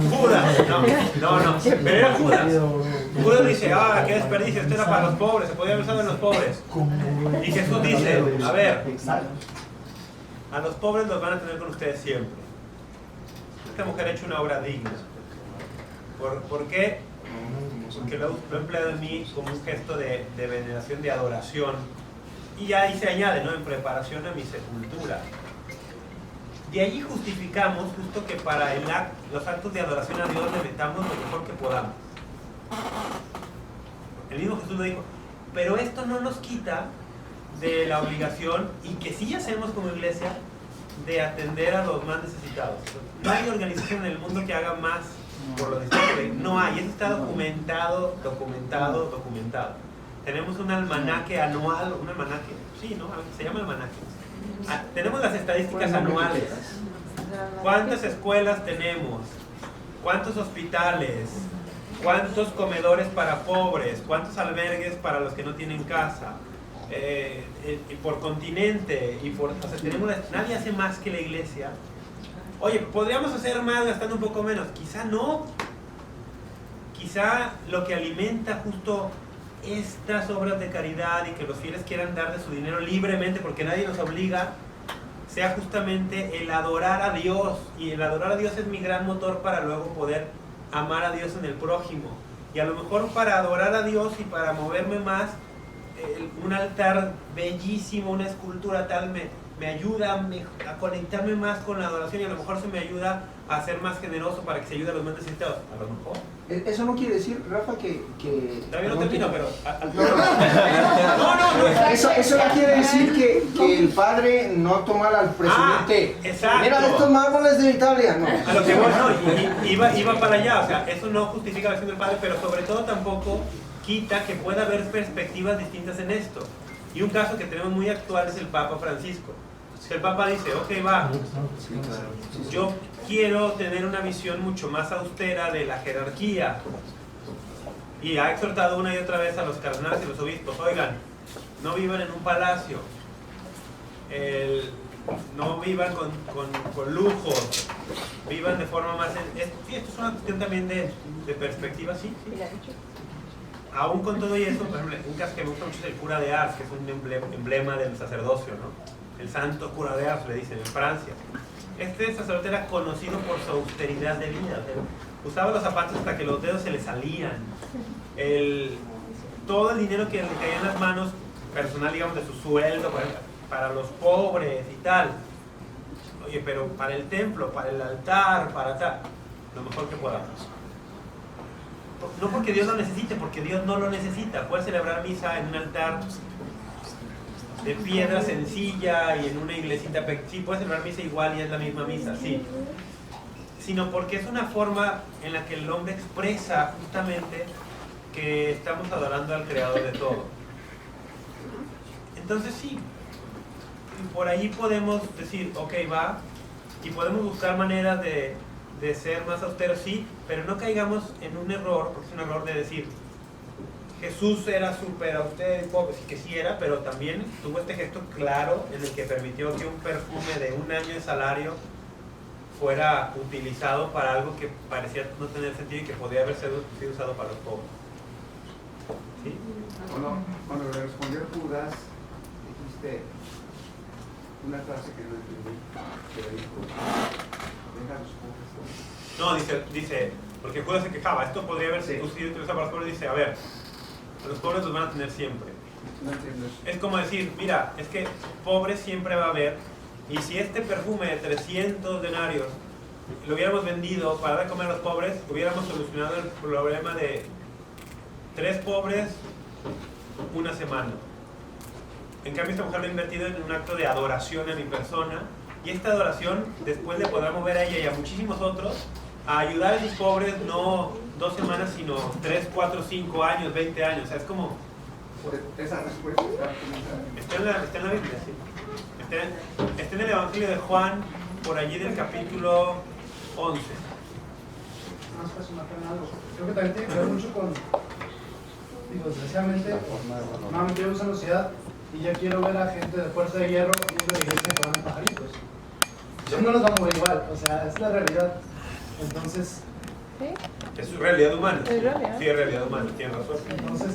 Judas. No, pero era Judas. Judas dice, qué desperdicio, esto era para los pobres, se podía haber usado en los pobres. Y Jesús dice, a ver, a los pobres los van a tener con ustedes siempre. Esta mujer ha hecho una obra digna. ¿Por qué? Porque lo he empleado en mí como un gesto de veneración, de adoración. Y ahí se añade, ¿no?, en preparación a mi sepultura. De allí justificamos justo que para los actos de adoración a Dios le metamos lo mejor que podamos. El mismo Jesús lo dijo. Pero esto no nos quita de la obligación, y que sí hacemos como iglesia, de atender a los más necesitados. No hay organización en el mundo que haga más por los necesitados. No hay, eso está documentado. Tenemos un almanaque anual, sí, ¿no? Se llama almanaque. Tenemos las estadísticas anuales. ¿Cuántas escuelas tenemos? ¿Cuántos hospitales? ¿Cuántos comedores para pobres? ¿Cuántos albergues para los que no tienen casa? Y por continente, nadie hace más que la iglesia. Oye, ¿podríamos hacer más gastando un poco menos? Quizá no. Quizá lo que alimenta justo estas obras de caridad y que los fieles quieran dar de su dinero libremente, porque nadie nos obliga, sea justamente el adorar a Dios. Y el adorar a Dios es mi gran motor para luego poder amar a Dios en el prójimo. Y a lo mejor para adorar a Dios y para moverme más, un altar bellísimo, una escultura tal me ayuda a conectarme más con la adoración, y a lo mejor se me ayuda a ser más generoso para que se ayude a los más necesitados. A lo mejor. Eso no quiere decir, Rafa, que todavía no termino, pero... Eso no quiere decir que el padre no toma al presidente. Exacto. Mira estos mármoles de Italia. No. A lo que voy, iba para allá. O sea, eso no justifica la acción del padre, pero sobre todo tampoco quita que pueda haber perspectivas distintas en esto. Y un caso que tenemos muy actual es el Papa Francisco. El Papa dice, ok, yo quiero tener una visión mucho más austera de la jerarquía. Y ha exhortado una y otra vez a los cardenales y los obispos, oigan, no vivan en un palacio, no vivan con lujos, vivan de forma más... Sí, esto es una cuestión también de perspectiva, sí. Aún con todo y eso, por ejemplo, un caso que me gusta mucho es el cura de Ars, que es un emblema del sacerdocio, ¿no? El santo cura de Ars, le dicen, en Francia. Este sacerdote era conocido por su austeridad de vida. Usaba los zapatos hasta que los dedos se le salían. Todo el dinero que le caía en las manos, personal, digamos, de su sueldo, para los pobres y tal. Oye, pero para el templo, para el altar, para tal, lo mejor que podamos. No porque Dios lo necesite, porque Dios no lo necesita. Puede celebrar misa en un altar de piedra sencilla y en una iglesita pequeña. Sí, puede celebrar misa igual y es la misma misa, sí. Sino porque es una forma en la que el hombre expresa justamente que estamos adorando al creador de todo. Entonces sí, por ahí podemos decir, ok, va, y podemos buscar maneras de ser más austeros, sí, pero no caigamos en un error, porque es un error de decir, Jesús era súper austero y pobre, sí que sí era, pero también tuvo este gesto claro en el que permitió que un perfume de 1 año de salario fuera utilizado para algo que parecía no tener sentido y que podía haber sido usado para los pobres. ¿Sí? Cuando le respondió Judas, dijiste una frase que no entendí, que le dijo, deja los pobres. No, dice, porque Judas se quejaba, esto podría haber sido utilizado para los pobres, dice, a ver, los pobres los van a tener siempre. No entiendo eso. Es como decir, mira, es que pobres siempre va a haber, y si este perfume de 300 denarios lo hubiéramos vendido para dar de comer a los pobres, hubiéramos solucionado el problema de 3 pobres una semana. En cambio, esta mujer lo ha invertido en un acto de adoración a mi persona, y esta adoración después le podrá mover a ella y a muchísimos otros a ayudar a los pobres, no 2 semanas, sino 3, 4, 5 años, 20 años. O sea, es como... Esa respuesta está en la Biblia, sí. Está en el Evangelio de Juan, por allí del capítulo 11. Creo que también tiene que ver mucho con, desgraciadamente, normalmente yo vivo en la ciudad y ya quiero ver a gente de Fuerza de Hierro yendo a la iglesia que van en pajaritos. Eso no nos va a mover igual, o sea, es la realidad. Entonces... ¿Sí? Es su realidad humana. ¿Es realidad? Sí, es realidad humana, tiene razón. Entonces,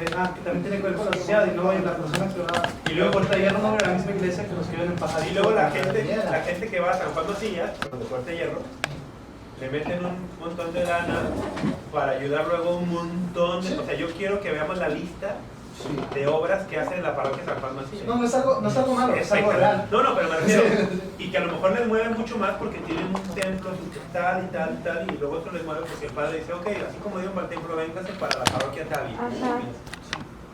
que también tiene que ver con la sociedad y luego hay la persona que va... Y luego Fuerza de Hierro no va a la misma iglesia que los que viven en pajaritos. Y luego la gente que va a San Juan Macías, de Fuerte Hierro, le meten un montón de lana para ayudar luego un montón de... O sea, yo quiero que veamos la lista de obras que hace la parroquia San Juan Macías. No es algo malo, es algo real. No, pero me refiero, y que a lo mejor les mueve mucho más porque tienen un templo tal y tal y tal, y luego otro les mueve porque el padre dice, ok, así como dieron para el templo, véngase para la parroquia tal y tal.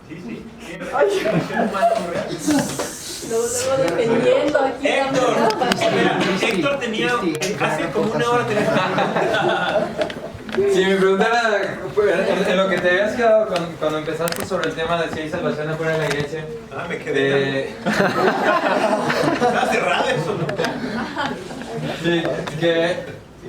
Sí, sí. Luego defendiendo aquí. Héctor tenía, hace como 1 hora tenía... Si me preguntara, en lo que te habías quedado cuando empezaste sobre el tema de si hay salvación afuera de la iglesia. Me quedé. Está cerrado eso, ¿no? Sí,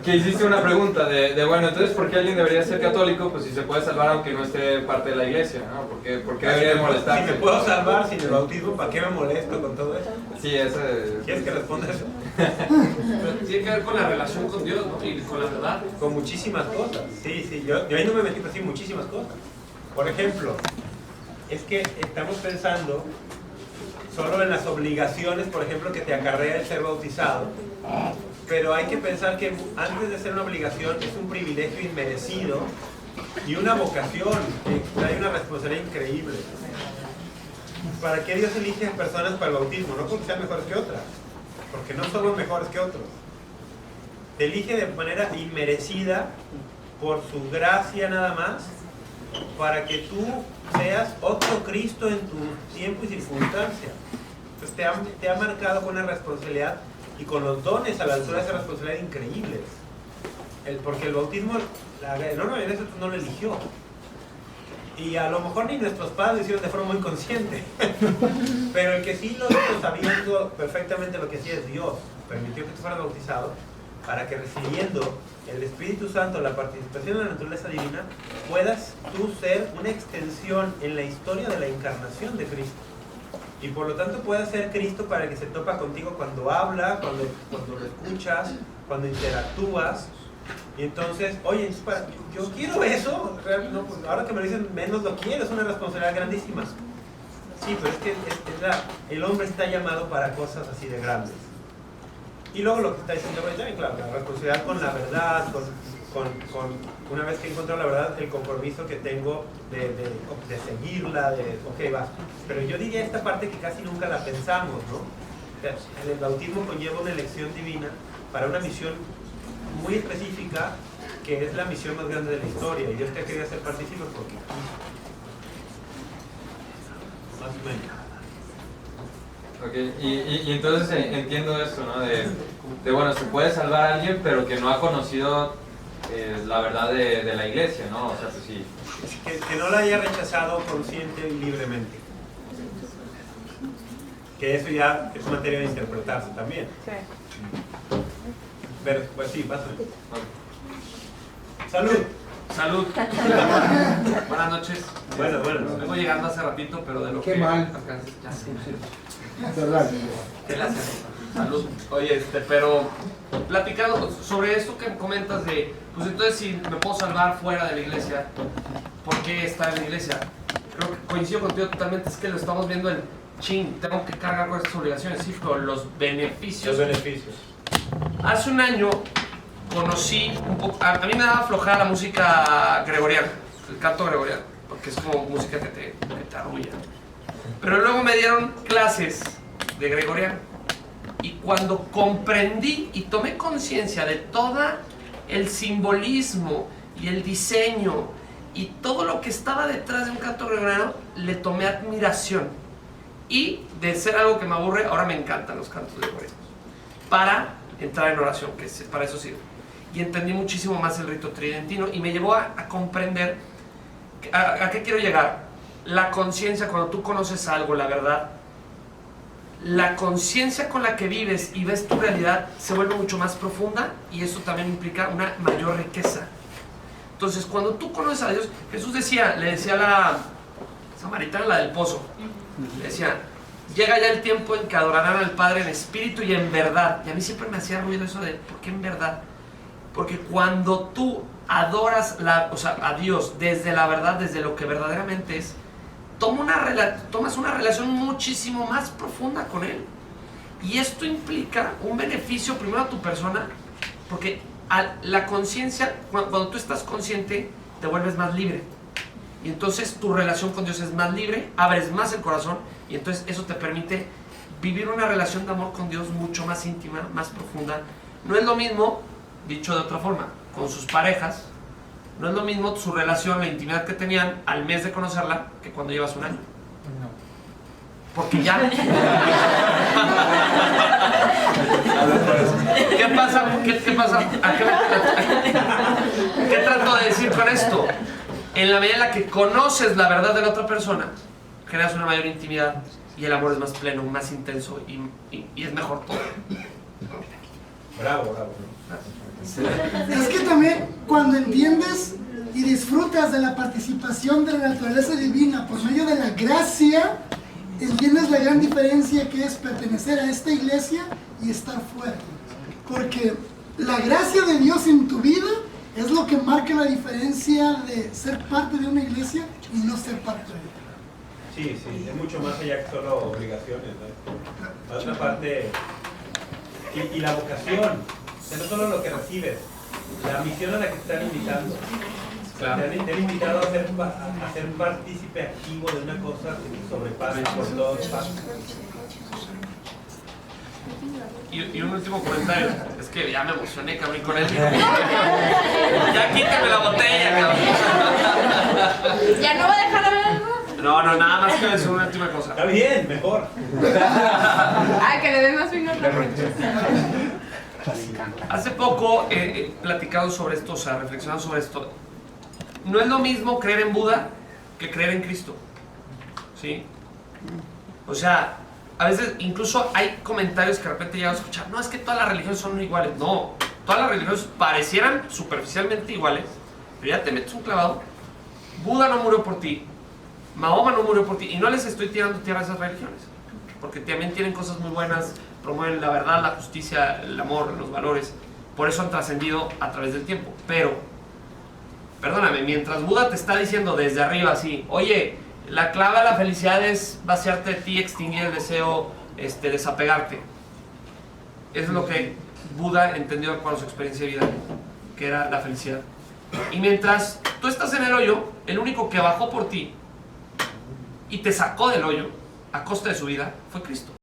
que hiciste una pregunta de bueno, entonces, ¿por qué alguien debería ser católico? Pues si se puede salvar aunque no esté parte de la iglesia, ¿no? ¿Por qué debería molestarse? Si me puedo salvar sin el bautismo, ¿para qué me molesto con todo eso? Sí, eso es... ¿Quieres que responda eso? Pero tiene que ver con la relación con Dios, ¿no? Y con la verdad. Con muchísimas cosas. Sí, yo ahí no me metí, pero sí, muchísimas cosas. Por ejemplo, es que estamos pensando solo en las obligaciones, por ejemplo, que te acarrea el ser bautizado. Pero hay que pensar que antes de ser una obligación es un privilegio inmerecido y una vocación que trae una responsabilidad increíble. ¿Para qué Dios elige a personas para el bautismo? No porque sean mejores que otras, porque no somos mejores que otros. Te elige de manera inmerecida por su gracia nada más, para que tú seas otro Cristo en tu tiempo y circunstancia. Entonces te ha marcado con una responsabilidad y con los dones a la altura de esa responsabilidad increíbles. Porque el bautismo, la enorme mayoría de nosotros no lo eligió. Y a lo mejor ni nuestros padres lo hicieron de forma muy consciente. Pero el que sí lo hizo sabiendo perfectamente lo que hacía es Dios. Permitió que tú fueras bautizado para que recibiendo el Espíritu Santo, la participación de la naturaleza divina, puedas tú ser una extensión en la historia de la encarnación de Cristo. Y por lo tanto puedes ser Cristo para el que se topa contigo cuando habla, cuando lo escuchas, cuando interactúas. Y entonces, oye, yo quiero eso, no, pues ahora que me lo dicen menos lo quiero, es una responsabilidad grandísima. Sí, pero es que el hombre está llamado para cosas así de grandes. Y luego lo que está diciendo, claro, la responsabilidad con la verdad, una vez que encuentro la verdad, el compromiso que tengo de seguirla, ok, va. Pero yo diría esta parte que casi nunca la pensamos, ¿no? O sea, el bautismo conlleva una elección divina para una misión muy específica, que es la misión más grande de la historia, y Dios te ha querido hacer partícipe porque más o menos. Okay. Y entonces entiendo esto, ¿no? De bueno, se puede salvar a alguien, pero que no ha conocido la verdad de la iglesia, ¿no? O sea, pues sí. Que no la haya rechazado consciente y libremente. Que eso ya es materia de interpretarse también. Sí. Pero, pues sí, pasa. Salud. Salud. Buenas noches. Bueno. Vengo llegando hace ratito, pero de lo Qué que mal. alcancé, ya sé. ¿Verdad? ¿Qué le hace? Salud. Oye, pero platicando sobre esto que comentas de, pues entonces si me puedo salvar fuera de la iglesia, ¿por qué estar en la iglesia? Creo que coincido contigo totalmente, es que lo estamos viendo en chin, tengo que cargar con estas obligaciones, sí, pero los beneficios. Los beneficios. Hace un año conocí un poco, a mí me daba flojera la música gregoriana, el canto gregoriano, porque es como música que te arrulla. Pero luego me dieron clases de gregoriano y cuando comprendí y tomé conciencia de todo el simbolismo y el diseño y todo lo que estaba detrás de un canto gregoriano, le tomé admiración. Y de ser algo que me aburre, ahora me encantan los cantos gregorianos. Para entrar en oración, que para eso sirve. Y entendí muchísimo más el rito tridentino y me llevó a comprender a qué quiero llegar. La conciencia, cuando tú conoces algo, la verdad, la conciencia con la que vives y ves tu realidad se vuelve mucho más profunda y eso también implica una mayor riqueza. Entonces, cuando tú conoces a Dios, Jesús le decía a la samaritana, la del pozo, le decía, llega ya el tiempo en que adorarán al Padre en espíritu y en verdad. Y a mí siempre me hacía ruido eso de, ¿por qué en verdad? Porque cuando tú adoras a Dios desde la verdad, desde lo que verdaderamente es, tomas una relación muchísimo más profunda con Él. Y esto implica un beneficio primero a tu persona, porque la conciencia, cuando tú estás consciente, te vuelves más libre. Y entonces tu relación con Dios es más libre, abres más el corazón y entonces eso te permite vivir una relación de amor con Dios mucho más íntima, más profunda. No es lo mismo, dicho de otra forma, con sus parejas, no es lo mismo su relación, la intimidad que tenían al mes de conocerla que cuando llevas un año. No. Porque ya... ¿Qué pasa? ¿Qué pasa? ¿Qué trato de decir con esto? En la medida en la que conoces la verdad de la otra persona, generas una mayor intimidad y el amor es más pleno, más intenso y es mejor todo. Bravo. Es que también cuando entiendes y disfrutas de la participación de la naturaleza divina por medio de la gracia, entiendes la gran diferencia que es pertenecer a esta iglesia y estar fuera. Porque la gracia de Dios en tu vida es lo que marca la diferencia de ser parte de una iglesia y no ser parte de ella. Sí, es mucho más allá que solo obligaciones, ¿no? La otra parte, y la vocación, o sea, no solo lo que recibes, la misión a la que te están invitando. Claro. Te han invitado a ser un partícipe activo de una cosa que te sobrepasa por todos pasos. Y un último comentario, es que ya me emocioné, cabrón, con él. Ya quítame la botella, cabrón. ¿Ya no va a dejar hablar algo? No, nada más que decir una última cosa. Está bien, mejor. Que le den más vino. Hace poco he platicado sobre esto, o sea, reflexionado sobre esto. No es lo mismo creer en Buda que creer en Cristo. ¿Sí? O sea, a veces incluso hay comentarios que de repente llegan a escuchar, no, es que todas las religiones son iguales. No, todas las religiones parecieran superficialmente iguales, pero ya te metes un clavado. Buda no murió por ti, Mahoma no murió por ti, y no les estoy tirando tierra a esas religiones, porque también tienen cosas muy buenas, promueven la verdad, la justicia, el amor, los valores, por eso han trascendido a través del tiempo. Pero, perdóname, mientras Buda te está diciendo desde arriba así, oye, la clave a la felicidad es vaciarte de ti, extinguir el deseo, desapegarte. Eso es lo que Buda entendió de acuerdo a su experiencia de vida, que era la felicidad. Y mientras tú estás en el hoyo, el único que bajó por ti y te sacó del hoyo a costa de su vida fue Cristo.